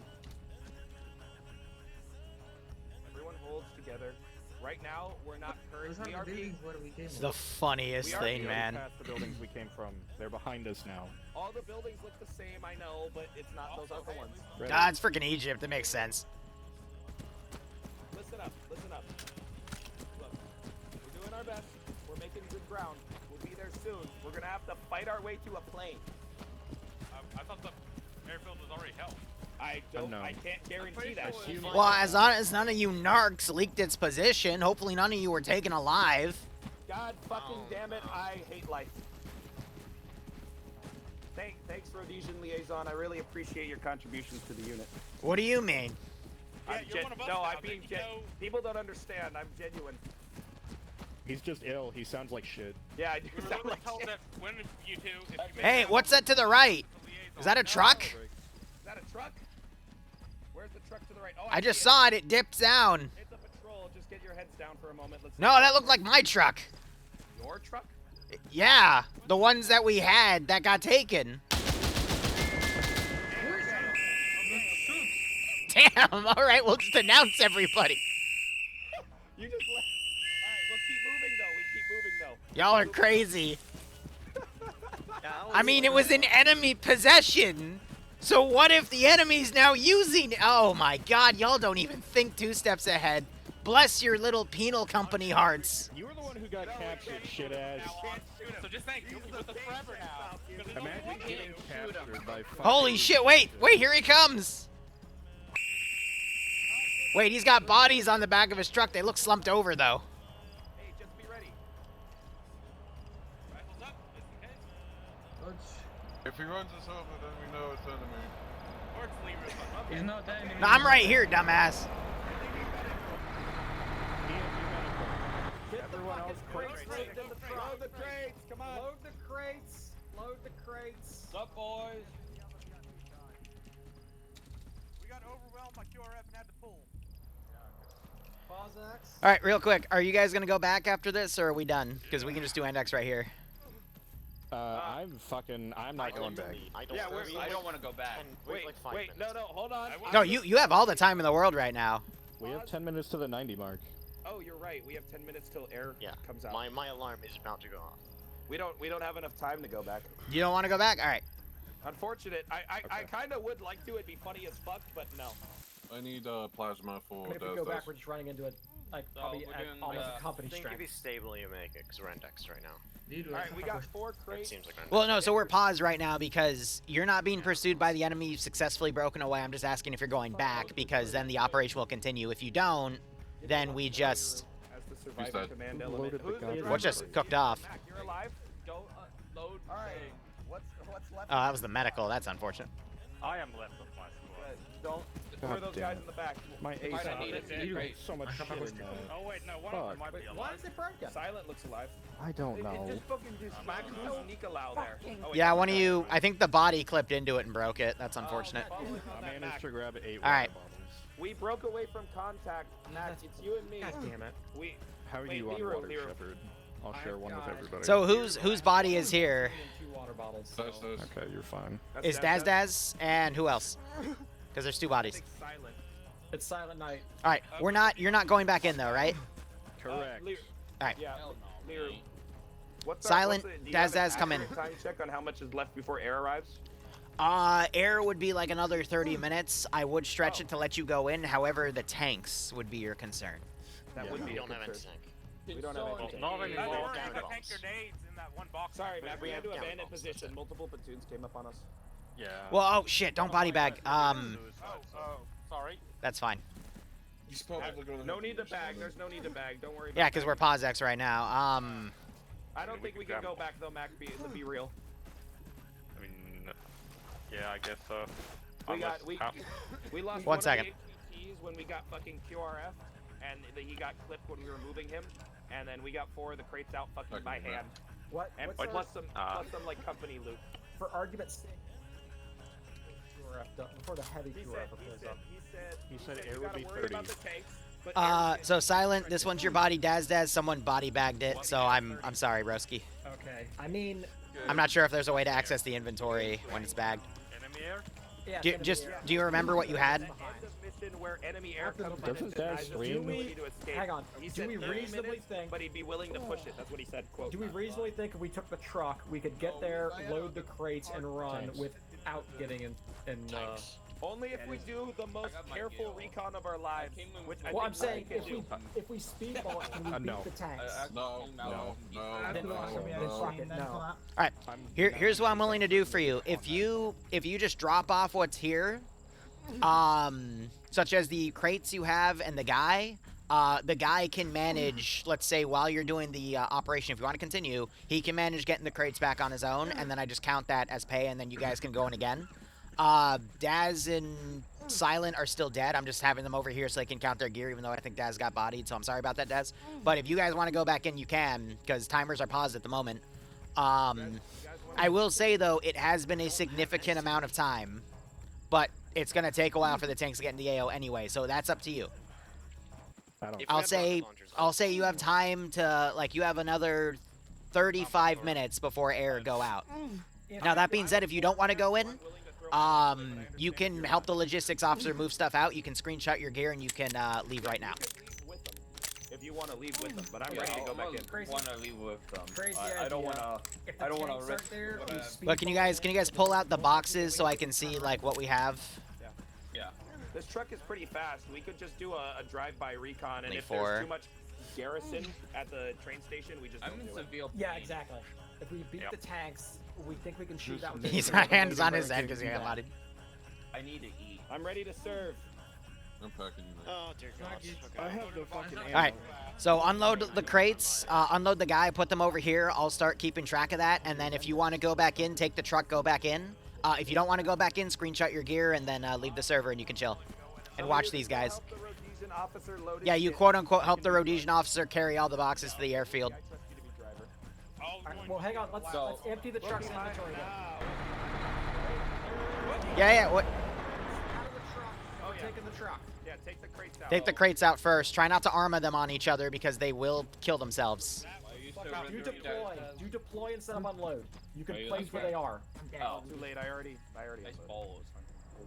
Speaker 6: Everyone holds together. Right now, we're not currently.
Speaker 3: It's the funniest thing, man.
Speaker 1: Past the buildings we came from. They're behind us now.
Speaker 6: All the buildings look the same, I know, but it's not those other ones.
Speaker 3: Ah, it's freaking Egypt. It makes sense.
Speaker 6: Listen up, listen up. Look, we're doing our best. We're making good ground. We'll be there there soon. We're gonna have to fight our way to a plane.
Speaker 11: I thought the airfield was already held.
Speaker 6: I can't guarantee that.
Speaker 3: Well, as long as none of you narcs leaked its position, hopefully none of you were taken alive.
Speaker 6: God fucking damn it, I hate life. Thanks, Rhodesian Liaison. I really appreciate your contributions to the unit.
Speaker 3: What do you mean?
Speaker 11: Yeah, you're one of us now.
Speaker 6: I'm being people don't understand. I'm genuine.
Speaker 1: He's just ill. He sounds like shit.
Speaker 6: Yeah, I do
Speaker 11: We were
Speaker 6: sound
Speaker 11: literally
Speaker 6: like
Speaker 11: told
Speaker 6: shit.
Speaker 11: that when you two, if you make
Speaker 3: Hey,
Speaker 11: it
Speaker 3: what's
Speaker 11: out
Speaker 3: that to the right? Is that a truck?
Speaker 6: Is that a truck? Where's the truck to the right? Oh,
Speaker 3: I just
Speaker 6: see
Speaker 3: saw it. It dipped down.
Speaker 6: It's a patrol. Just get your heads down for a moment. Let's
Speaker 3: No, that looked like my truck.
Speaker 6: Your truck?
Speaker 3: Yeah, the ones that we had that got taken. Damn, all right, we'll just announce everybody.
Speaker 6: You just let. Alright, we'll keep moving though. We keep moving though.
Speaker 3: Y'all are crazy. I mean, it was in enemy possession. So what if the enemy's now using it? Oh my god, y'all don't even think 2 steps ahead. Bless your little penal company hearts.
Speaker 1: You were the one who got captured, shit ass.
Speaker 11: So just think, you'll be with us forever now.
Speaker 1: Imagine getting captured by fucking...
Speaker 3: Holy shit, wait, here he comes. Wait, he's got bodies on the back of his truck. They look slumped over, though.
Speaker 6: Hey, just be ready.
Speaker 11: Rifles up, just in case.
Speaker 10: If he runs us over, then we know it's enemy.
Speaker 11: Or it's Liru.
Speaker 18: He's not enemy.
Speaker 3: No, I'm right here, dumbass.
Speaker 5: Everyone else, quick.
Speaker 6: Load the crates. Come on.
Speaker 5: Load the crates. Load the crates.
Speaker 17: What's up, boys?
Speaker 12: We got overwhelmed by QRF and had to pull.
Speaker 3: All right, real quick. Are you guys going to go back after this, or are we done? Because we can just do Index right here.
Speaker 1: I'm not going back.
Speaker 15: I don't want to go back.
Speaker 6: Wait, no, hold on.
Speaker 3: No, you have all the time in the world right now.
Speaker 1: We have 10 minutes to the 90 mark.
Speaker 6: Oh, you're right. We have 10 minutes till air comes out.
Speaker 14: My alarm is about to go off.
Speaker 6: We don't have enough time to go back.
Speaker 3: You don't want to go back? All right.
Speaker 6: Unfortunate. I kind of would like to. It'd be funny as fuck, but no.
Speaker 10: I need plasma for
Speaker 5: If we go back, we're just running into it, like, probably at almost a company
Speaker 14: I think
Speaker 5: strength.
Speaker 14: if he's stable, you make it, because we're indexed right now.
Speaker 6: Alright, we got 4 crates.
Speaker 14: Seems like
Speaker 3: Well, no, so we're paused right now because you're not being pursued by the enemy. You've successfully broken away. I'm just asking if you're going back because then the operation will continue. If you don't, then we just...
Speaker 6: As the survivor command element.
Speaker 3: What just cooked off?
Speaker 6: Mac, you're alive? Go load. Alright. What's left?
Speaker 3: Oh, that was the medical. That's unfortunate.
Speaker 11: I am left of my squad.
Speaker 6: Don't. Where are those guys in the back?
Speaker 1: My ace
Speaker 6: I need it.
Speaker 1: so much shit in that.
Speaker 11: Oh wait, no, one of them might be alive.
Speaker 5: Why is it broken?
Speaker 6: Silent looks alive.
Speaker 1: I don't know.
Speaker 6: Just fucking smack who's Nicolau there. Oh, wait,
Speaker 3: Yeah, one of you... I think the body clipped into it and broke it. That's unfortunate.
Speaker 1: I managed to grab 8
Speaker 3: All right.
Speaker 1: water bottles.
Speaker 6: We broke away from contact. Max, it's you and me.
Speaker 5: God damn it.
Speaker 1: How are you on water, Shepard? I'll share one with everybody.
Speaker 3: So whose body is here?
Speaker 5: 2 water bottles.
Speaker 10: That's those.
Speaker 1: Okay, you're fine.
Speaker 3: Is Daz and who else? Because there's 2 bodies.
Speaker 6: Silent.
Speaker 5: It's Silent Night.
Speaker 3: All right, you're not going back in though, right?
Speaker 1: Correct.
Speaker 3: All right.
Speaker 6: Yeah, Liru.
Speaker 3: Silent,
Speaker 6: do you have an
Speaker 3: Daz, come in.
Speaker 6: accurate time check on how much is left before air arrives?
Speaker 3: Air would be like another 30 minutes. I would stretch it to let you go in. However, the tanks would be your concern.
Speaker 6: That would be
Speaker 14: We
Speaker 6: a
Speaker 14: don't have any
Speaker 6: concern.
Speaker 14: tank.
Speaker 6: We don't have any tank.
Speaker 11: Not anymore.
Speaker 14: down
Speaker 11: The
Speaker 14: box.
Speaker 11: tank grenades in that one box.
Speaker 6: Sorry, Matt, we had to
Speaker 14: down
Speaker 6: abandon
Speaker 14: box,
Speaker 6: position. Multiple platoons came up on us.
Speaker 11: Yeah.
Speaker 3: Well, oh shit, don't body bag.
Speaker 11: Sorry.
Speaker 3: That's fine.
Speaker 10: He's probably going to
Speaker 6: No need to bag. There's no need to bag. Don't worry.
Speaker 3: Yeah,
Speaker 6: about
Speaker 3: because we're POSX right now.
Speaker 6: I don't think we can go back though, Mac. To be real.
Speaker 11: I mean, yeah, I guess so.
Speaker 6: We lost
Speaker 3: One
Speaker 6: one
Speaker 3: second.
Speaker 6: of the APTs when we got fucking QRF, and he got clipped when we were moving him, and then we got 4 of the crates out fucking by hand.
Speaker 5: What?
Speaker 6: And
Speaker 5: What's
Speaker 6: plus some like company loot.
Speaker 5: For argument's sake, QRF done before the heavy QRF appears up.
Speaker 1: He said air
Speaker 6: you
Speaker 1: would
Speaker 6: gotta
Speaker 1: be
Speaker 6: worry
Speaker 1: 30.
Speaker 6: about the tanks, but
Speaker 3: So Silent, this one's your body. Daz, someone body bagged it. So I'm sorry, Broski.
Speaker 5: Okay. I mean,
Speaker 3: I'm not sure if there's a way to access the inventory when it's bagged.
Speaker 11: Enemy air?
Speaker 5: yeah.
Speaker 3: Do you remember what you had?
Speaker 6: end of mission where enemy air comes in
Speaker 1: Doesn't
Speaker 6: and
Speaker 1: that
Speaker 6: denies us the
Speaker 1: scream?
Speaker 6: ability to escape.
Speaker 5: Hang on.
Speaker 6: He
Speaker 5: Do
Speaker 6: said
Speaker 5: we
Speaker 6: 30
Speaker 5: reasonably
Speaker 6: minutes,
Speaker 5: think?
Speaker 6: but he'd be willing to push it. That's what he said. Quote.
Speaker 5: Do we reasonably think if we took the truck, we could get there, load the crates, and run with out getting in.
Speaker 6: Only if we do the most careful recon of our lives, which I
Speaker 5: Well,
Speaker 6: think
Speaker 5: I'm saying
Speaker 6: we can
Speaker 5: if we speedball it, can we beat
Speaker 1: no.
Speaker 5: the tanks?
Speaker 10: No.
Speaker 5: Then fuck it, no.
Speaker 3: All right. Here's what I'm willing to do for you. If you just drop off what's here, such as the crates you have and the guy can manage, let's say, while you're doing the operation, if you want to continue, he can manage getting the crates back on his own, and then I just count that as pay, and then you guys can go in again. Daz and Silent are still dead. I'm just having them over here so they can count their gear, even though I think Daz got bodied, so I'm sorry about that, Daz. But if you guys want to go back in, you can, because timers are paused at the moment. I will say, though, it has been a significant amount of time, but it's going to take a while for the tanks to get into AO anyway, so that's up to you. I'll say you have time to, like, you have another 35 minutes before air go out. Now, that being said, if you don't want to go in, you can help the logistics officer move stuff out. You can screenshot your gear and you can leave right now.
Speaker 6: If you want to leave with them, but I'm ready to go back in.
Speaker 15: Want to leave with them.
Speaker 5: Crazy
Speaker 15: I don't want to. I don't want to risk.
Speaker 3: But can you guys pull out the boxes so I can see like what we have?
Speaker 6: Yeah. This truck is pretty fast. We could just do a drive-by recon, and if there's too much garrison at the train station, we just don't do it.
Speaker 5: Yeah, exactly. If we beat the tanks, we think we can shoot out.
Speaker 3: His hands on his head because he got modded.
Speaker 15: I need to eat.
Speaker 6: I'm ready to serve.
Speaker 10: I'm packing you.
Speaker 14: Oh dear God.
Speaker 1: I have no fucking ammo.
Speaker 3: All right, so unload the crates, unload the guy, put them over here. I'll start keeping track of that, and then if you want to go back in, take the truck, go back in. If you don't want to go back in, screenshot your gear, and then leave the server, and you can chill and watch these guys. Yeah, you quote-unquote help the Rhodesian officer carry all the boxes to the airfield.
Speaker 5: Well, hang on. Let's empty the truck's inventory.
Speaker 3: Yeah. What?
Speaker 5: Out of the truck. We're taking the truck.
Speaker 6: Yeah, take the crates out.
Speaker 3: Take the crates out first. Try not to armor them on each other because they will kill themselves.
Speaker 5: You deploy. You deploy instead of unload. You can place where they are.
Speaker 6: Oh, too late. I already.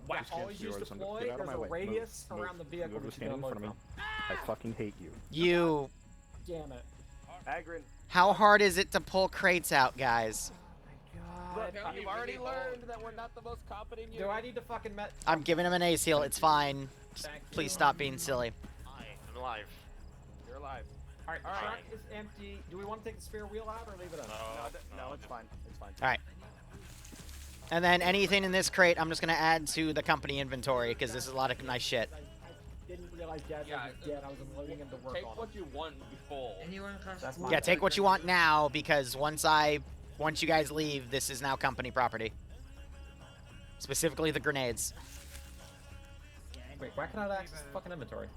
Speaker 5: Wow. Always use deploy. There's a radius around the vehicle that you can unload from.
Speaker 1: I fucking hate you.
Speaker 3: You.
Speaker 5: Damn it.
Speaker 6: Agrin.
Speaker 3: How hard is it to pull crates out, guys?
Speaker 6: Look, you've already learned that we're not the most competent unit.
Speaker 5: Do I need to fucking
Speaker 3: I'm giving him an ace heal. It's fine. Please stop being silly.
Speaker 14: I'm alive.
Speaker 6: You're alive.
Speaker 5: Alright, the truck is empty. Do we want to take the spare wheel out or leave it in?
Speaker 6: No, it's fine. It's fine.
Speaker 3: All right. And then anything in this crate, I'm just going to add to the company inventory because this is a lot of nice shit.
Speaker 5: I didn't realize Dad was dead. I was unloading him to work on him.
Speaker 15: Take what you want before.
Speaker 3: Yeah, take what you want now because once you guys leave, this is now company property. Specifically the grenades.
Speaker 5: Wait, why can't I access the fucking inventory?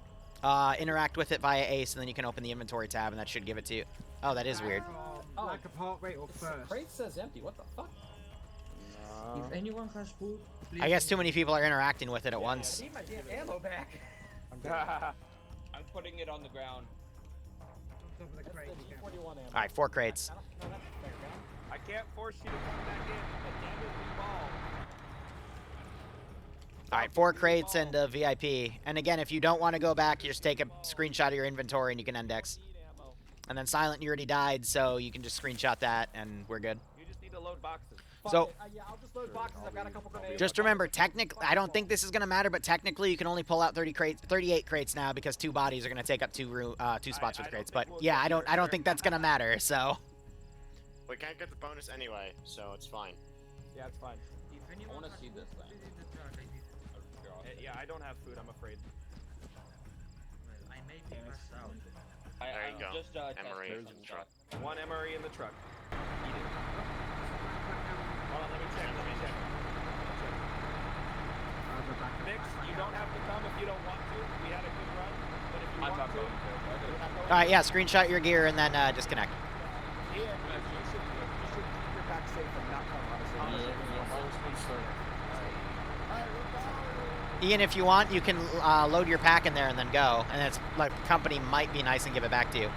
Speaker 3: Interact with it via Ace, and then you can open the inventory tab, and that should give it to you. Oh, that is weird.
Speaker 13: Like a heart rate or first.
Speaker 5: The crate says empty. What the fuck?
Speaker 18: If anyone has food, please.
Speaker 3: I guess too many people are interacting with it at once.
Speaker 5: I need my damn ammo back.
Speaker 15: I'm putting it on the ground.
Speaker 5: That's the G41 ammo.
Speaker 3: All right, 4 crates.
Speaker 6: I can't force you to come back in. The game is involved.
Speaker 3: All right, 4 crates and a VIP. And again, if you don't want to go back, you just take a screenshot of your inventory and you can index. And then Silent, you already died, so you can just screenshot that and we're good.
Speaker 6: You just need to load boxes.
Speaker 3: So,
Speaker 5: yeah, I'll just load boxes. I've got a couple grenades.
Speaker 3: just remember, technically, I don't think this is going to matter, but technically you can only pull out 38 crates now because 2 bodies are going to take up 2 spots with crates. But yeah, I don't think that's going to matter, so.
Speaker 14: We can't get the bonus anyway, so it's fine.
Speaker 6: Yeah, it's fine.
Speaker 15: I want to see this thing.
Speaker 6: Yeah, I don't have food, I'm afraid.
Speaker 18: I may be messed out.
Speaker 14: There you go.
Speaker 15: Just,
Speaker 14: MRE in the truck.
Speaker 6: 1 MRE in the truck. Eat it. Hold on, let me check. Mix, you don't have to come if you don't want to. We had a good run, but if you want to...
Speaker 3: All right, yeah, screenshot your gear and then disconnect.
Speaker 6: Yeah, you should keep your back safe and not come on a
Speaker 3: Ian, if you want, you can load your pack in there and then go. And it's like the company might be nice and give it back to you.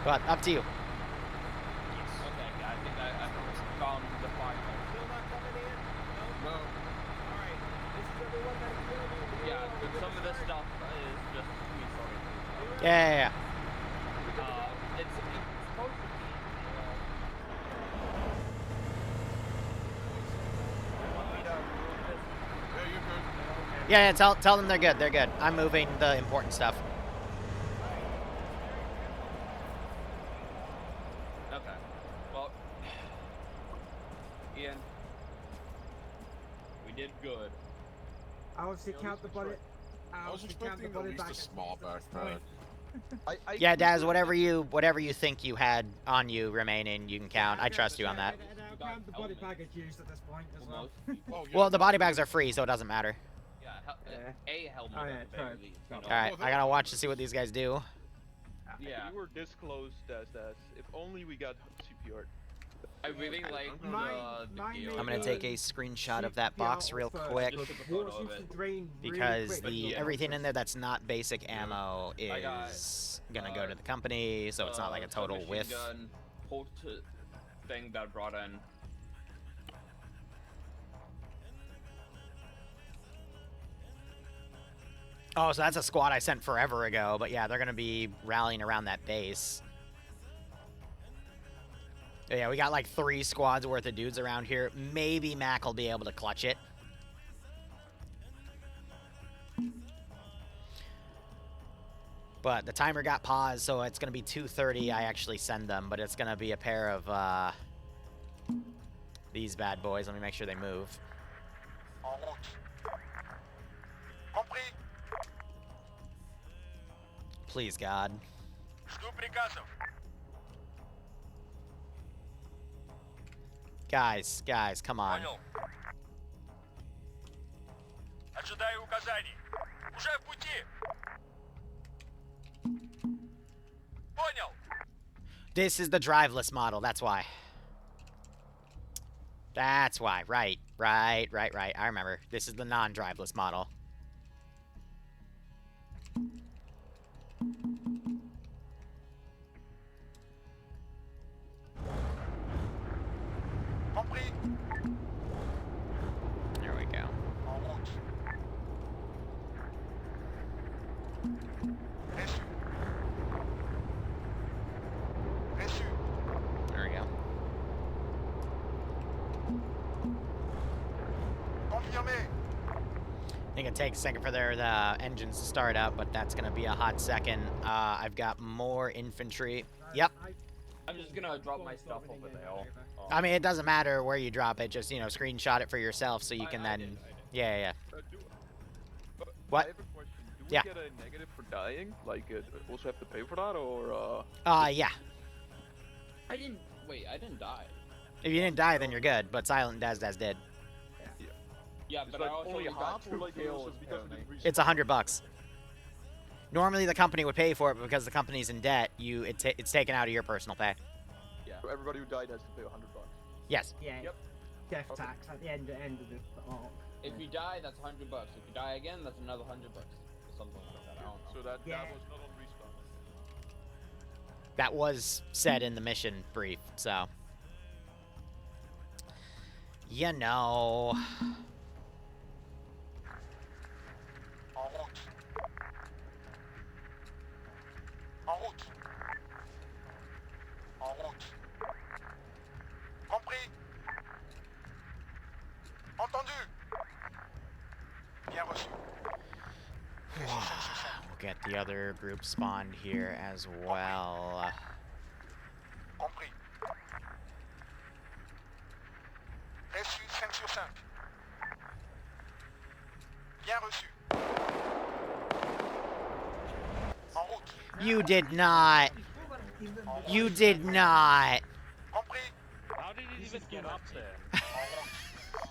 Speaker 3: But up to you.
Speaker 15: Okay, I think I found the fire.
Speaker 6: Still not coming in?
Speaker 10: No.
Speaker 6: Alright, this is everyone that is going to be...
Speaker 15: Yeah, but some of this stuff is just me, sorry.
Speaker 3: Yeah.
Speaker 15: It's supposed to be...
Speaker 3: Yeah, tell them they're good. They're good. I'm moving the important stuff.
Speaker 15: Okay. Well, Ian, we did good.
Speaker 17: I obviously count the body.
Speaker 10: I was expecting at least a small backpack.
Speaker 3: Yeah, Daz, whatever you think you had on you remaining, you can count. I trust you on that.
Speaker 17: And I'll count the body baggage used at this point as well.
Speaker 3: Well, the body bags are free, so it doesn't matter.
Speaker 15: Yeah, a helmet.
Speaker 17: Oh, yeah,
Speaker 15: at the very least, you know.
Speaker 3: All right, I gotta watch to see what these guys do.
Speaker 7: Yeah. We were this close, Daz. If only we got CPR.
Speaker 15: I really like the
Speaker 3: I'm gonna take a screenshot of that box real quick because everything in there that's not basic ammo is gonna go to the company, so it's not like a total whiff.
Speaker 15: Gun, thing that brought in.
Speaker 3: Oh, so that's a squad I sent forever ago, but yeah, they're gonna be rallying around that base. Yeah, we got like 3 squads worth of dudes around here. Maybe Mac will be able to clutch it. But the timer got paused, so it's going to be 2:30. I actually send them, but it's going to be a pair of these bad boys. Let me make sure they move.
Speaker 12: En route. Compris.
Speaker 3: Please, God.
Speaker 12: Жду приказов.
Speaker 3: Guys, come on.
Speaker 12: Понял. Ожидаю указаний. Уже в пути. Понял.
Speaker 3: This is the driveless model, that's why. That's why, right. I remember. This is the non-driveless model.
Speaker 12: Compris.
Speaker 3: There we go.
Speaker 12: En route. Reçu. Reçu.
Speaker 3: There we go.
Speaker 12: Confirmé.
Speaker 3: I think it takes a second for the engines to start up, but that's going to be a hot second. I've got more infantry. Yep.
Speaker 15: I'm just gonna drop my stuff over the hill.
Speaker 3: I mean, it doesn't matter where you drop it. Just, screenshot it for yourself so you can then... Yeah. What?
Speaker 7: I have a question. Do we
Speaker 3: Yeah.
Speaker 7: get a negative for dying? Like, also have to pay for that, or
Speaker 3: Yeah.
Speaker 15: I didn't die.
Speaker 3: If you didn't die, then you're good, but Silent Daz did.
Speaker 15: Yeah,
Speaker 7: It's
Speaker 15: but
Speaker 7: like
Speaker 15: I also
Speaker 7: only
Speaker 15: got
Speaker 7: half, or
Speaker 15: 2
Speaker 7: like
Speaker 15: kills.
Speaker 7: because of the
Speaker 3: It's $100. Normally, the company would pay for it, but because the company's in debt, it's taken out of your personal pay.
Speaker 7: Yeah. So everybody who died has to pay $100.
Speaker 3: Yes.
Speaker 17: Yeah.
Speaker 7: Yep.
Speaker 17: Death
Speaker 7: Okay.
Speaker 17: tax at the end of the arc.
Speaker 15: If you die, that's $100. If you die again, that's another $100. Something like that. I don't know.
Speaker 7: So that
Speaker 17: Yeah.
Speaker 7: was not on respawn.
Speaker 3: That was said in the mission brief, so... You know...
Speaker 12: En route. En route. En route. Compris. Entendu. Bien reçu.
Speaker 3: We'll get the other group spawned here as well.
Speaker 12: Compris. Reçu 5 sur 5. Bien reçu. En route.
Speaker 3: You did not. You did not.
Speaker 12: Compris.
Speaker 11: How did he even get up there?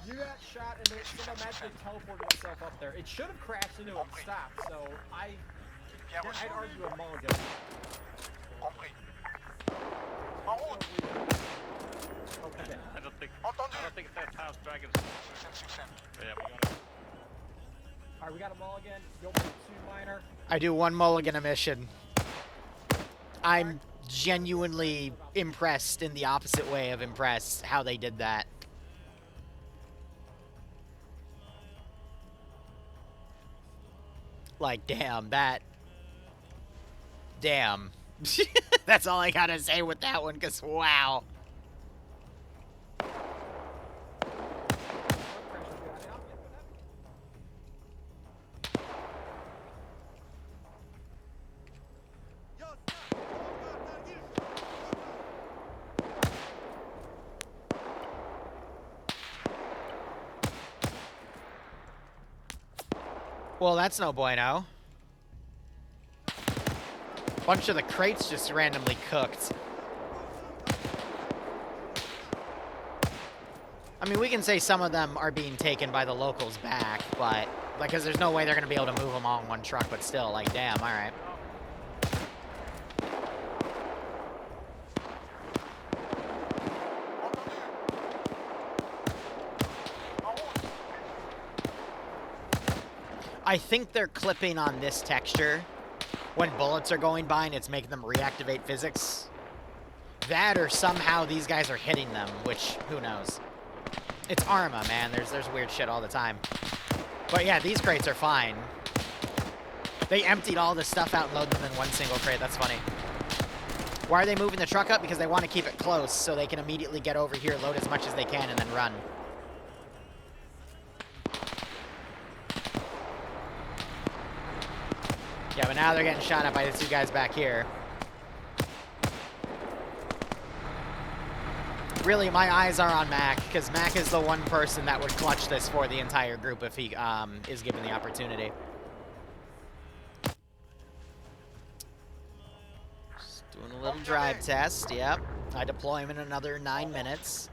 Speaker 5: You got shot and it somehow magically teleported itself up there. It should have crashed into it and stopped, so I'd argue a mulligan.
Speaker 12: Compris. En route.
Speaker 5: Okay.
Speaker 11: I don't
Speaker 12: Entendu.
Speaker 11: think that's how dragons.
Speaker 12: 5 sur 5.
Speaker 11: Yeah, we got it.
Speaker 5: Alright, we got a mulligan. Go for 2 minor.
Speaker 3: I do 1 mulligan a mission. I'm genuinely impressed in the opposite way of impressed how they did that. Like, damn, that... Damn. That's all I gotta say with that one, because wow. Well, that's no bueno. Bunch of the crates just randomly cooked. I mean, we can say some of them are being taken by the locals back, but because there's no way they're gonna be able to move them all in one truck. But still, like, damn, all right. I think they're clipping on this texture when bullets are going by and it's making them reactivate physics. That or somehow these guys are hitting them, which, who knows. It's Arma, man. There's weird shit all the time. But yeah, these crates are fine. They emptied all the stuff out and loaded them in one single crate. That's funny. Why are they moving the truck up? Because they want to keep it close so they can immediately get over here, load as much as they can, and then run. Yeah, but now they're getting shot at by the two guys back here. Really, my eyes are on Mac, because Mac is the one person that would clutch this for the entire group if he is given the opportunity. Just doing a little drive test, yep. I deploy him in another 9 minutes.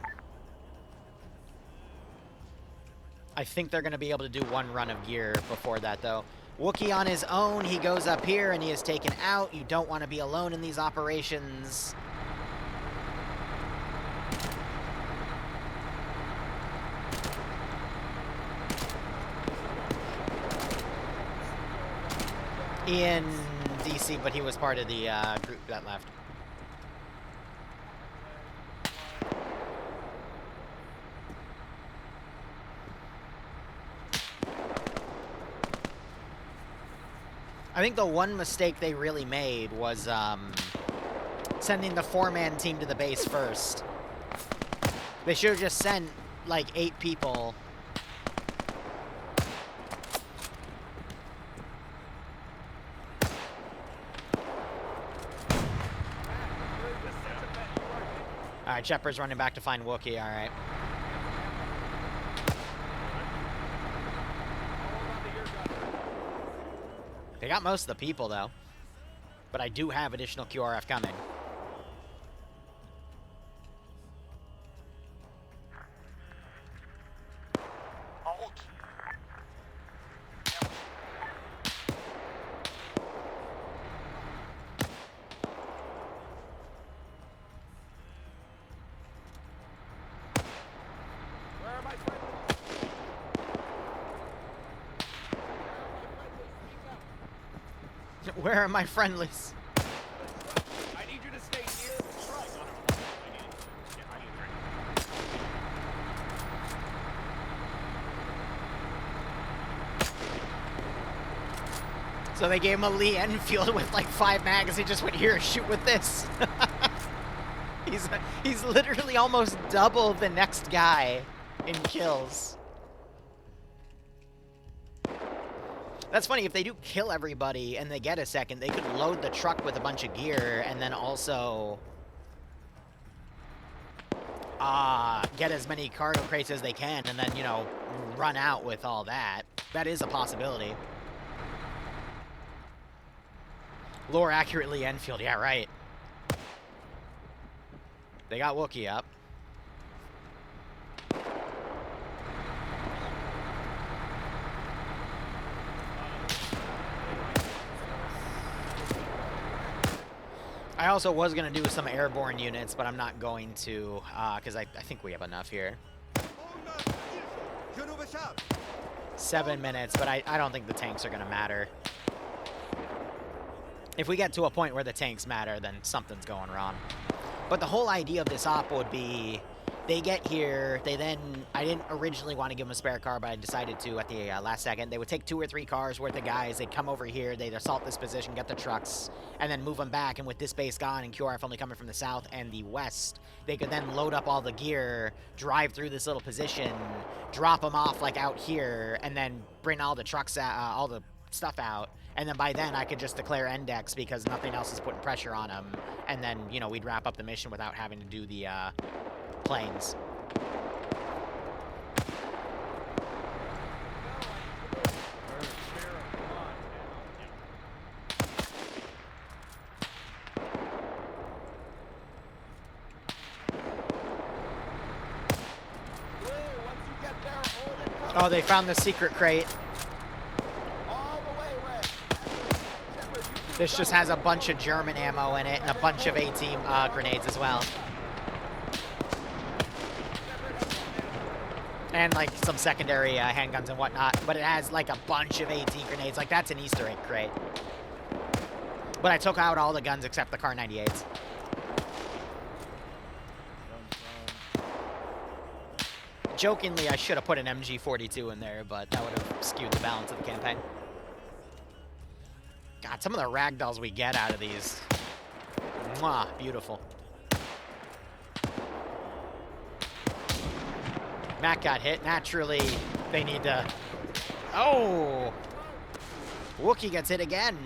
Speaker 3: I think they're going to be able to do one run of gear before that, though. Wookiee on his own, he goes up here and he is taken out. You don't want to be alone in these operations. In DC, but he was part of the group that left. I think the one mistake they really made was sending the 4-man team to the base first. They should have just sent like 8 people. Alright, Shepard's running back to find Wookiee, alright. They got most of the people, though. But I do have additional QRF coming. Where are my friendlies?
Speaker 12: I need you to stay near the truck.
Speaker 3: So they gave him a Lee Enfield with like 5 mags. He just went, here, shoot with this. He's literally almost double the next guy in kills. That's funny, if they do kill everybody and they get a second, they could load the truck with a bunch of gear and then also get as many cargo crates as they can and then, you know, run out with all that. That is a possibility. Lore accurately Enfield, yeah, right. They got Wookiee up. I also was going to do some airborne units, but I'm not going to, because I think we have enough here. 7 minutes, but I don't think the tanks are going to matter. If we get to a point where the tanks matter, then something's going wrong. But the whole idea of this op would be, they get here, they then, I didn't originally want to give them a spare car, but I decided to at the last second. They would take 2 or 3 cars worth of guys, they'd come over here, they'd assault this position, get the trucks, and then move them back, and with this base gone and QRF only coming from the south and the west, they could then load up all the gear, drive through this little position, drop them off like out here, and then bring all the trucks out, all the stuff out, and then by then I could just declare index because nothing else is putting pressure on them, and then, you know, we'd wrap up the mission without having to do the, planes. Oh, they found the secret crate. This just has a bunch of German ammo in it and a bunch of A-team grenades as well. And like some secondary handguns and whatnot, but it has like a bunch of AT grenades. Like that's an Easter egg crate. But I took out all the guns except the Kar 98s. Jokingly, I should have put an MG42 in there, but that would have skewed the balance of the campaign. God, some of the ragdolls we get out of these. Mwah, beautiful. Mac got hit. Naturally, they need to... Oh! Wookiee gets hit again.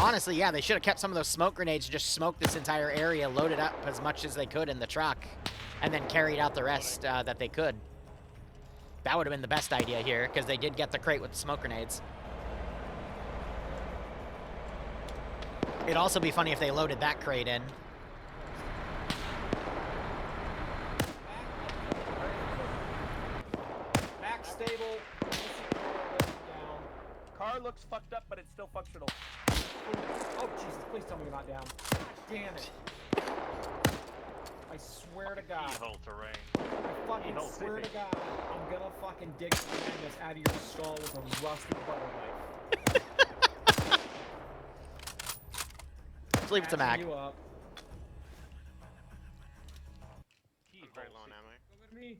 Speaker 3: Honestly, yeah, they should have kept some of those smoke grenades and just smoked this entire area, loaded up as much as they could in the truck, and then carried out the rest that they could. That would have been the best idea here, because they did get the crate with the smoke grenades. It'd also be funny if they loaded that crate in.
Speaker 5: Back stable. Down.
Speaker 6: Car looks fucked up, but it's still functional.
Speaker 5: Oh, Jesus, please tell me you're not down. Damn it. I swear to God.
Speaker 2: Evil terrain.
Speaker 5: I fucking swear to God, I'm gonna fucking dig this out of your skull with a rusty butter knife.
Speaker 3: Leave it to Mac.
Speaker 5: You up.
Speaker 14: Very low on ammo.
Speaker 5: Look at me.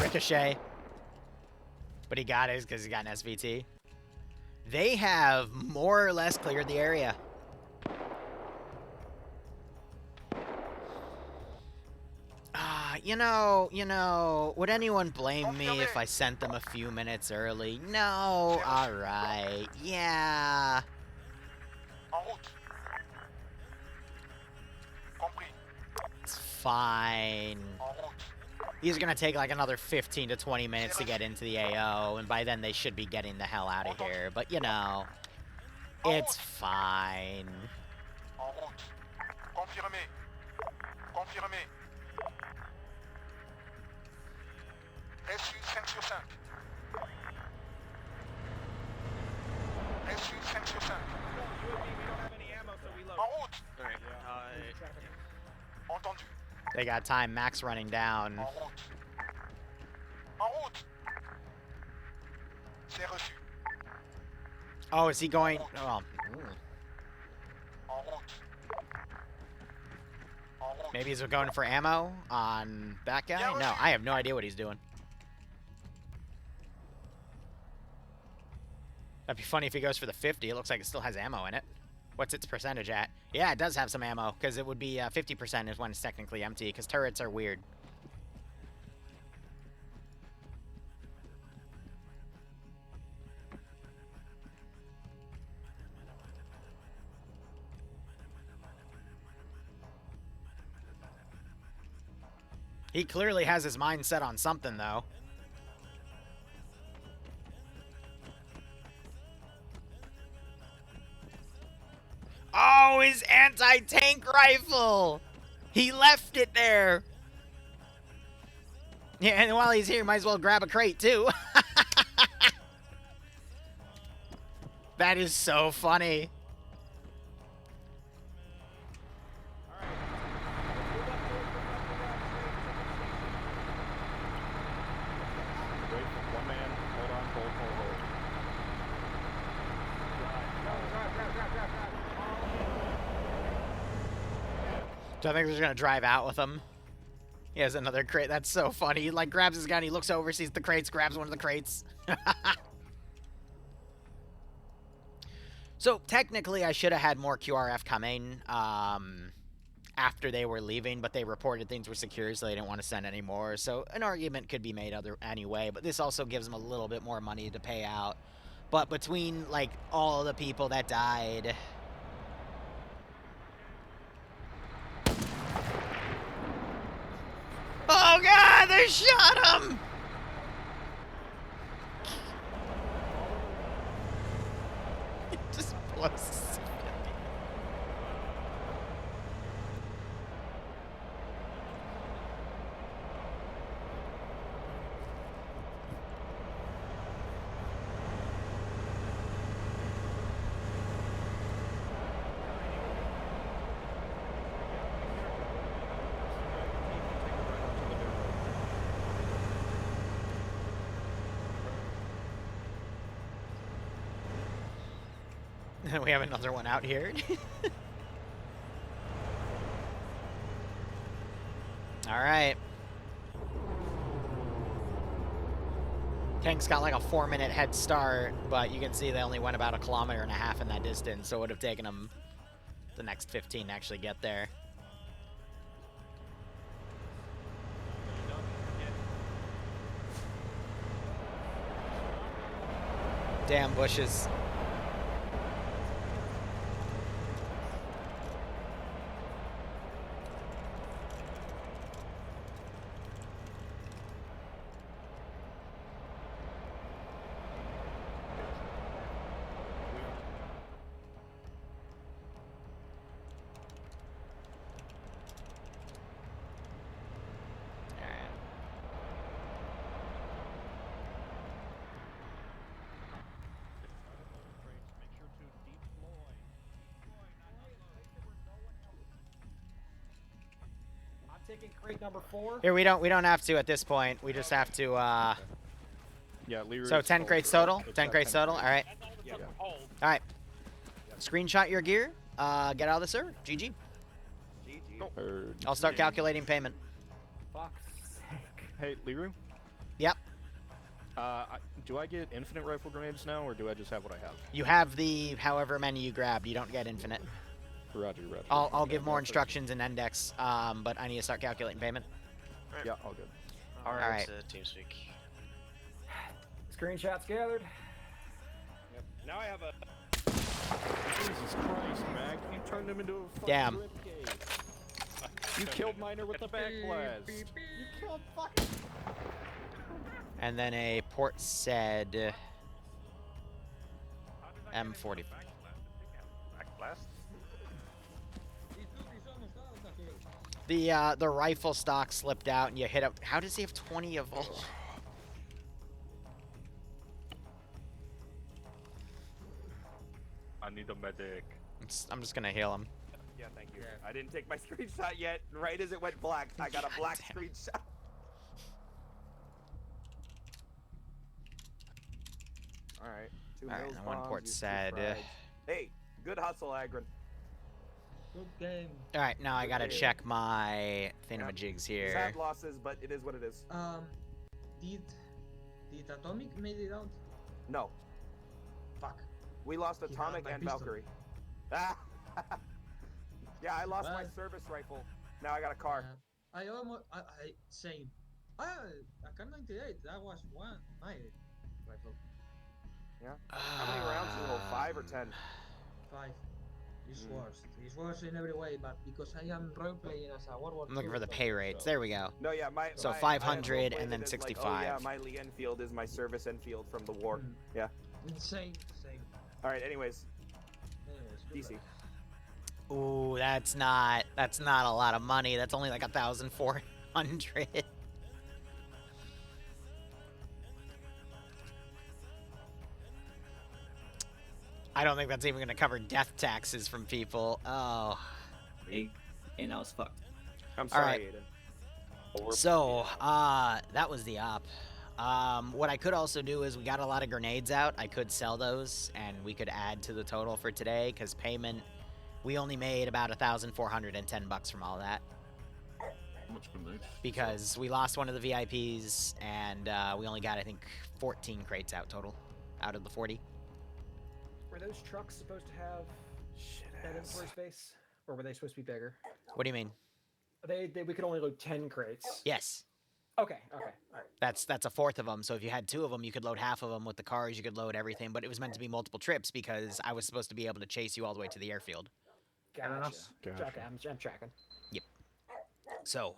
Speaker 3: Ricochet. But he got his because he got an SVT. They have more or less cleared the area. You know, would anyone blame me if I sent them a few minutes early? No, alright, yeah. It's fine. These are gonna take like another 15 to 20 minutes to get into the AO, and by then they should be getting the hell out of here, but you know, it's fine.
Speaker 12: Confirmé. Reçu 5 sur 5. Reçu 5 sur 5. En route. Entendu.
Speaker 3: They got time. Max running down.
Speaker 12: En route. En route. C'est reçu.
Speaker 3: Oh, is he going? Oh.
Speaker 12: En route.
Speaker 3: Maybe he's going for ammo on that guy? No, I have no idea what he's doing. That'd be funny if he goes for the 50. It looks like it still has ammo in it. What's its percentage at? Yeah, it does have some ammo, because it would be 50% is when it's technically empty, because turrets are weird. He clearly has his mind set on something, though. Oh, his anti-tank rifle! He left it there! Yeah, and while he's here, might as well grab a crate, too. That is so funny. Do I think they're just gonna drive out with him? He has another crate. That's so funny. He like grabs his gun, he looks over, sees the crates, grabs one of the crates. So technically I should have had more QRF coming after they were leaving, but they reported things were secure, so they didn't want to send any more. So an argument could be made anyway, but this also gives them a little bit more money to pay out. But between like all the people that died, oh God, they shot him! Just close. We have another one out here. All right. Tank's got like a 4-minute head start, but you can see they only went about 1.5 kilometers in that distance, so it would have taken them the next 15 to actually get there. Damn bushes.
Speaker 5: Taking crate number 4.
Speaker 3: Here we don't have to at this point. We just have to
Speaker 1: Yeah, Liru.
Speaker 3: So 10 crates total? 10 crates total? All right.
Speaker 1: Yeah.
Speaker 3: All right. Screenshot your gear. Get out of the server. GG.
Speaker 1: Heard.
Speaker 3: I'll start calculating payment.
Speaker 5: Fuck's sake.
Speaker 1: Hey, Liru.
Speaker 3: Yep.
Speaker 1: Do I get infinite rifle grenades now, or do I just have what I have?
Speaker 3: You have the however many you grabbed. You don't get infinite.
Speaker 1: Roger, roger.
Speaker 3: I'll give more instructions in index, but I need to start calculating payment.
Speaker 14: Right.
Speaker 1: Yeah, all good.
Speaker 14: All
Speaker 3: right.
Speaker 14: right. TeamSpeak.
Speaker 5: Screenshots gathered.
Speaker 17: Yep. Now I have a.
Speaker 1: Jesus Christ, Mac! You turned him into a fucking
Speaker 3: Damn.
Speaker 1: ribcage. You killed Miner with the back blast.
Speaker 5: You killed fucking.
Speaker 3: And then a port said M40.
Speaker 7: Blast.
Speaker 3: The rifle stock slipped out and you hit up. How does he have 20 of them?
Speaker 2: I need a medic.
Speaker 3: I'm just gonna heal him.
Speaker 6: Yeah, thank you. I didn't take my screenshot yet. Right as it went black, I got a black screenshot. All right.
Speaker 3: All right, and one port said.
Speaker 6: Hey, good hustle, Agron.
Speaker 18: Good game.
Speaker 3: All right, now I gotta check my thingamajigs
Speaker 6: We've
Speaker 3: here.
Speaker 6: had losses, but it is what it is.
Speaker 18: Did Atomic made it out?
Speaker 6: No.
Speaker 18: Fuck.
Speaker 6: We lost
Speaker 18: He
Speaker 6: Atomic
Speaker 18: had my
Speaker 6: and
Speaker 18: pistol.
Speaker 6: Valkyrie. Ah. Yeah, I lost my
Speaker 18: Well.
Speaker 6: service rifle. Now I got a car.
Speaker 18: I almost. I same. A K-98. That was my rifle.
Speaker 6: Yeah. How many rounds total? 5 or 10?
Speaker 18: 5. It's worse. It's worse in every way, but because I am role playing as a World War
Speaker 3: I'm looking
Speaker 18: II,
Speaker 3: for the
Speaker 18: so-
Speaker 3: pay rates. There we go.
Speaker 6: No, yeah,
Speaker 3: So
Speaker 6: my
Speaker 3: 500
Speaker 6: I
Speaker 3: and then
Speaker 6: it as
Speaker 3: 65.
Speaker 6: Like, oh yeah, my Lee Enfield is my service Enfield from the war. Yeah.
Speaker 18: Same.
Speaker 6: All right. Anyways,
Speaker 18: Anyways,
Speaker 6: DC.
Speaker 3: Ooh, that's not a lot of money. That's only like 1,400. I don't think that's even gonna cover death taxes from people. Oh.
Speaker 19: And I was fucked.
Speaker 6: I'm
Speaker 3: All
Speaker 6: sorry,
Speaker 3: right.
Speaker 6: Aiden.
Speaker 3: So, that was the op. What I could also do is we got a lot of grenades out. I could sell those, and we could add to the total for today, because payment, we only made about $1,410 from all that.
Speaker 10: How much grenades?
Speaker 3: Because we lost one of the VIPs, and we only got, I think, 14 crates out total, out of the 40.
Speaker 5: Were those trucks supposed to have that inventory space, or were they supposed to be bigger?
Speaker 3: What do you mean?
Speaker 5: We could only load 10 crates.
Speaker 3: Yes.
Speaker 5: Okay. All right.
Speaker 3: That's a fourth of them. So if you had 2 of them, you could load half of them with the cars. You could load everything, but it was meant to be multiple trips because I was supposed to be able to chase you all the way to the airfield.
Speaker 5: Gotcha.
Speaker 1: Gotcha.
Speaker 5: Okay, I'm tracking.
Speaker 3: Yep. So,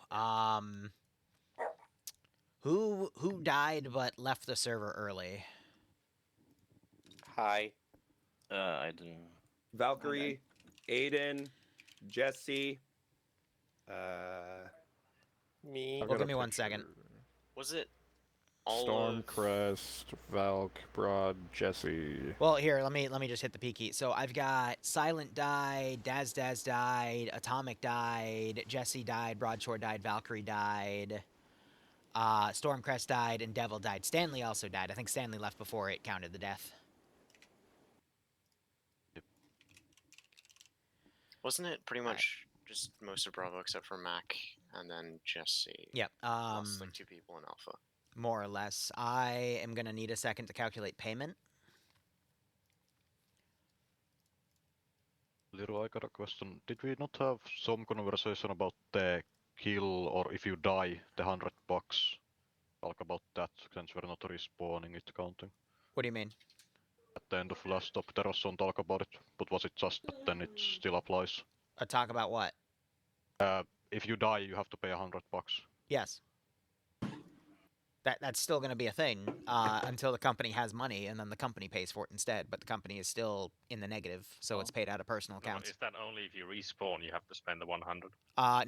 Speaker 3: who died but left the server early?
Speaker 14: Hi. I didn't.
Speaker 6: Valkyrie, Aiden, Jesse, me.
Speaker 3: Well, give me 1 second.
Speaker 14: Was it all
Speaker 1: Stormcrest, Valk, Broad, Jesse.
Speaker 3: Well, here, let me just hit the P key. So I've got Silent died, Daz died, Atomic died, Jesse died, Broadshore died, Valkyrie died, Stormcrest died, and Devil died. Stanley also died. I think Stanley left before it counted the death.
Speaker 14: Wasn't it pretty much just most of Bravo except for Mac and then Jesse?
Speaker 3: Yep.
Speaker 14: Lost like 2 people in Alpha.
Speaker 3: More or less. I am gonna need a second to calculate payment.
Speaker 20: Liru, I got a question. Did we not have some conversation about the kill or if you die, the $100? Talk about that since we're not respawning it counting.
Speaker 3: What do you mean?
Speaker 20: At the end of last stop there was some talk about it, but was it just that then it still applies?
Speaker 3: A talk about what?
Speaker 20: If you die you have to pay $100.
Speaker 3: Yes. That's still gonna be a thing until the company has money, and then the company pays for it instead. But the company is still in the negative, so it's paid out of personal accounts.
Speaker 11: Is that only if you respawn you have to spend the 100?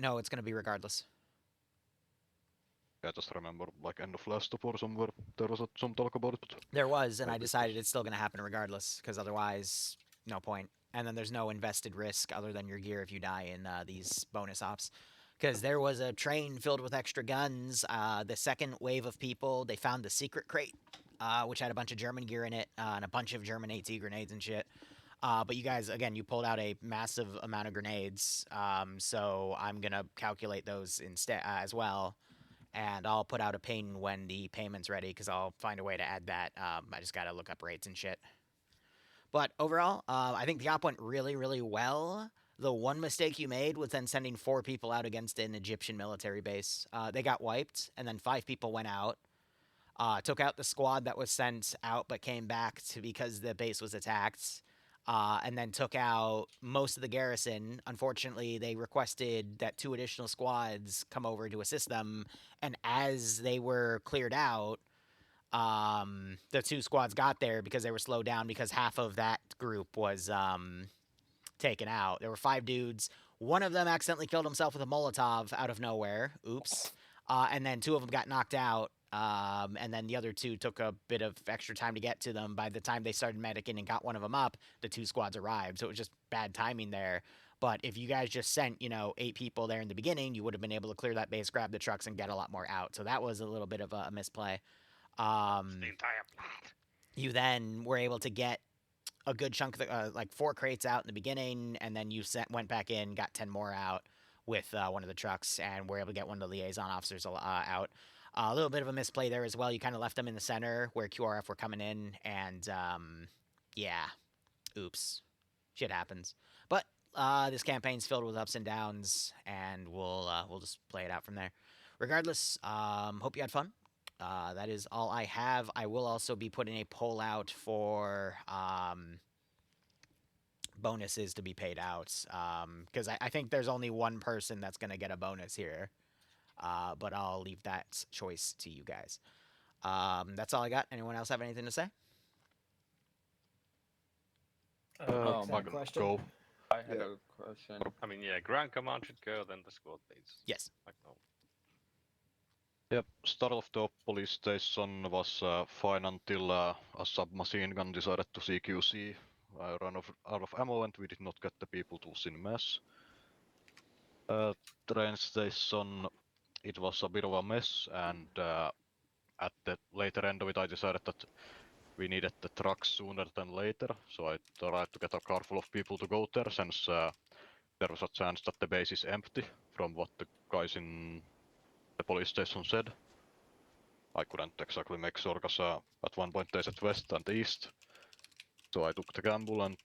Speaker 3: No, it's gonna be regardless.
Speaker 20: I just remember like end of last stop or somewhere there was some talk about it.
Speaker 3: There was, and I decided it's still gonna happen regardless, because otherwise, no point. And then there's no invested risk other than your gear if you die in these bonus ops. Because there was a train filled with extra guns. The second wave of people, they found the secret crate, which had a bunch of German gear in it and a bunch of German AT grenades and shit. But you guys, again, you pulled out a massive amount of grenades, so I'm going to calculate those instead as well. And I'll put out a ping when the payment's ready, because I'll find a way to add that. I just got to look up rates and shit. But overall, I think the op went really, really well. The one mistake you made was then sending 4 people out against an Egyptian military base. They got wiped, and then 5 people went out. Took out the squad that was sent out but came back because the base was attacked. And then took out most of the garrison. Unfortunately, they requested that 2 additional squads come over to assist them. And as they were cleared out, the 2 squads got there because they were slowed down because half of that group was taken out. There were 5 dudes. One of them accidentally killed himself with a Molotov out of nowhere. Oops. And then 2 of them got knocked out. And then the other 2 took a bit of extra time to get to them. By the time they started medicing and got one of them up, the 2 squads arrived. So it was just bad timing there. But if you guys just sent, 8 people there in the beginning, you would have been able to clear that base, grab the trucks, and get a lot more out. So that was a little bit of a misplay.
Speaker 11: The entire plot.
Speaker 3: You then were able to get a good chunk of like 4 crates out in the beginning, and then you went back in, got 10 more out with one of the trucks, and were able to get one of the liaison officers out. A little bit of a misplay there as well. You kind of left them in the center where QRF were coming in, and yeah, oops, shit happens. But this campaign's filled with ups and downs, and we'll just play it out from there. Regardless, hope you had fun. That is all I have. I will also be putting a poll out for bonuses to be paid out, because I think there's only one person that's going to get a bonus here, but I'll leave that choice to you guys. That's all I got. Anyone else have anything to say?
Speaker 7: Go.
Speaker 15: I had a question.
Speaker 11: I mean, yeah, Grand Command should go, then the squad base.
Speaker 3: Yes.
Speaker 11: Like no.
Speaker 20: Yep, start of the police station was fine until a submachine gun decided to CQC. I ran out of ammo and we did not get the people to sin mess. Train station, it was a bit of a mess, and at the later end of it I decided that we needed the trucks sooner than later, so I tried to get a car full of people to go there, since there was a chance that the base is empty, from what the guys in the police station said. I couldn't exactly make sure, because at one point they said west and east. So I took the gamble and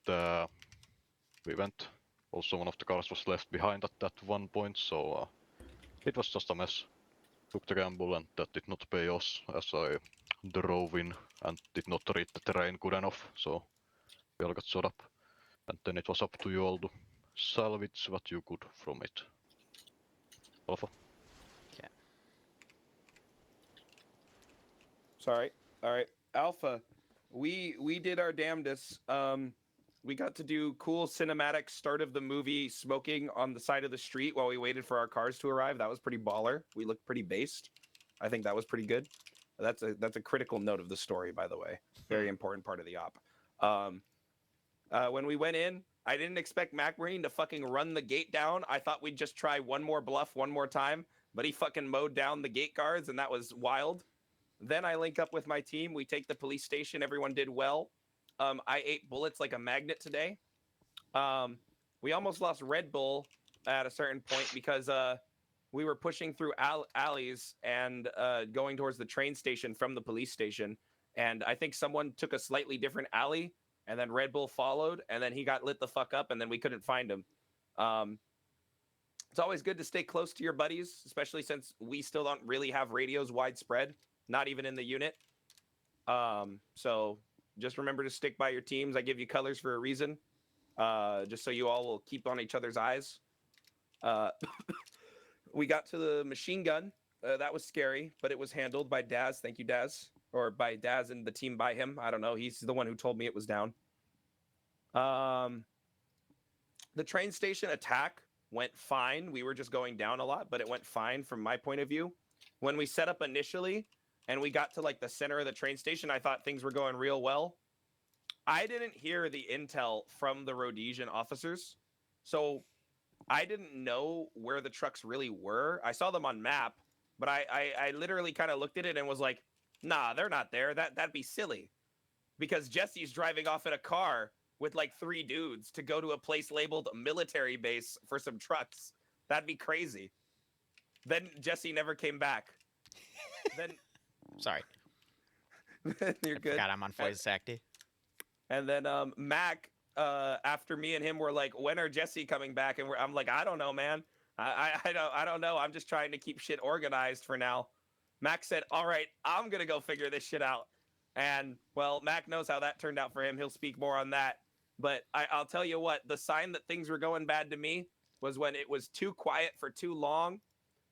Speaker 20: we went. Also one of the cars was left behind at that one point, so it was just a mess. Took the gamble and that did not pay off, as I drove in and did not read the terrain good enough, so we all got shot up. And then it was up to you all to salvage what you could from it. Alpha.
Speaker 6: Sorry. All right, Alpha. We did our damnedest. we got to do cool cinematic start of the movie smoking on the side of the street while we waited for our cars to arrive. That was pretty baller. We looked pretty based. I think that was pretty good. That's a critical note of the story, by the way. Very important part of the op. When we went in, I didn't expect Mac Marine to fucking run the gate down. I thought we'd just try one more bluff one more time, but he fucking mowed down the gate guards, and that was wild. Then I link up with my team. We take the police station. Everyone did well. I ate bullets like a magnet today. We almost lost Red Bull at a certain point because we were pushing through alleys and going towards the train station from the police station. And I think someone took a slightly different alley, and then Red Bull followed, and then he got lit the fuck up, and then we couldn't find him. It's always good to stay close to your buddies, especially since we still don't really have radios widespread, not even in the unit. So just remember to stick by your teams. I give you colors for a reason, just so you all will keep on each other's eyes. We got to the machine gun. That was scary, but it was handled by Daz. Thank you, Daz. Or by Daz and the team by him. I don't know. He's the one who told me it was down. The train station attack went fine. We were just going down a lot, but it went fine from my point of view. When we set up initially and we got to like the center of the train station, I thought things were going real well. I didn't hear the intel from the Rhodesian officers. So I didn't know where the trucks really were. I saw them on map, but I literally kind of looked at it and was like, nah, they're not there. That'd be silly. Because Jesse's driving off in a car with like 3 dudes to go to a place labeled military base for some trucks. That'd be crazy. Then Jesse never came back. Then
Speaker 3: Sorry.
Speaker 6: You're good.
Speaker 3: God, I'm on voice active.
Speaker 6: And then Mac, after me and him were like, when are Jesse coming back? And I'm like, I don't know, man. I don't know. I'm just trying to keep shit organized for now. Mac said, all right, I'm going to go figure this shit out. And, well, Mac knows how that turned out for him. He'll speak more on that. But I'll tell you what, the sign that things were going bad to me was when it was too quiet for too long.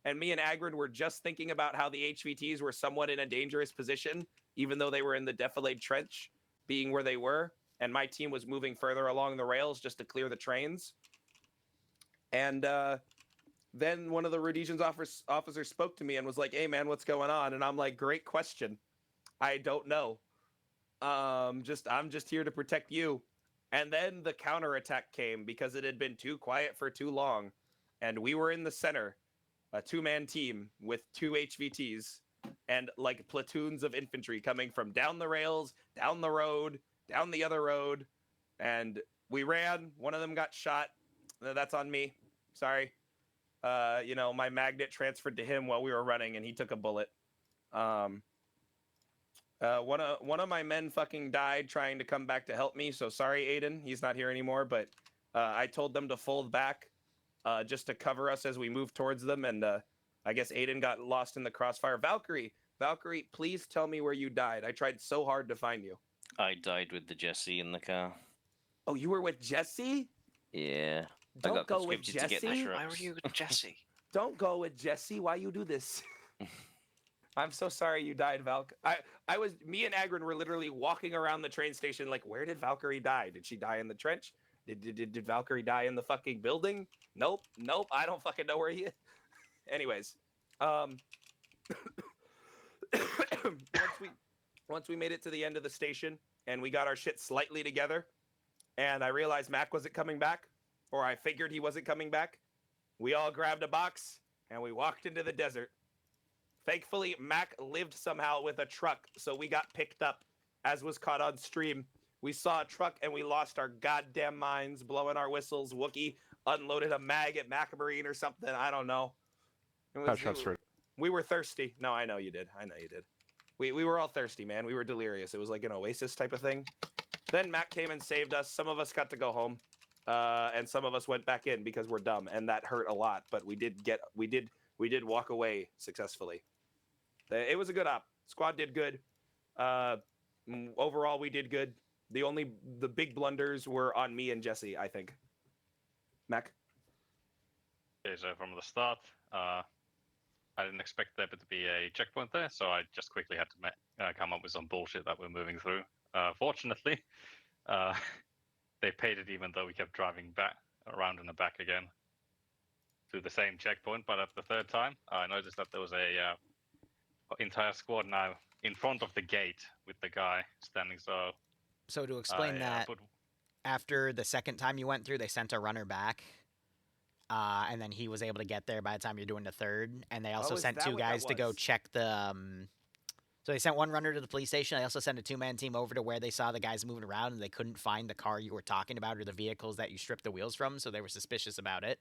Speaker 6: And me and Agrid were just thinking about how the HVTs were somewhat in a dangerous position, even though they were in the defilade trench, being where they were. And my team was moving further along the rails just to clear the trains. And then one of the Rhodesian officers spoke to me and was like, hey, man, what's going on? And I'm like, great question. I don't know. I'm just here to protect you. And then the counterattack came because it had been too quiet for too long. And we were in the center, a 2-man team with 2 HVTs and like platoons of infantry coming from down the rails, down the road, down the other road. And we ran. One of them got shot. That's on me. Sorry. You know, my magnet transferred to him while we were running and he took a bullet. One of my men fucking died trying to come back to help me. So sorry, Aiden. He's not here anymore. But I told them to fold back just to cover us as we move towards them. And I guess Aiden got lost in the crossfire. Valkyrie, please tell me where you died. I tried so hard to find you.
Speaker 21: I died with the Jesse in the car.
Speaker 6: Oh, you were with Jesse?
Speaker 21: Yeah.
Speaker 6: Don't
Speaker 21: I got
Speaker 6: go with
Speaker 21: conscripted to get the
Speaker 6: Jesse.
Speaker 21: trucks.
Speaker 14: Why were you with Jesse?
Speaker 6: Don't go with Jesse. Why you do this? I'm so sorry you died, Valk. Me and Agrin were literally walking around the train station like, where did Valkyrie die? Did she die in the trench? Did Valkyrie die in the fucking building? Nope. I don't fucking know where he is. Anyways, once we made it to the end of the station and we got our shit slightly together, and I realized Mac wasn't coming back, or I figured he wasn't coming back, we all grabbed a box and we walked into the desert. Thankfully, Mac lived somehow with a truck, so we got picked up, as was caught on stream. We saw a truck and we lost our goddamn minds, blowing our whistles. Wookie unloaded a mag at Mac Marine or something. I don't know. We were thirsty. No, I know you did. We were all thirsty, man. We were delirious. It was like an oasis type of thing. Then Mac came and saved us. Some of us got to go home, and some of us went back in because we're dumb, and that hurt a lot. But we did walk away successfully. It was a good op. Squad did good. Overall, we did good. The big blunders were on me and Jesse, I think. Mac?
Speaker 2: Okay, so from the start, I didn't expect there to be a checkpoint there, so I just quickly had to come up with some bullshit that we're moving through. Fortunately, they paid it even though we kept driving back around and back again to the same checkpoint. But at the third time, I noticed that there was a entire squad now in front of the gate with the guy standing.
Speaker 3: So to explain that, after the second time you went through, they sent a runner back. And then he was able to get there by the time you're doing the third. And they also sent two guys to go check the... So they sent one runner to the police station. They also sent a two-man team over to where they saw the guys moving around, and they couldn't find the car you were talking about or the vehicles that you stripped the wheels from, so they were suspicious about it.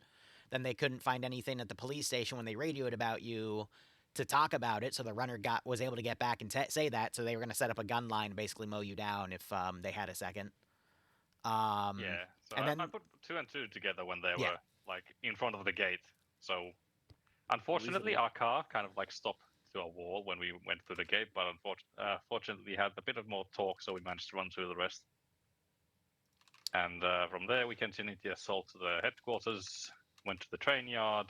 Speaker 3: Then they couldn't find anything at the police station when they radioed about you to talk about it, so the runner was able to get back and say that, so they were going to set up a gun line and basically mow you down if they had a second.
Speaker 2: Yeah, so I put 2 and 2 together when they were like in front of the gate. So unfortunately, our car kind of like stopped to a wall when we went through the gate, but fortunately we had a bit of more torque, so we managed to run through the rest. And from there we continued the assault to the headquarters, went to the train yard,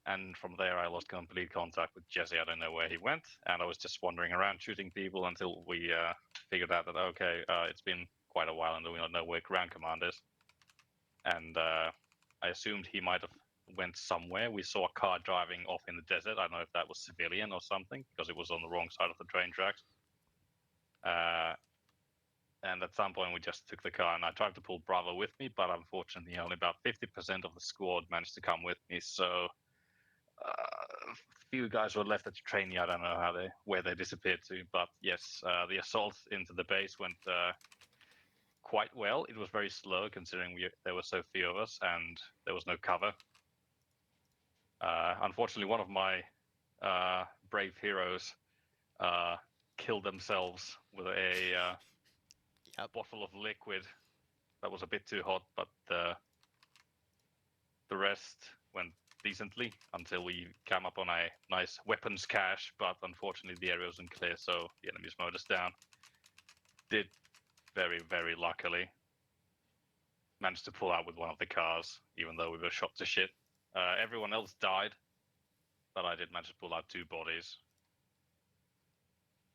Speaker 2: and from there I lost complete contact with Jesse. I don't know where he went, and I was just wandering around shooting people until we figured out that, okay, it's been quite a while and we don't know where ground command is. And I assumed he might have went somewhere. We saw a car driving off in the desert. I don't know if that was civilian or something, because it was on the wrong side of the train tracks. And at some point we just took the car, and I tried to pull Bravo with me, but unfortunately only about 50% of the squad managed to come with me. So a few guys were left at the train yard. I don't know where they disappeared to, but yes, the assault into the base went quite well. It was very slow considering there were so few of us and there was no cover. Unfortunately, one of my brave heroes killed themselves with a bottle of liquid that was a bit too hot, but the rest went decently until we came up on a nice weapons cache, but unfortunately the area wasn't clear, so the enemies mowed us down. Did very, very luckily managed to pull out with one of the cars, even though we were shot to shit. Everyone else died, but I did manage to pull out 2 bodies.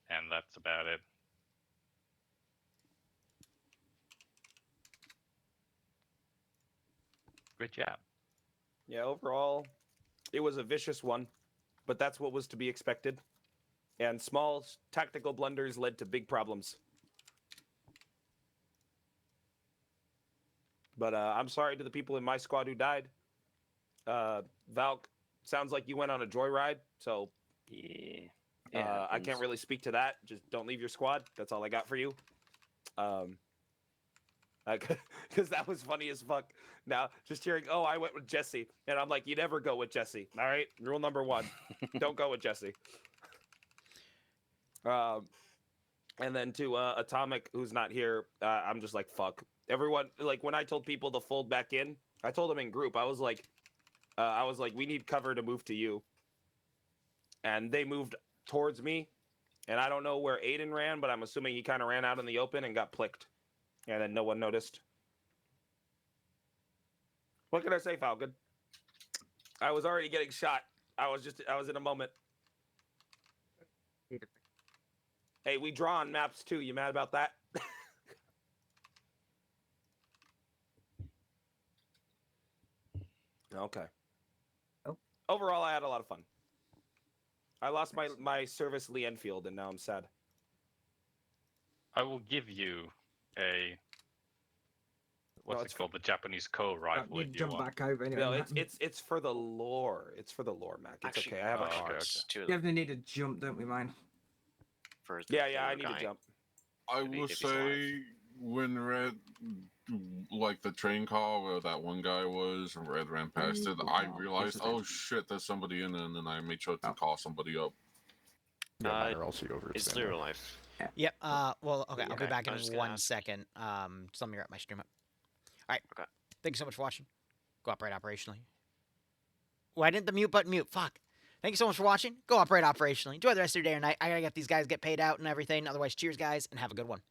Speaker 2: And that's about it. Great job.
Speaker 6: Yeah, overall, it was a vicious one, but that's what was to be expected. And small tactical blunders led to big problems. But I'm sorry to the people in my squad who died. Valk, sounds like you went on a joyride, so
Speaker 21: yeah,
Speaker 6: I can't really speak to that. Just don't leave your squad. That's all I got for you. Because that was funny as fuck. Now, just hearing, oh, I went with Jesse, and I'm like, you never go with Jesse. All right, rule number 1, don't go with Jesse. And then to Atomic, who's not here, I'm just like, fuck. Everyone, like, when I told people to fold back in, I told them in group, I was like, we need cover to move to you. And they moved towards me, and I don't know where Aiden ran, but I'm assuming he kind of ran out in the open and got plicked. And then no one noticed. What can I say, Falcon? I was already getting shot. I was in a moment. Hey, we draw on maps too. You mad about that? Okay.
Speaker 8: Oh.
Speaker 6: Overall, I had a lot of fun. I lost my service Lee Enfield, and now I'm sad.
Speaker 2: I will give you a what's it called? The Japanese rifle.
Speaker 8: You jump back over anyway.
Speaker 6: No, it's for the lore. It's for the lore, Mac. It's
Speaker 14: Actually,
Speaker 6: okay. I have a car.
Speaker 8: You definitely need to jump, don't we, mine?
Speaker 6: Yeah, I need to jump.
Speaker 10: I will say when Red, like the train car where that one guy was, and Red ran past it, I realized, oh shit, there's somebody in there, and then I made sure to call somebody up.
Speaker 1: Yeah, mine are also over.
Speaker 14: It's Liru life.
Speaker 3: Yep. Well, okay. I'll be back in
Speaker 14: I was just
Speaker 3: 1
Speaker 14: gonna ask.
Speaker 3: second. Just let me wrap my stream up. All right.
Speaker 14: Okay.
Speaker 3: Thank you so much for watching. Go operate operationally. Why didn't the mute button mute? Fuck. Thank you so much for watching. Go operate operationally. Enjoy the rest of your day or night. I gotta get these guys get paid out and everything. Otherwise, cheers, guys, and have a good one.